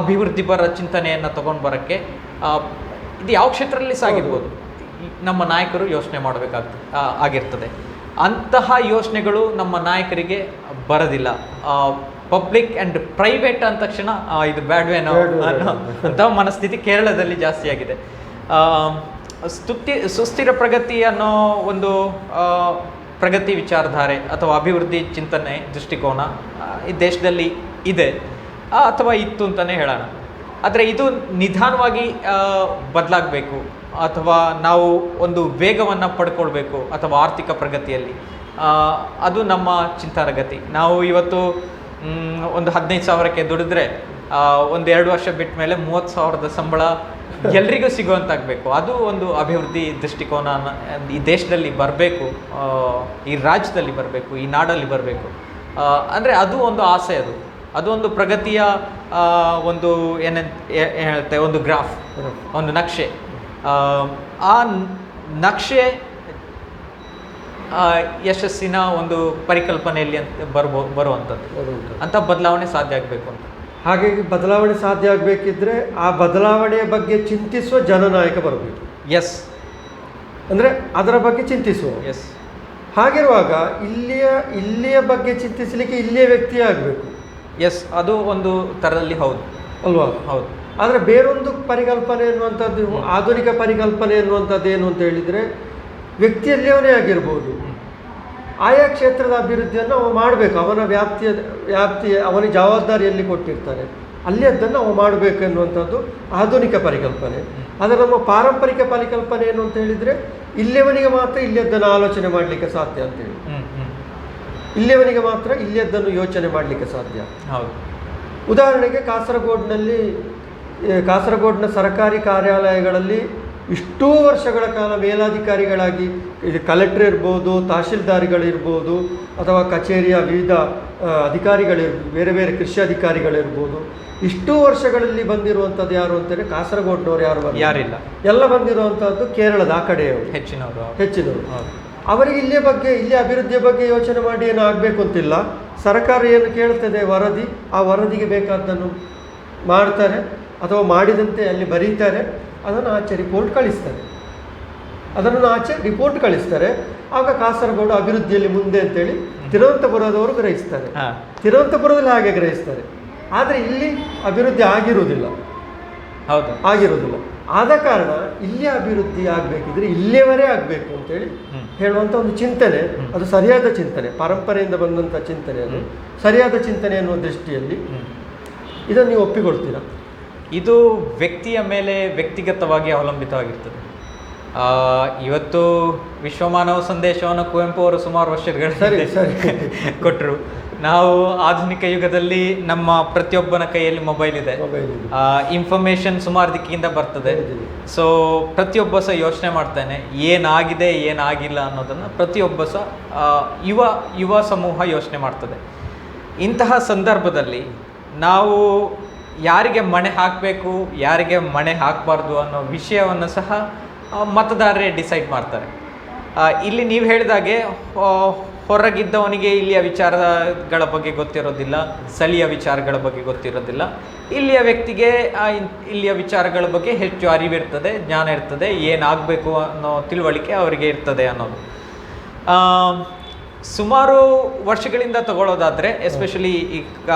Speaker 2: ಅಭಿವೃದ್ಧಿ ಪರ ಚಿಂತನೆಯನ್ನು ತಗೊಂಡು ಬರೋಕ್ಕೆ ಇದು ಯಾವ ಕ್ಷೇತ್ರದಲ್ಲಿ ಸಾಗಿರ್ಬೋದು, ನಮ್ಮ ನಾಯಕರು ಯೋಚನೆ ಆಗಿರ್ತದೆ. ಅಂತಹ ಯೋಚನೆಗಳು ನಮ್ಮ ನಾಯಕರಿಗೆ ಬರೋದಿಲ್ಲ. ಪಬ್ಲಿಕ್ ಆ್ಯಂಡ್ ಪ್ರೈವೇಟ್ ಅಂದ ತಕ್ಷಣ ಇದು ಬ್ಯಾಡ್ವೇನೋ ಅಂತ ಮನಸ್ಥಿತಿ ಕೇರಳದಲ್ಲಿ ಜಾಸ್ತಿ ಆಗಿದೆ. ಸುಸ್ಥಿರ ಪ್ರಗತಿ ಅನ್ನೋ ಒಂದು ಪ್ರಗತಿ ವಿಚಾರಧಾರೆ ಅಥವಾ ಅಭಿವೃದ್ಧಿ ಚಿಂತನೆ ದೃಷ್ಟಿಕೋನ ಈ ದೇಶದಲ್ಲಿ ಇದೆ ಅಥವಾ ಇತ್ತು ಅಂತಲೇ ಹೇಳೋಣ. ಆದರೆ ಇದು ನಿಧಾನವಾಗಿ ಬದಲಾಗಬೇಕು, ಅಥವಾ ನಾವು ಒಂದು ವೇಗವನ್ನು ಪಡ್ಕೊಳ್ಬೇಕು ಅಥವಾ ಆರ್ಥಿಕ ಪ್ರಗತಿಯಲ್ಲಿ, ಅದು ನಮ್ಮ ಚಿಂತನಗತಿ. ನಾವು ಇವತ್ತು ಒಂದು 15,000ಕ್ಕೆ ದುಡಿದ್ರೆ 1-2 ವರ್ಷ ಬಿಟ್ಟ ಮೇಲೆ 30,000ದ ಸಂಬಳ ಎಲ್ರಿಗೂ ಸಿಗುವಂತಾಗಬೇಕು. ಅದು ಒಂದು ಅಭಿವೃದ್ಧಿ ದೃಷ್ಟಿಕೋನ ಈ ದೇಶದಲ್ಲಿ ಬರಬೇಕು, ಈ ರಾಜ್ಯದಲ್ಲಿ ಬರಬೇಕು, ಈ ನಾಡಲ್ಲಿ ಬರಬೇಕು. ಅಂದರೆ ಅದು ಒಂದು ಆಸೆ, ಅದು ಒಂದು ಪ್ರಗತಿಯ ಒಂದು ಹೇಳುತ್ತೆ, ಒಂದು ಗ್ರಾಫ್, ಒಂದು ನಕ್ಷೆ. ಆ ನಕ್ಷೆ ಯಶಸ್ಸಿನ ಒಂದು ಪರಿಕಲ್ಪನೆಯಲ್ಲಿ ಬರುವಂಥದ್ದು. ಅಂಥ ಬದಲಾವಣೆ ಸಾಧ್ಯ ಆಗಬೇಕು ಅಂತ.
Speaker 1: ಹಾಗಾಗಿ ಬದಲಾವಣೆ ಸಾಧ್ಯ ಆಗಬೇಕಿದ್ರೆ ಆ ಬದಲಾವಣೆಯ ಬಗ್ಗೆ ಚಿಂತಿಸುವ ಜನನಾಯಕ ಬರಬೇಕು.
Speaker 2: ಎಸ್,
Speaker 1: ಅಂದರೆ ಅದರ ಬಗ್ಗೆ ಚಿಂತಿಸುವ.
Speaker 2: ಎಸ್.
Speaker 1: ಹಾಗಿರುವಾಗ ಇಲ್ಲಿಯ ಬಗ್ಗೆ ಚಿಂತಿಸಲಿಕ್ಕೆ ಇಲ್ಲಿಯ ವ್ಯಕ್ತಿಯೇ ಆಗಬೇಕು.
Speaker 2: ಎಸ್, ಅದು ಒಂದು ಥರದಲ್ಲಿ ಹೌದು
Speaker 1: ಅಲ್ವಾ?
Speaker 2: ಹೌದು.
Speaker 1: ಆದರೆ ಬೇರೊಂದು ಪರಿಕಲ್ಪನೆ ಎನ್ನುವಂಥದ್ದು, ಆಧುನಿಕ ಪರಿಕಲ್ಪನೆ ಎನ್ನುವಂಥದ್ದು ಏನು ಅಂತ ಹೇಳಿದರೆ, ವ್ಯಕ್ತಿಯಲ್ಲಿಯವನೇ ಆಗಿರ್ಬೋದು, ಆಯಾ ಕ್ಷೇತ್ರದ ಅಭಿವೃದ್ಧಿಯನ್ನು ಅವ ಮಾಡಬೇಕು. ಅವನ ವ್ಯಾಪ್ತಿ ಅವನ ಜವಾಬ್ದಾರಿಯಲ್ಲಿ ಕೊಟ್ಟಿರ್ತಾರೆ, ಅಲ್ಲಿ ಅದನ್ನು ಅವ ಮಾಡಬೇಕು ಎನ್ನುವಂಥದ್ದು ಆಧುನಿಕ ಪರಿಕಲ್ಪನೆ. ಆದರೆ ನಮ್ಮ ಪಾರಂಪರಿಕ ಪರಿಕಲ್ಪನೆ ಏನು ಅಂತ ಹೇಳಿದರೆ, ಇಲ್ಲಿಯವನಿಗೆ ಮಾತ್ರ ಇಲ್ಲಿಯದ್ದನ್ನು ಆಲೋಚನೆ ಮಾಡಲಿಕ್ಕೆ ಸಾಧ್ಯ ಅಂತೇಳಿ, ಇಲ್ಲಿಯವನಿಗೆ ಮಾತ್ರ ಇಲ್ಲಿಯದ್ದನ್ನು ಯೋಚನೆ ಮಾಡಲಿಕ್ಕೆ ಸಾಧ್ಯ.
Speaker 2: ಹೌದು.
Speaker 1: ಉದಾಹರಣೆಗೆ ಕಾಸರಗೋಡಿನ ಸರ್ಕಾರಿ ಕಾರ್ಯಾಲಯಗಳಲ್ಲಿ ಇಷ್ಟೂ ವರ್ಷಗಳ ಕಾಲ ಮೇಲಾಧಿಕಾರಿಗಳಾಗಿ, ಇದು ಕಲೆಕ್ಟರ್ ಇರ್ಬೋದು, ತಹಶೀಲ್ದಾರ್ಗಳಿರ್ಬೋದು, ಅಥವಾ ಕಚೇರಿಯ ವಿವಿಧ ಅಧಿಕಾರಿಗಳಿರ್ಬೋದು, ಬೇರೆ ಬೇರೆ ಕೃಷಿ ಅಧಿಕಾರಿಗಳಿರ್ಬೋದು, ಇಷ್ಟೂ ವರ್ಷಗಳಲ್ಲಿ ಬಂದಿರುವಂಥದ್ದು ಯಾರು ಅಂತೇಳಿ ಕಾಸರಗೋಡಿನವ್ರು ಯಾರಿಲ್ಲ. ಎಲ್ಲ ಬಂದಿರುವಂಥದ್ದು ಕೇರಳದ ಆ ಕಡೆಯವರು, ಹೆಚ್ಚಿನವರು. ಅವರಿಗೆ ಇಲ್ಲಿಯ ಅಭಿವೃದ್ಧಿಯ ಬಗ್ಗೆ ಯೋಚನೆ ಮಾಡಿ ಏನು ಆಗಬೇಕು ಅಂತಿಲ್ಲ. ಸರ್ಕಾರ ಏನು ಕೇಳ್ತದೆ ವರದಿ, ಆ ವರದಿಗೆ ಬೇಕಾದ್ದನ್ನು ಮಾಡ್ತಾರೆ, ಅಥವಾ ಮಾಡಿದಂತೆ ಅಲ್ಲಿ ಬರೀತಾರೆ, ಅದನ್ನು ಆಚೆ ರಿಪೋರ್ಟ್ ಕಳಿಸ್ತಾರೆ. ಆಗ ಕಾಸರಗೋಡು ಅಭಿವೃದ್ಧಿಯಲ್ಲಿ ಮುಂದೆ ಅಂತೇಳಿ ತಿರುವನಂತಪುರದವರು ಗ್ರಹಿಸ್ತಾರೆ, ತಿರುವನಂತಪುರದಲ್ಲಿ ಹಾಗೆ ಗ್ರಹಿಸ್ತಾರೆ. ಆದರೆ ಇಲ್ಲಿ ಅಭಿವೃದ್ಧಿ ಆಗಿರುವುದಿಲ್ಲ. ಆದ ಕಾರಣ ಇಲ್ಲಿ ಅಭಿವೃದ್ಧಿ ಆಗಬೇಕಿದ್ರೆ ಇಲ್ಲಿಯವರೇ ಆಗಬೇಕು ಅಂತೇಳಿ ಹೇಳುವಂಥ ಒಂದು ಚಿಂತನೆ, ಅದು ಸರಿಯಾದ ಚಿಂತನೆ, ಪರಂಪರೆಯಿಂದ ಬಂದಂಥ ಚಿಂತನೆ, ಅದು ಸರಿಯಾದ ಚಿಂತನೆ ಅನ್ನುವ ದೃಷ್ಟಿಯಲ್ಲಿ ಇದನ್ನು ನೀವು ಒಪ್ಪಿಕೊಳ್ತೀರಾ?
Speaker 2: ಇದು ವ್ಯಕ್ತಿಯ ಮೇಲೆ ವ್ಯಕ್ತಿಗತವಾಗಿ ಅವಲಂಬಿತವಾಗಿರ್ತದೆ. ಇವತ್ತು ವಿಶ್ವಮಾನವ ಸಂದೇಶವನ್ನು ಕುವೆಂಪು ಅವರು ಸುಮಾರು ವರ್ಷಗಳ ಕೊಟ್ಟರು. ನಾವು ಆಧುನಿಕ ಯುಗದಲ್ಲಿ ನಮ್ಮ ಪ್ರತಿಯೊಬ್ಬನ ಕೈಯಲ್ಲಿ ಮೊಬೈಲ್ ಇದೆ, ಇನ್ಫಾರ್ಮೇಷನ್ ಸುಮಾರು ದಿಕ್ಕಿಂದ ಬರ್ತದೆ. ಸೊ ಪ್ರತಿಯೊಬ್ಬ ಸಹ ಯೋಚನೆ ಮಾಡ್ತಾನೆ, ಏನಾಗಿದೆ ಏನಾಗಿಲ್ಲ ಅನ್ನೋದನ್ನು ಪ್ರತಿಯೊಬ್ಬ ಸಹ ಯುವ ಸಮೂಹ ಯೋಚನೆ ಮಾಡ್ತದೆ. ಇಂತಹ ಸಂದರ್ಭದಲ್ಲಿ ನಾವು ಯಾರಿಗೆ ಮಣೆ ಹಾಕಬೇಕು, ಯಾರಿಗೆ ಮಣೆ ಹಾಕಬಾರ್ದು ಅನ್ನೋ ವಿಷಯವನ್ನು ಸಹ ಮತದಾರರೇ ಡಿಸೈಡ್ ಮಾಡ್ತಾರೆ. ಇಲ್ಲಿ ನೀವು ಹೇಳಿದಾಗೆ ಹೊರಗಿದ್ದವನಿಗೆ ಇಲ್ಲಿಯ ವಿಚಾರಗಳ ಬಗ್ಗೆ ಗೊತ್ತಿರೋದಿಲ್ಲ, ಸ್ಥಳೀಯ ವಿಚಾರಗಳ ಬಗ್ಗೆ ಗೊತ್ತಿರೋದಿಲ್ಲ. ಇಲ್ಲಿಯ ವ್ಯಕ್ತಿಗೆ ಇಲ್ಲಿಯ ವಿಚಾರಗಳ ಬಗ್ಗೆ ಹೆಚ್ಚು ಅರಿವಿರ್ತದೆ, ಜ್ಞಾನ ಇರ್ತದೆ, ಏನಾಗಬೇಕು ಅನ್ನೋ ತಿಳುವಳಿಕೆ ಅವರಿಗೆ ಇರ್ತದೆ ಅನ್ನೋದು. ಸುಮಾರು ವರ್ಷಗಳಿಂದ ತಗೊಳ್ಳೋದಾದರೆ, ಎಸ್ಪೆಷಲಿ ಈ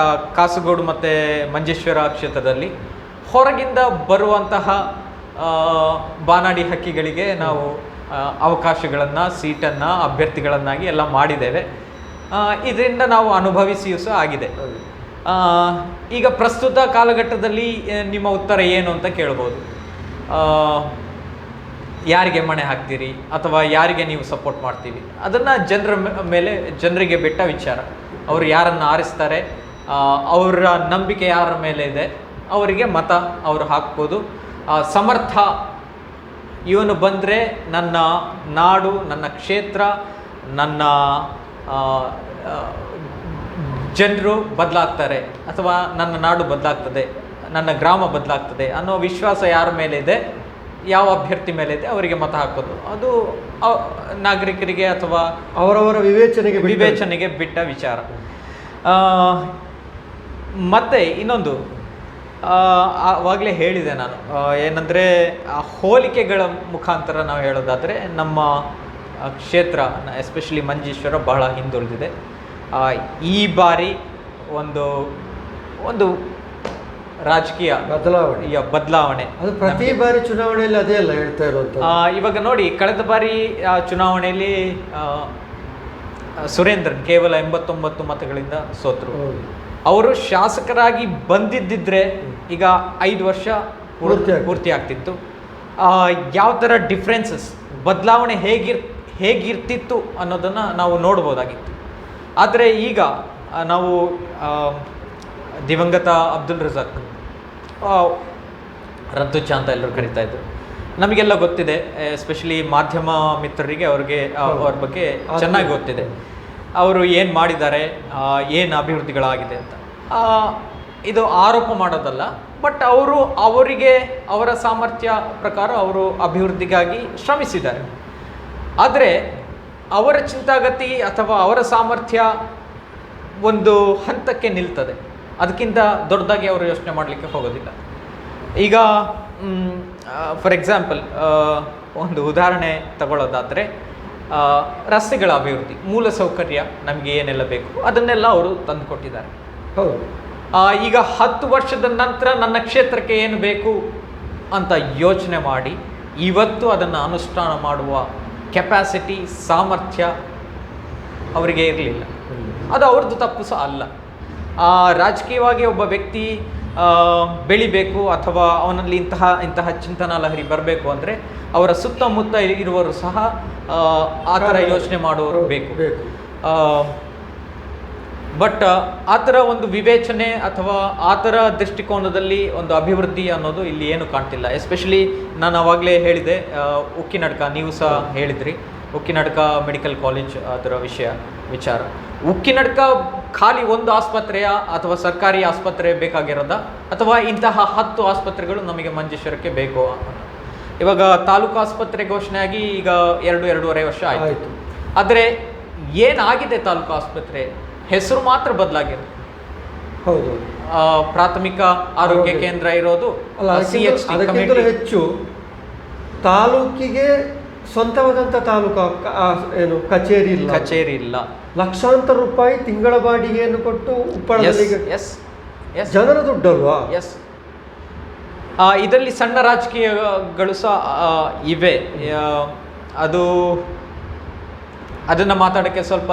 Speaker 2: ಕಾಸರಗೋಡು ಮತ್ತು ಮಂಜೇಶ್ವರ ಕ್ಷೇತ್ರದಲ್ಲಿ ಹೊರಗಿಂದ ಬರುವಂತಹ ಬಾನಾಡಿ ಹಕ್ಕಿಗಳಿಗೆ ನಾವು ಅವಕಾಶಗಳನ್ನು, ಸೀಟನ್ನು, ಅಭ್ಯರ್ಥಿಗಳನ್ನಾಗಿ ಎಲ್ಲ ಮಾಡಿದ್ದೇವೆ. ಇದರಿಂದ ನಾವು ಅನುಭವಿಸಿಯೂ ಸಹ ಆಗಿದೆ. ಈಗ ಪ್ರಸ್ತುತ ಕಾಲಘಟ್ಟದಲ್ಲಿ ನಿಮ್ಮ ಉತ್ತರ ಏನು ಅಂತ ಕೇಳ್ಬೋದು. ಯಾರಿಗೆ ಮಣೆ ಹಾಕ್ತೀರಿ ಅಥವಾ ಯಾರಿಗೆ ನೀವು ಸಪೋರ್ಟ್ ಮಾಡ್ತೀವಿ, ಅದನ್ನು ಜನರಿಗೆ ಬಿಟ್ಟ ವಿಚಾರ. ಅವರು ಯಾರನ್ನು ಆರಿಸ್ತಾರೆ, ಅವರ ನಂಬಿಕೆ ಯಾರ ಮೇಲೆ ಇದೆ, ಅವರಿಗೆ ಮತ ಅವರು ಹಾಕ್ಬೋದು. ಸಮರ್ಥ ಇವನು ಬಂದರೆ ನನ್ನ ನಾಡು, ನನ್ನ ಕ್ಷೇತ್ರ, ನನ್ನ ಜನರು ಬದಲಾಗ್ತಾರೆ, ಅಥವಾ ನನ್ನ ನಾಡು ಬದಲಾಗ್ತದೆ, ನನ್ನ ಗ್ರಾಮ ಬದಲಾಗ್ತದೆ ಅನ್ನೋ ವಿಶ್ವಾಸ ಯಾರ ಮೇಲೆ ಇದೆ, ಯಾವ ಅಭ್ಯರ್ಥಿ ಮೇಲೆ ಇದೆ, ಅವರಿಗೆ ಮತ ಹಾಕೋದು. ಅದು ನಾಗರಿಕರಿಗೆ ಅಥವಾ
Speaker 1: ಅವರವರ
Speaker 2: ವಿವೇಚನೆಗೆ ಬಿಟ್ಟ ವಿಚಾರ. ಮತ್ತು ಇನ್ನೊಂದು, ಆವಾಗಲೇ ಹೇಳಿದೆ ನಾನು, ಏನಂದರೆ ಹೋಲಿಕೆಗಳ ಮುಖಾಂತರ ನಾವು ಹೇಳೋದಾದರೆ, ನಮ್ಮ ಕ್ಷೇತ್ರ ಎಸ್ಪೆಷಲಿ ಮಂಜೇಶ್ವರ ಬಹಳ ಹಿಂದುಳಿದಿದೆ. ಈ ಬಾರಿ ಒಂದು ರಾಜಕೀಯ ಬದಲಾವಣೆ
Speaker 1: ಅದು ಪ್ರತಿ ಬಾರಿ ಚುನಾವಣೆಯಲ್ಲಿ ಅದೇ ಅಲ್ಲ ಹೇಳ್ತಾ ಇರುವಂತ.
Speaker 2: ಇವಾಗ ನೋಡಿ, ಕಳೆದ ಬಾರಿ ಚುನಾವಣೆಯಲ್ಲಿ ಸುರೇಂದ್ರನ್ ಕೇವಲ 89 ಮತಗಳಿಂದ ಸೋತರು. ಅವರು ಶಾಸಕರಾಗಿ ಬಂದಿದ್ದಿದ್ರೆ ಈಗ 5 ವರ್ಷ ಪೂರ್ತಿ ಆಗ್ತಿತ್ತು. ಯಾವ ಥರ ಡಿಫ್ರೆನ್ಸಸ್, ಬದಲಾವಣೆ ಹೇಗಿರ್ತಿತ್ತು ಅನ್ನೋದನ್ನು ನಾವು ನೋಡ್ಬೋದಾಗಿತ್ತು. ಆದರೆ ಈಗ ನಾವು ದಿವಂಗತ ಅಬ್ದುಲ್ ರಜಾಕ್, ರದ್ದುಚ್ಚ ಅಂತ ಎಲ್ಲರೂ ಕರಿತಾ ಇದ್ರು, ನಮಗೆಲ್ಲ ಗೊತ್ತಿದೆ. ಎಸ್ಪೆಷಲಿ ಮಾಧ್ಯಮ ಮಿತ್ರರಿಗೆ ಅವ್ರ ಬಗ್ಗೆ ಚೆನ್ನಾಗಿ ಗೊತ್ತಿದೆ. ಅವರು ಏನು ಮಾಡಿದ್ದಾರೆ, ಏನು ಅಭಿವೃದ್ಧಿಗಳಾಗಿದೆ ಅಂತ. ಇದು ಆರೋಪ ಮಾಡೋದಲ್ಲ, ಬಟ್ ಅವರ ಸಾಮರ್ಥ್ಯ ಪ್ರಕಾರ ಅವರು ಅಭಿವೃದ್ಧಿಗಾಗಿ ಶ್ರಮಿಸಿದ್ದಾರೆ. ಆದರೆ ಅವರ ಚಿಂತಾಗತಿ ಅಥವಾ ಅವರ ಸಾಮರ್ಥ್ಯ ಒಂದು ಹಂತಕ್ಕೆ ನಿಲ್ತದೆ, ಅದಕ್ಕಿಂತ ದೊಡ್ಡದಾಗಿ ಅವರು ಯೋಚನೆ ಮಾಡಲಿಕ್ಕೆ ಹೋಗೋದಿಲ್ಲ. ಈಗ ಫಾರ್ ಎಕ್ಸಾಂಪಲ್ ಒಂದು ಉದಾಹರಣೆ ತಗೊಳ್ಳೋದಾದರೆ, ರಸ್ತೆಗಳ ಅಭಿವೃದ್ಧಿ, ಮೂಲಸೌಕರ್ಯ ನಮಗೆ ಏನೆಲ್ಲ ಬೇಕು ಅದನ್ನೆಲ್ಲ ಅವರು ತಂದುಕೊಟ್ಟಿದ್ದಾರೆ.
Speaker 1: ಹೌದು.
Speaker 2: ಈಗ 10 ವರ್ಷದ ನಂತರ ನನ್ನ ಕ್ಷೇತ್ರಕ್ಕೆ ಏನು ಬೇಕು ಅಂತ ಯೋಚನೆ ಮಾಡಿ ಇವತ್ತು ಅದನ್ನು ಅನುಷ್ಠಾನ ಮಾಡುವ ಕೆಪಾಸಿಟಿ, ಸಾಮರ್ಥ್ಯ ಅವರಿಗೆ ಇರಲಿಲ್ಲ. ಅದು ಅವ್ರದ್ದು ತಪ್ಪು ಸಹ ಅಲ್ಲ. ರಾಜಕೀಯವಾಗಿ ಒಬ್ಬ ವ್ಯಕ್ತಿ ಬೆಳಿಬೇಕು ಅಥವಾ ಅವನಲ್ಲಿ ಇಂತಹ ಚಿಂತನಾ ಲಹರಿ ಬರಬೇಕು ಅಂದರೆ ಅವರ ಸುತ್ತಮುತ್ತ ಇರುವವರು ಸಹ ಆ ಥರ ಯೋಚನೆ ಮಾಡುವವರು ಬೇಕು. ಬಟ್ ಆ ಥರ ಒಂದು ವಿವೇಚನೆ ಅಥವಾ ಆ ಥರ ದೃಷ್ಟಿಕೋನದಲ್ಲಿ ಒಂದು ಅಭಿವೃದ್ಧಿ ಅನ್ನೋದು ಇಲ್ಲಿ ಏನು ಕಾಣ್ತಿಲ್ಲ. ಎಸ್ಪೆಷಲಿ ನಾನು ಆವಾಗಲೇ ಹೇಳಿದೆ, ಉಕ್ಕಿನಡ್ಕ ನೀವು ಸಹ ಹೇಳಿದ್ರಿ, ಉಕ್ಕಿನಡ್ಕ ಮೆಡಿಕಲ್ ಕಾಲೇಜ್ ಅದರ ವಿಚಾರ. ಉಕ್ಕಿನಡ್ಕ ಖಾಲಿ ಒಂದು ಆಸ್ಪತ್ರೆಯ ಅಥವಾ ಸರ್ಕಾರಿ ಆಸ್ಪತ್ರೆ ಬೇಕಾಗಿರೋದ ಅಥವಾ ಇಂತಹ 10 ಆಸ್ಪತ್ರೆಗಳು ನಮಗೆ ಮಂಜೇಶ್ವರಕ್ಕೆ ಬೇಕು? ಇವಾಗ ತಾಲೂಕು ಆಸ್ಪತ್ರೆ ಘೋಷಣೆ ಆಗಿ ಈಗ 2-2.5 ವರ್ಷ ಆಯಿತು. ಆದರೆ ಏನಾಗಿದೆ ತಾಲೂಕು ಆಸ್ಪತ್ರೆ? ಹೆಸರು ಮಾತ್ರ ಬದಲಾಗಿದೆ.
Speaker 1: ಹೌದು.
Speaker 2: ಪ್ರಾಥಮಿಕ ಆರೋಗ್ಯ ಕೇಂದ್ರ ಇರೋದು
Speaker 1: ಅದಕ್ಕಿಂತಲೂ ಹೆಚ್ಚು ತಾಲೂಕಿಗೆ ಸ್ವಂತವಾದಂಥ ತಾಲೂಕು ಏನು ಕಚೇರಿ ಇಲ್ಲ. ಲಕ್ಷಾಂತರ ರೂಪಾಯಿ ತಿಂಗಳ ಬಾಡಿಗೆಯನ್ನು ಕೊಟ್ಟು ಉಪ್ಪಳದಲ್ಲಿ ಜನರ ದುಡ್ಡಲ್ವಾ?
Speaker 2: ಎಸ್. ಇದರಲ್ಲಿ ಸಣ್ಣ ರಾಜಕೀಯಗಳು ಸಹ ಇವೆ. ಅದನ್ನು ಮಾತಾಡೋಕ್ಕೆ ಸ್ವಲ್ಪ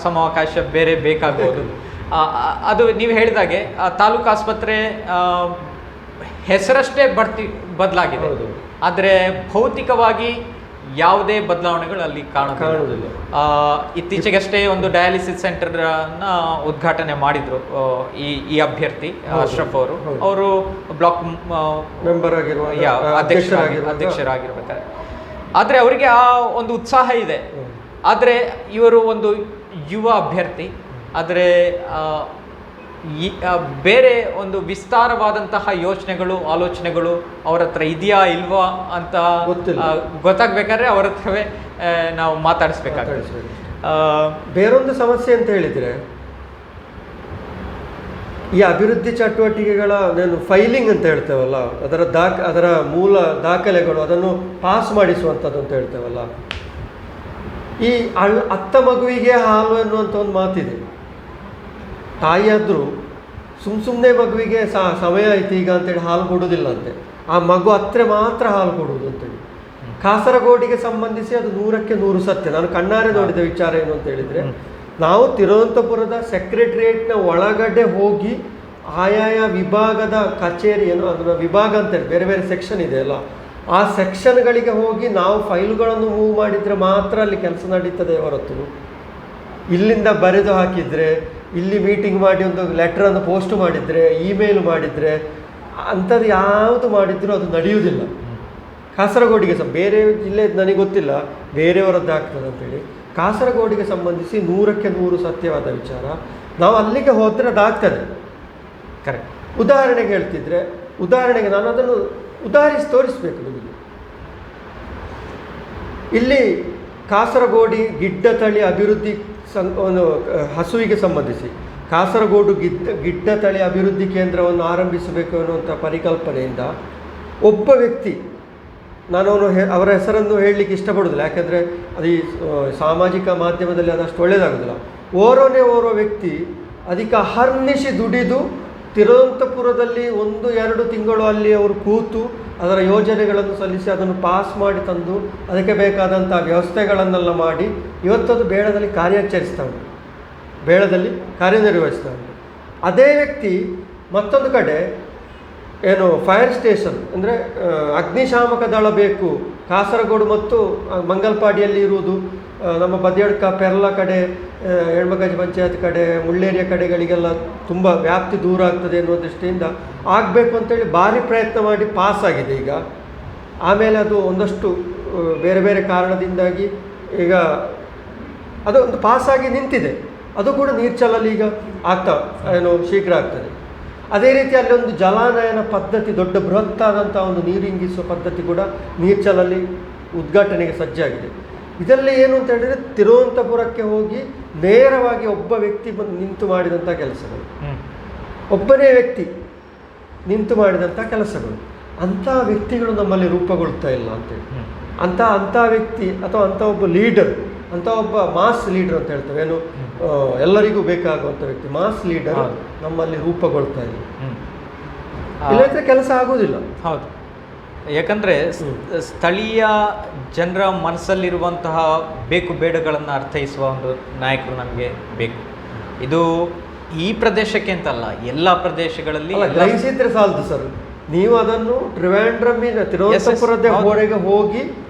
Speaker 2: ಸಮಾವಕಾಶ ಬೇರೆ ಬೇಕಾಗ್ಬೋದು. ಅದು ನೀವು ಹೇಳಿದಾಗೆ ತಾಲೂಕು ಆಸ್ಪತ್ರೆ ಹೆಸರಷ್ಟೇ ಬದಲಾಗಿದೆ, ಆದರೆ ಭೌತಿಕವಾಗಿ ಯಾವುದೇ ಬದಲಾವಣೆಗಳು ಅಲ್ಲಿ ಕಾಣುವುದಿಲ್ಲ. ಇತ್ತೀಚೆಗಷ್ಟೇ ಒಂದು ಡಯಾಲಿಸಿಸ್ ಸೆಂಟರ್ನ ಉದ್ಘಾಟನೆ ಮಾಡಿದ್ರು ಈ ಅಭ್ಯರ್ಥಿ ಅಶ್ರಫ್ ಅವರು ಬ್ಲಾಕ್
Speaker 1: ಮೆಂಬರ್
Speaker 2: ಅಧ್ಯಕ್ಷರಾಗಿರ್ಬೇಕಾದ್ರೆ. ಆದರೆ ಅವರಿಗೆ ಆ ಒಂದು ಉತ್ಸಾಹ ಇದೆ. ಆದರೆ ಇವರು ಒಂದು ಯುವ ಅಭ್ಯರ್ಥಿ, ಆದರೆ ಬೇರೆ ಒಂದು ವಿಸ್ತಾರವಾದಂತಹ ಯೋಚನೆಗಳು, ಆಲೋಚನೆಗಳು ಅವರ ಹತ್ರ ಇದೆಯಾ ಇಲ್ವಾ ಅಂತ ಗೊತ್ತಾಗಬೇಕಾದ್ರೆ ಅವರ ಹತ್ರವೇ ನಾವು ಮಾತಾಡಿಸ್ಬೇಕಾಗ್ತದೆ.
Speaker 1: ಬೇರೊಂದು ಸಮಸ್ಯೆ ಅಂತ ಹೇಳಿದರೆ, ಈ ಅಭಿವೃದ್ಧಿ ಚಟುವಟಿಕೆಗಳ ಫೈಲಿಂಗ್ ಅಂತ ಹೇಳ್ತೇವಲ್ಲ, ಅದರ ಮೂಲ ದಾಖಲೆಗಳು ಅದನ್ನು ಪಾಸ್ ಮಾಡಿಸುವಂಥದ್ದು ಅಂತ ಹೇಳ್ತೇವಲ್ಲ. ಈ ಅತ್ತ ಮಗುವಿಗೆ ಹಾಲು ಎನ್ನುವಂಥ ಒಂದು ಮಾತಿದೆ. ತಾಯಿಯಾದರೂ ಸುಮ್ಮನೆ ಮಗುವಿಗೆ ಸಮಯ ಆಯ್ತು ಈಗ ಅಂತೇಳಿ ಹಾಲು ಕೊಡುವುದಿಲ್ಲ ಅಂತೆ. ಆ ಮಗು ಹತ್ರ ಮಾತ್ರ ಹಾಲು ಕೊಡುವುದು ಅಂತೇಳಿ. ಕಾಸರಗೋಡಿಗೆ ಸಂಬಂಧಿಸಿ ಅದು 100ಕ್ಕೆ 100 ಸತ್ಯ. ನಾನು ಕಣ್ಣಾರೆ ನೋಡಿದ ವಿಚಾರ ಏನು ಅಂತ ಹೇಳಿದರೆ, ನಾವು ತಿರುವನಂತಪುರದ ಸೆಕ್ರೆಟರಿಯೇಟ್ನ ಒಳಗಡೆ ಹೋಗಿ ಆಯಾಯ ವಿಭಾಗದ ಕಚೇರಿ ಏನು ಅದನ್ನು ವಿಭಾಗ ಅಂತೇಳಿ ಬೇರೆ ಬೇರೆ ಸೆಕ್ಷನ್ ಇದೆ ಅಲ್ಲ, ಆ ಸೆಕ್ಷನ್ಗಳಿಗೆ ಹೋಗಿ ನಾವು ಫೈಲ್ಗಳನ್ನು ಮೂವ್ ಮಾಡಿದರೆ ಮಾತ್ರ ಅಲ್ಲಿ ಕೆಲಸ ನಡೀತದೆ ಹೊರತು ಇಲ್ಲಿಂದ ಬರೆದು ಹಾಕಿದರೆ, ಇಲ್ಲಿ ಮೀಟಿಂಗ್ ಮಾಡಿ ಒಂದು ಲೆಟ್ರನ್ನು ಪೋಸ್ಟ್ ಮಾಡಿದರೆ, ಇಮೇಲ್ ಮಾಡಿದರೆ, ಅಂಥದ್ದು ಯಾವುದು ಮಾಡಿದರೂ ಅದು ನಡೆಯುವುದಿಲ್ಲ. ಕಾಸರಗೋಡಿಗೆ ಬೇರೆ ಜಿಲ್ಲೆ ನನಗೆ ಗೊತ್ತಿಲ್ಲ ಬೇರೆಯವರದ್ದು ಆಗ್ತದೆ ಅಂತೇಳಿ. ಕಾಸರಗೋಡಿಗೆ ಸಂಬಂಧಿಸಿ 100ಕ್ಕೆ 100 ಸತ್ಯವಾದ ವಿಚಾರ. ನಾವು ಅಲ್ಲಿಗೆ ಹೋದರೆ ಅದಾಗ್ತದೆ.
Speaker 2: ಕರೆಕ್ಟ್.
Speaker 1: ಉದಾಹರಣೆಗೆ ನಾನು ಅದನ್ನು ಉದಾಹರಿಸಿ ತೋರಿಸಬೇಕು ನಿಮಗೆ. ಇಲ್ಲಿ ಕಾಸರಗೋಡಿ ಗಿಡ್ಡತಳಿ ಅಭಿವೃದ್ಧಿ ಒಂದು ಹಸುವಿಗೆ ಸಂಬಂಧಿಸಿ ಕಾಸರಗೋಡು ಗಿಡ್ಡತಳಿ ಅಭಿವೃದ್ಧಿ ಕೇಂದ್ರವನ್ನು ಆರಂಭಿಸಬೇಕು ಅನ್ನುವಂಥ ಪರಿಕಲ್ಪನೆಯಿಂದ ಒಬ್ಬ ವ್ಯಕ್ತಿ, ನಾನು ಅವರ ಹೆಸರನ್ನು ಹೇಳಲಿಕ್ಕೆ ಇಷ್ಟಪಡೋದಿಲ್ಲ, ಯಾಕೆಂದರೆ ಅದು ಈ ಸಾಮಾಜಿಕ ಮಾಧ್ಯಮದಲ್ಲಿ ಅದಷ್ಟು ಒಳ್ಳೆಯದಾಗೋದಿಲ್ಲ. ಓರ್ವ ವ್ಯಕ್ತಿ ಅದಕ್ಕೆ ಅಹರ್ನಿಶಿ ದುಡಿದು ತಿರುವನಂತಪುರದಲ್ಲಿ 1-2 ತಿಂಗಳು ಅಲ್ಲಿ ಅವರು ಕೂತು ಅದರ ಯೋಜನೆಗಳನ್ನು ಸಲ್ಲಿಸಿ ಅದನ್ನು ಪಾಸ್ ಮಾಡಿ ತಂದು ಅದಕ್ಕೆ ಬೇಕಾದಂಥ ವ್ಯವಸ್ಥೆಗಳನ್ನೆಲ್ಲ ಮಾಡಿ ಇವತ್ತದು ಬೇಳದಲ್ಲಿ ಕಾರ್ಯನಿರ್ವಹಿಸ್ತಾ ಉಂಟು. ಅದೇ ವ್ಯಕ್ತಿ ಮತ್ತೊಂದು ಕಡೆ ಫೈರ್ ಸ್ಟೇಷನ್ ಅಂದರೆ ಅಗ್ನಿಶಾಮಕ ದಳ ಬೇಕು, ಕಾಸರಗೋಡು ಮತ್ತು ಮಂಗಲ್ಪಾಡಿಯಲ್ಲಿ ಇರುವುದು, ನಮ್ಮ ಬದಿಯಡ್ಕ ಪೆರ್ಲ ಕಡೆ, ಹೆಣ್ಮಗಾಜಿ ಪಂಚಾಯತ್ ಕಡೆ, ಮುಳ್ಳೇರಿಯ ಕಡೆಗಳಿಗೆಲ್ಲ ತುಂಬ ವ್ಯಾಪ್ತಿ ದೂರ ಆಗ್ತದೆ ಎನ್ನುವ ದೃಷ್ಟಿಯಿಂದ ಆಗಬೇಕು ಅಂತೇಳಿ ಭಾರಿ ಪ್ರಯತ್ನ ಮಾಡಿ ಪಾಸ್ ಆಗಿದೆ ಈಗ. ಆಮೇಲೆ ಅದು ಒಂದಷ್ಟು ಬೇರೆ ಬೇರೆ ಕಾರಣದಿಂದಾಗಿ ಈಗ ಅದು ಒಂದು ಪಾಸಾಗಿ ನಿಂತಿದೆ. ಅದು ಕೂಡ ನೀರ್ಚಲಲ್ಲಿ ಈಗ ಶೀಘ್ರ ಆಗ್ತದೆ. ಅದೇ ರೀತಿ ಅಲ್ಲಿ ಒಂದು ಜಲಾನಯನ ಪದ್ಧತಿ, ದೊಡ್ಡ ಬೃಹತ್ತಾದಂಥ ಒಂದು ನೀರಿಂಗಿಸುವ ಪದ್ಧತಿ ಕೂಡ ನೀರ್ಚಲಲ್ಲಿ ಉದ್ಘಾಟನೆಗೆ ಸಜ್ಜಾಗಿದೆ. ಇದರಲ್ಲಿ ಏನು ಅಂತ ಹೇಳಿದರೆ ತಿರುವನಂತಪುರಕ್ಕೆ ಹೋಗಿ ನೇರವಾಗಿ ಒಬ್ಬ ವ್ಯಕ್ತಿ ಬಂದು ನಿಂತು ಮಾಡಿದಂಥ ಕೆಲಸಗಳು, ಒಬ್ಬನೇ ವ್ಯಕ್ತಿ ನಿಂತು ಮಾಡಿದಂಥ ಕೆಲಸಗಳು, ಅಂಥ ವ್ಯಕ್ತಿಗಳು ನಮ್ಮಲ್ಲಿ ರೂಪುಗೊಳ್ತಾ ಇಲ್ಲ ಅಂತೇಳಿ. ಅಂಥ ವ್ಯಕ್ತಿ ಅಥವಾ ಅಂಥ ಒಬ್ಬ ಲೀಡರ್, ಅಂಥ ಒಬ್ಬ ಮಾಸ್ ಲೀಡರ್ ಅಂತ ಹೇಳ್ತೇವೆ, ಏನು ಎಲ್ಲರಿಗೂ ಬೇಕಾಗುವಂಥ ವ್ಯಕ್ತಿ, ಮಾಸ್ ಲೀಡರ್ ನಮ್ಮಲ್ಲಿ ರೂಪುಗೊಳ್ತಾ ಇದೆ. ಇಲ್ಲದ್ರೆ ಕೆಲಸ ಆಗೋದಿಲ್ಲ.
Speaker 2: ಹೌದು, ಯಾಕಂದರೆ ಸ್ಥಳೀಯ ಜನರ ಮನಸ್ಸಲ್ಲಿರುವಂತಹ ಬೇಕು ಬೇಡಗಳನ್ನು ಅರ್ಥೈಸುವ ಒಂದು ನಾಯಕರು ನಮಗೆ ಬೇಕು. ಇದು ಈ ಪ್ರದೇಶಕ್ಕೆ ಅಂತಲ್ಲ, ಎಲ್ಲ ಪ್ರದೇಶಗಳಲ್ಲಿ
Speaker 1: ಗ್ರಹಿಸಿದ್ರೆ ಸಾಲದು ಸರ್. ನೀವು ಅದನ್ನು ಟ್ರಿವಾಂಡ್ರಮ್ಮಿನ ತಿರುವನಂತಪುರದ ಹೊರಗೆ ಹೋಗಿ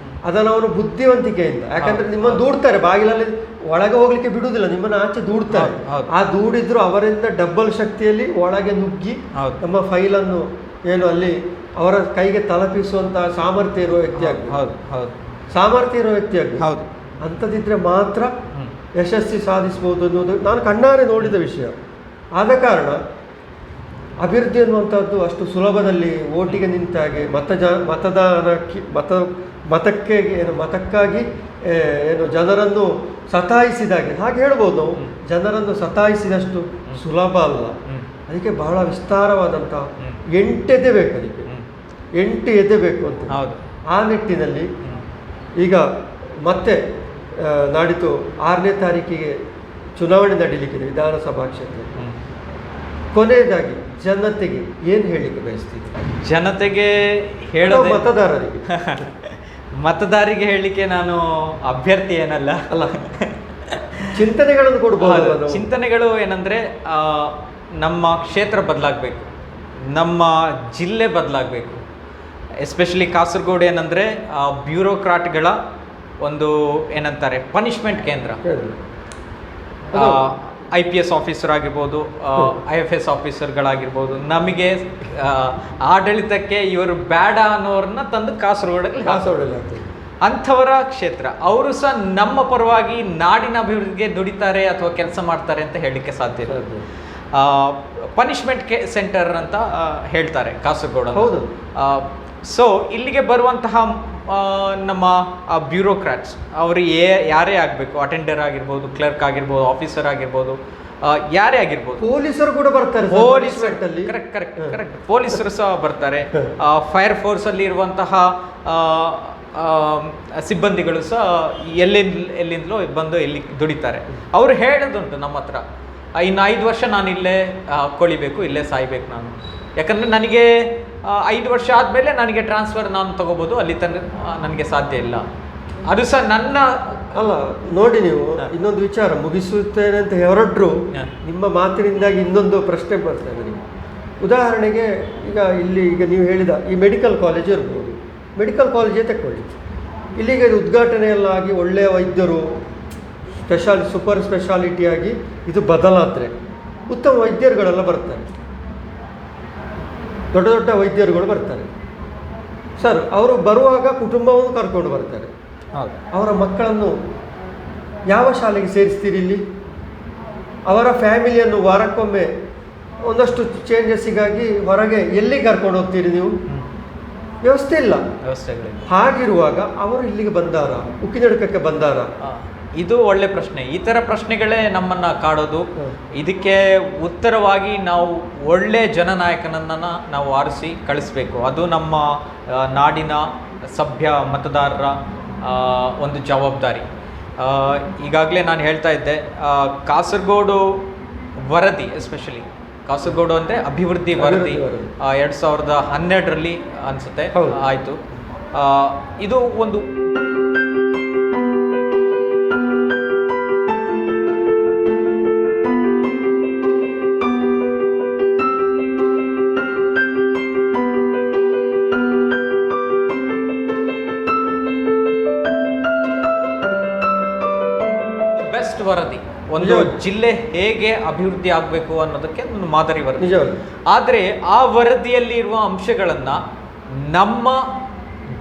Speaker 1: ಅದನ್ನು ಅವನು ಬುದ್ಧಿವಂತಿಕೆಯಿಂದ, ಯಾಕಂದ್ರೆ ನಿಮ್ಮನ್ನು ದೂಡ್ತಾರೆ, ಬಾಗಿಲಲ್ಲಿ ಒಳಗೆ ಹೋಗ್ಲಿಕ್ಕೆ ಬಿಡುವುದಿಲ್ಲ, ನಿಮ್ಮನ್ನು ಆಚೆ ದೂಡ್ತಾರೆ. ಆ ದೂಡಿದ್ರು ಅವರಿಂದ ಡಬಲ್ ಶಕ್ತಿಯಲ್ಲಿ ಒಳಗೆ ನುಗ್ಗಿ ನಮ್ಮ ಫೈಲನ್ನು ಏನು ಅಲ್ಲಿ ಅವರ ಕೈಗೆ ತಲುಪಿಸುವಂತಹ ಸಾಮರ್ಥ್ಯ ಇರುವ ವ್ಯಕ್ತಿ
Speaker 2: ಹೌದು
Speaker 1: ಸಾಮರ್ಥ್ಯ ಇರುವ ವ್ಯಕ್ತಿ
Speaker 2: ಹೌದು.
Speaker 1: ಅಂಥದ್ದಿದ್ರೆ ಮಾತ್ರ ಯಶಸ್ವಿ ಸಾಧಿಸ್ಬೋದು ಅನ್ನೋದು ನಾನು ಕಣ್ಣಾರೆ ನೋಡಿದ ವಿಷಯ. ಆದ ಕಾರಣ ಅಭಿವೃದ್ಧಿ ಅನ್ನುವಂಥದ್ದು ಅಷ್ಟು ಸುಲಭದಲ್ಲಿ ಓಟಿಗೆ ನಿಂತಾಗೆ ಮತಕ್ಕಾಗಿ ಏನು ಜನರನ್ನು ಸತಾಯಿಸಿದಾಗೆ ಹಾಗೆ ಹೇಳ್ಬೋದು ನಾವು. ಜನರನ್ನು ಸತಾಯಿಸಿದಷ್ಟು ಸುಲಭ ಅಲ್ಲ. ಅದಕ್ಕೆ ಬಹಳ ವಿಸ್ತಾರವಾದಂಥ 8 ಎದೆ ಬೇಕು, ಅದಕ್ಕೆ 8 ಎದೆ ಬೇಕು ಅಂತ. ಆ ನಿಟ್ಟಿನಲ್ಲಿ ಈಗ ಮತ್ತೆ ನಾಡಿದ್ದು 6ನೇ ತಾರೀಕಿಗೆ ಚುನಾವಣೆ ನಡೀಲಿಕ್ಕಿದೆ ವಿಧಾನಸಭಾ ಕ್ಷೇತ್ರ. ಕೊನೆಯದಾಗಿ ಜನತೆಗೆ ಏನು ಹೇಳಲಿಕ್ಕೆ ಬಯಸ್ತೀವಿ?
Speaker 2: ಜನತೆಗೆ ಹೇಳೋದು, ಮತದಾರರಿಗೆ ಹೇಳಲಿಕ್ಕೆ ನಾನು ಅಭ್ಯರ್ಥಿ ಏನಲ್ಲ
Speaker 1: ಅಲ್ಲ, ಚಿಂತನೆಗಳನ್ನು ಕೊಡ್ಬೋದು.
Speaker 2: ಚಿಂತನೆಗಳು ಏನಂದರೆ, ನಮ್ಮ ಕ್ಷೇತ್ರ ಬದಲಾಗಬೇಕು, ನಮ್ಮ ಜಿಲ್ಲೆ ಬದಲಾಗಬೇಕು. ಎಸ್ಪೆಷಲಿ ಕಾಸರಗೋಡು ಏನಂದರೆ ಬ್ಯೂರೋಕ್ರಾಟ್ಗಳ ಒಂದು ಏನಂತಾರೆ ಪನಿಷ್ಮೆಂಟ್ ಕೇಂದ್ರ. IPS ಆಫೀಸರ್ ಆಗಿರ್ಬೋದು, IFS ಆಫೀಸರ್ಗಳಾಗಿರ್ಬೋದು, ನಮಗೆ ಆಡಳಿತಕ್ಕೆ ಇವರು ಬೇಡ ಅನ್ನೋರನ್ನ ತಂದು ಕಾಸರಗೋಡಲ್ಲಿ ಅಂಥವರ ಕ್ಷೇತ್ರ. ಅವರು ಸಹ ನಮ್ಮ ಪರವಾಗಿ ನಾಡಿನ ಅಭಿವೃದ್ಧಿಗೆ ದುಡಿತಾರೆ ಅಥವಾ ಕೆಲಸ ಮಾಡ್ತಾರೆ ಅಂತ ಹೇಳಲಿಕ್ಕೆ ಸಾಧ್ಯ ಇಲ್ಲ. ಪನಿಷ್ಮೆಂಟ್ ಸೆಂಟರ್ ಅಂತ ಹೇಳ್ತಾರೆ ಕಾಸರಗೋಡು.
Speaker 1: ಹೌದು.
Speaker 2: ಸೊ ಇಲ್ಲಿಗೆ ಬರುವಂತಹ ನಮ್ಮ ಬ್ಯೂರೋಕ್ರಾಟ್ಸ್ ಅವರು ಯಾರೇ ಆಗಬೇಕು, ಅಟೆಂಡರ್ ಆಗಿರ್ಬೋದು, ಕ್ಲರ್ಕ್ ಆಗಿರ್ಬೋದು, ಆಫೀಸರ್ ಆಗಿರ್ಬೋದು, ಯಾರೇ ಆಗಿರ್ಬೋದು,
Speaker 1: ಪೊಲೀಸರು ಕೂಡ ಬರ್ತಾರೆ.
Speaker 2: ಕರೆಕ್ಟ್ ಪೊಲೀಸರು ಸಹ ಬರ್ತಾರೆ. ಫೈರ್ ಫೋರ್ಸಲ್ಲಿ ಇರುವಂತಹ ಸಿಬ್ಬಂದಿಗಳು ಸಹ ಎಲ್ಲಿಂದಲೋ ಬಂದು ಇಲ್ಲಿ ದುಡಿತಾರೆ. ಅವರು ಹೇಳೋದುಂಟು ನಮ್ಮ ಹತ್ರ, ಇನ್ನು 5 ವರ್ಷ ನಾನು ಇಲ್ಲೇ ಕೊಳಿಬೇಕು, ಇಲ್ಲೇ ಸಾಯ್ಬೇಕು ನಾನು, ಯಾಕಂದರೆ ನನಗೆ 5 ವರ್ಷ ಆದಮೇಲೆ ನನಗೆ ಟ್ರಾನ್ಸ್ಫರ್ ನಾನು ತಗೋಬೋದು, ಅಲ್ಲಿ ತನಕ ನನಗೆ ಸಾಧ್ಯ ಇಲ್ಲ. ಅದು ಸಹ ನನ್ನ
Speaker 1: ಅಲ್ಲ. ನೋಡಿ, ನೀವು ಇನ್ನೊಂದು ವಿಚಾರ ಮುಗಿಸುತ್ತೇನೆ ಅಂತ ಹೊರಟ್ರು ನಿಮ್ಮ ಮಾತಿನಿಂದಾಗಿ ಇನ್ನೊಂದು ಪ್ರಶ್ನೆ ಬರ್ತದೆ ನಿಮಗೆ. ಉದಾಹರಣೆಗೆ ಈಗ ನೀವು ಹೇಳಿದ ಈ ಮೆಡಿಕಲ್ ಕಾಲೇಜ್ ಇರ್ಬೋದು, ಮೆಡಿಕಲ್ ಕಾಲೇಜೇ ತಗೊಳ್ಳಿ. ಇಲ್ಲಿಗೆ ಉದ್ಘಾಟನೆ ಆಗಿ ಒಳ್ಳೆಯ ವೈದ್ಯರು ಸೂಪರ್ ಸ್ಪೆಷಾಲಿಟಿಯಾಗಿ ಇದು ಬದಲಾದರೆ ಉತ್ತಮ ವೈದ್ಯರುಗಳೆಲ್ಲ ಬರ್ತಾರೆ, ದೊಡ್ಡ ದೊಡ್ಡ ವೈದ್ಯರುಗಳು ಬರ್ತಾರೆ ಸರ್. ಅವರು ಬರುವಾಗ ಕುಟುಂಬವನ್ನು ಕರ್ಕೊಂಡು ಬರ್ತಾರೆ. ಅವರ ಮಕ್ಕಳನ್ನು ಯಾವ ಶಾಲೆಗೆ ಸೇರಿಸ್ತೀರಿ? ಇಲ್ಲಿ ಅವರ ಫ್ಯಾಮಿಲಿಯನ್ನು ವಾರಕ್ಕೊಮ್ಮೆ ಒಂದಷ್ಟು ಚೇಂಜಸ್ಸಿಗಾಗಿ ಹೊರಗೆ ಎಲ್ಲಿ ಕರ್ಕೊಂಡು ಹೋಗ್ತೀರಿ ನೀವು? ವ್ಯವಸ್ಥೆ ಇಲ್ಲ. ಹಾಗಿರುವಾಗ ಅವರು ಇಲ್ಲಿಗೆ ಬಂದಾರ, ಉಕ್ಕಿನಡಕಕ್ಕೆ ಬಂದಾರ?
Speaker 2: ಇದು ಒಳ್ಳೆ ಪ್ರಶ್ನೆ. ಈ ಥರ ಪ್ರಶ್ನೆಗಳೇ ನಮ್ಮನ್ನು ಕಾಡೋದು. ಇದಕ್ಕೆ ಉತ್ತರವಾಗಿ ನಾವು ಒಳ್ಳೆ ಜನನಾಯಕನನ್ನು ನಾವು ಆರಿಸಿ ಕಳಿಸ್ಬೇಕು. ಅದು ನಮ್ಮ ನಾಡಿನ ಸಭ್ಯ ಮತದಾರರ ಒಂದು ಜವಾಬ್ದಾರಿ. ಈಗಾಗಲೇ ನಾನು ಹೇಳ್ತಾ ಇದ್ದೆ, ಕಾಸರಗೋಡು ವರದಿ, ಎಸ್ಪೆಷಲಿ ಕಾಸರಗೋಡು ಅಂದರೆ ಅಭಿವೃದ್ಧಿ ವರದಿ 2012ರಲ್ಲಿ ಅನಿಸುತ್ತೆ ಆಯಿತು. ಇದು ಒಂದು ವರದಿ, ಒಂದು ಜಿಲ್ಲೆ ಹೇಗೆ ಅಭಿವೃದ್ಧಿ ಆಗಬೇಕು ಅನ್ನೋದಕ್ಕೆ ಒಂದು ಮಾದರಿ ವರದಿ. ಆದರೆ ಆ ವರದಿಯಲ್ಲಿ ಇರುವ ಅಂಶಗಳನ್ನು ನಮ್ಮ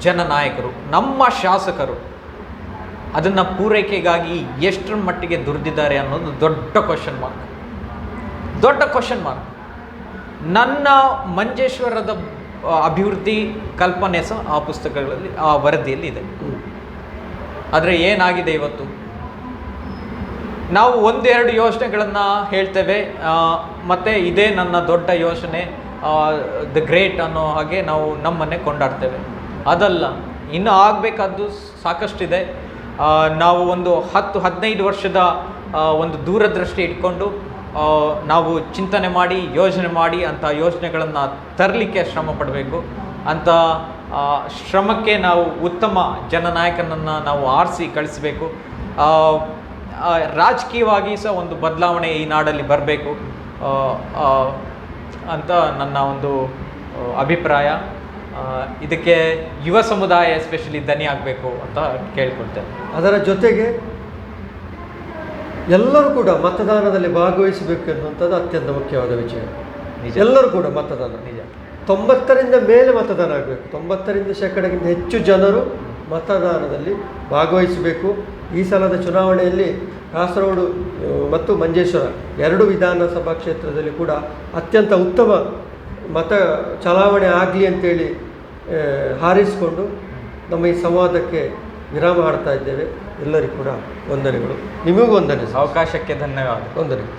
Speaker 2: ಜನನಾಯಕರು, ನಮ್ಮ ಶಾಸಕರು ಅದನ್ನು ಪೂರೈಕೆಗಾಗಿ ಎಷ್ಟರ ಮಟ್ಟಿಗೆ ದುಡಿದಿದ್ದಾರೆ ಅನ್ನೋದು ದೊಡ್ಡ ಕ್ವಶನ್ ಮಾರ್ಕ್. ನನ್ನ ಮಂಜೇಶ್ವರದ ಅಭಿವೃದ್ಧಿ ಕಲ್ಪನೆ ಸಹ ಆ ಪುಸ್ತಕಗಳಲ್ಲಿ, ಆ ವರದಿಯಲ್ಲಿ ಇದೆ. ಆದರೆ ಏನಾಗಿದೆ ಇವತ್ತು? ನಾವು 1-2 ಯೋಜನೆಗಳನ್ನು ಹೇಳ್ತೇವೆ, ಮತ್ತು ಇದೇ ನನ್ನ ದೊಡ್ಡ ಯೋಜನೆ, ದ ಗ್ರೇಟ್ ಅನ್ನೋ ಹಾಗೆ ನಾವು ನಮ್ಮನ್ನೇ ಕೊಂಡಾಡ್ತೇವೆ. ಅದಲ್ಲ, ಇನ್ನೂ ಆಗಬೇಕಾದ್ದು ಸಾಕಷ್ಟಿದೆ. ನಾವು ಒಂದು 10-15 ವರ್ಷದ ಒಂದು ದೂರದೃಷ್ಟಿ ಇಟ್ಕೊಂಡು ನಾವು ಚಿಂತನೆ ಮಾಡಿ ಯೋಜನೆ ಮಾಡಿ ಅಂಥ ಯೋಜನೆಗಳನ್ನು ತರಲಿಕ್ಕೆ ಶ್ರಮ ಪಡಬೇಕು. ಅಂಥ ಶ್ರಮಕ್ಕೆ ನಾವು ಉತ್ತಮ ಜನನಾಯಕನನ್ನು ನಾವು ಆರಿಸಿ ಕಳಿಸಬೇಕು. ರಾಜಕೀಯವಾಗಿ ಸಹ ಒಂದು ಬದಲಾವಣೆ ಈ ನಾಡಲ್ಲಿ ಬರಬೇಕು ಅಂತ ನನ್ನ ಒಂದು ಅಭಿಪ್ರಾಯ. ಇದಕ್ಕೆ ಯುವ ಸಮುದಾಯ ಎಸ್ಪೆಷಲಿ ಧನಿ ಆಗಬೇಕು ಅಂತ ಕೇಳ್ಕೊಳ್ತೇನೆ.
Speaker 1: ಅದರ ಜೊತೆಗೆ ಎಲ್ಲರೂ ಕೂಡ ಮತದಾನದಲ್ಲಿ ಭಾಗವಹಿಸಬೇಕು ಎನ್ನುವಂಥದ್ದು ಅತ್ಯಂತ ಮುಖ್ಯವಾದ ವಿಷಯ. ಎಲ್ಲರೂ ಕೂಡ ಮತದಾನ
Speaker 2: ನಿಜ
Speaker 1: 90ರಿಂದ ಮೇಲೆ ಮತದಾನ ಆಗಬೇಕು. 90% ಹೆಚ್ಚು ಜನರು ಮತದಾನದಲ್ಲಿ ಭಾಗವಹಿಸಬೇಕು. ಈ ಸಲದ ಚುನಾವಣೆಯಲ್ಲಿ ಕಾಸರಗೋಡು ಮತ್ತು ಮಂಜೇಶ್ವರ 2 ವಿಧಾನಸಭಾ ಕ್ಷೇತ್ರದಲ್ಲಿ ಕೂಡ ಅತ್ಯಂತ ಉತ್ತಮ ಮತ ಚಲಾವಣೆ ಆಗಲಿ ಅಂತೇಳಿ ಹಾರೈಸಿಕೊಂಡು ನಮ್ಮ ಈ ಸಂವಾದಕ್ಕೆ ವಿರಾಮ ಹಾಡ್ತಾ ಇದ್ದೇವೆ. ಎಲ್ಲರಿಗೂ ಕೂಡ ವಂದನೆಗಳು. ನಿಮಗೂ ವಂದನೆ.
Speaker 2: ಅವಕಾಶಕ್ಕೆ ಧನ್ಯವಾದ.
Speaker 1: ವಂದನೆಗಳು.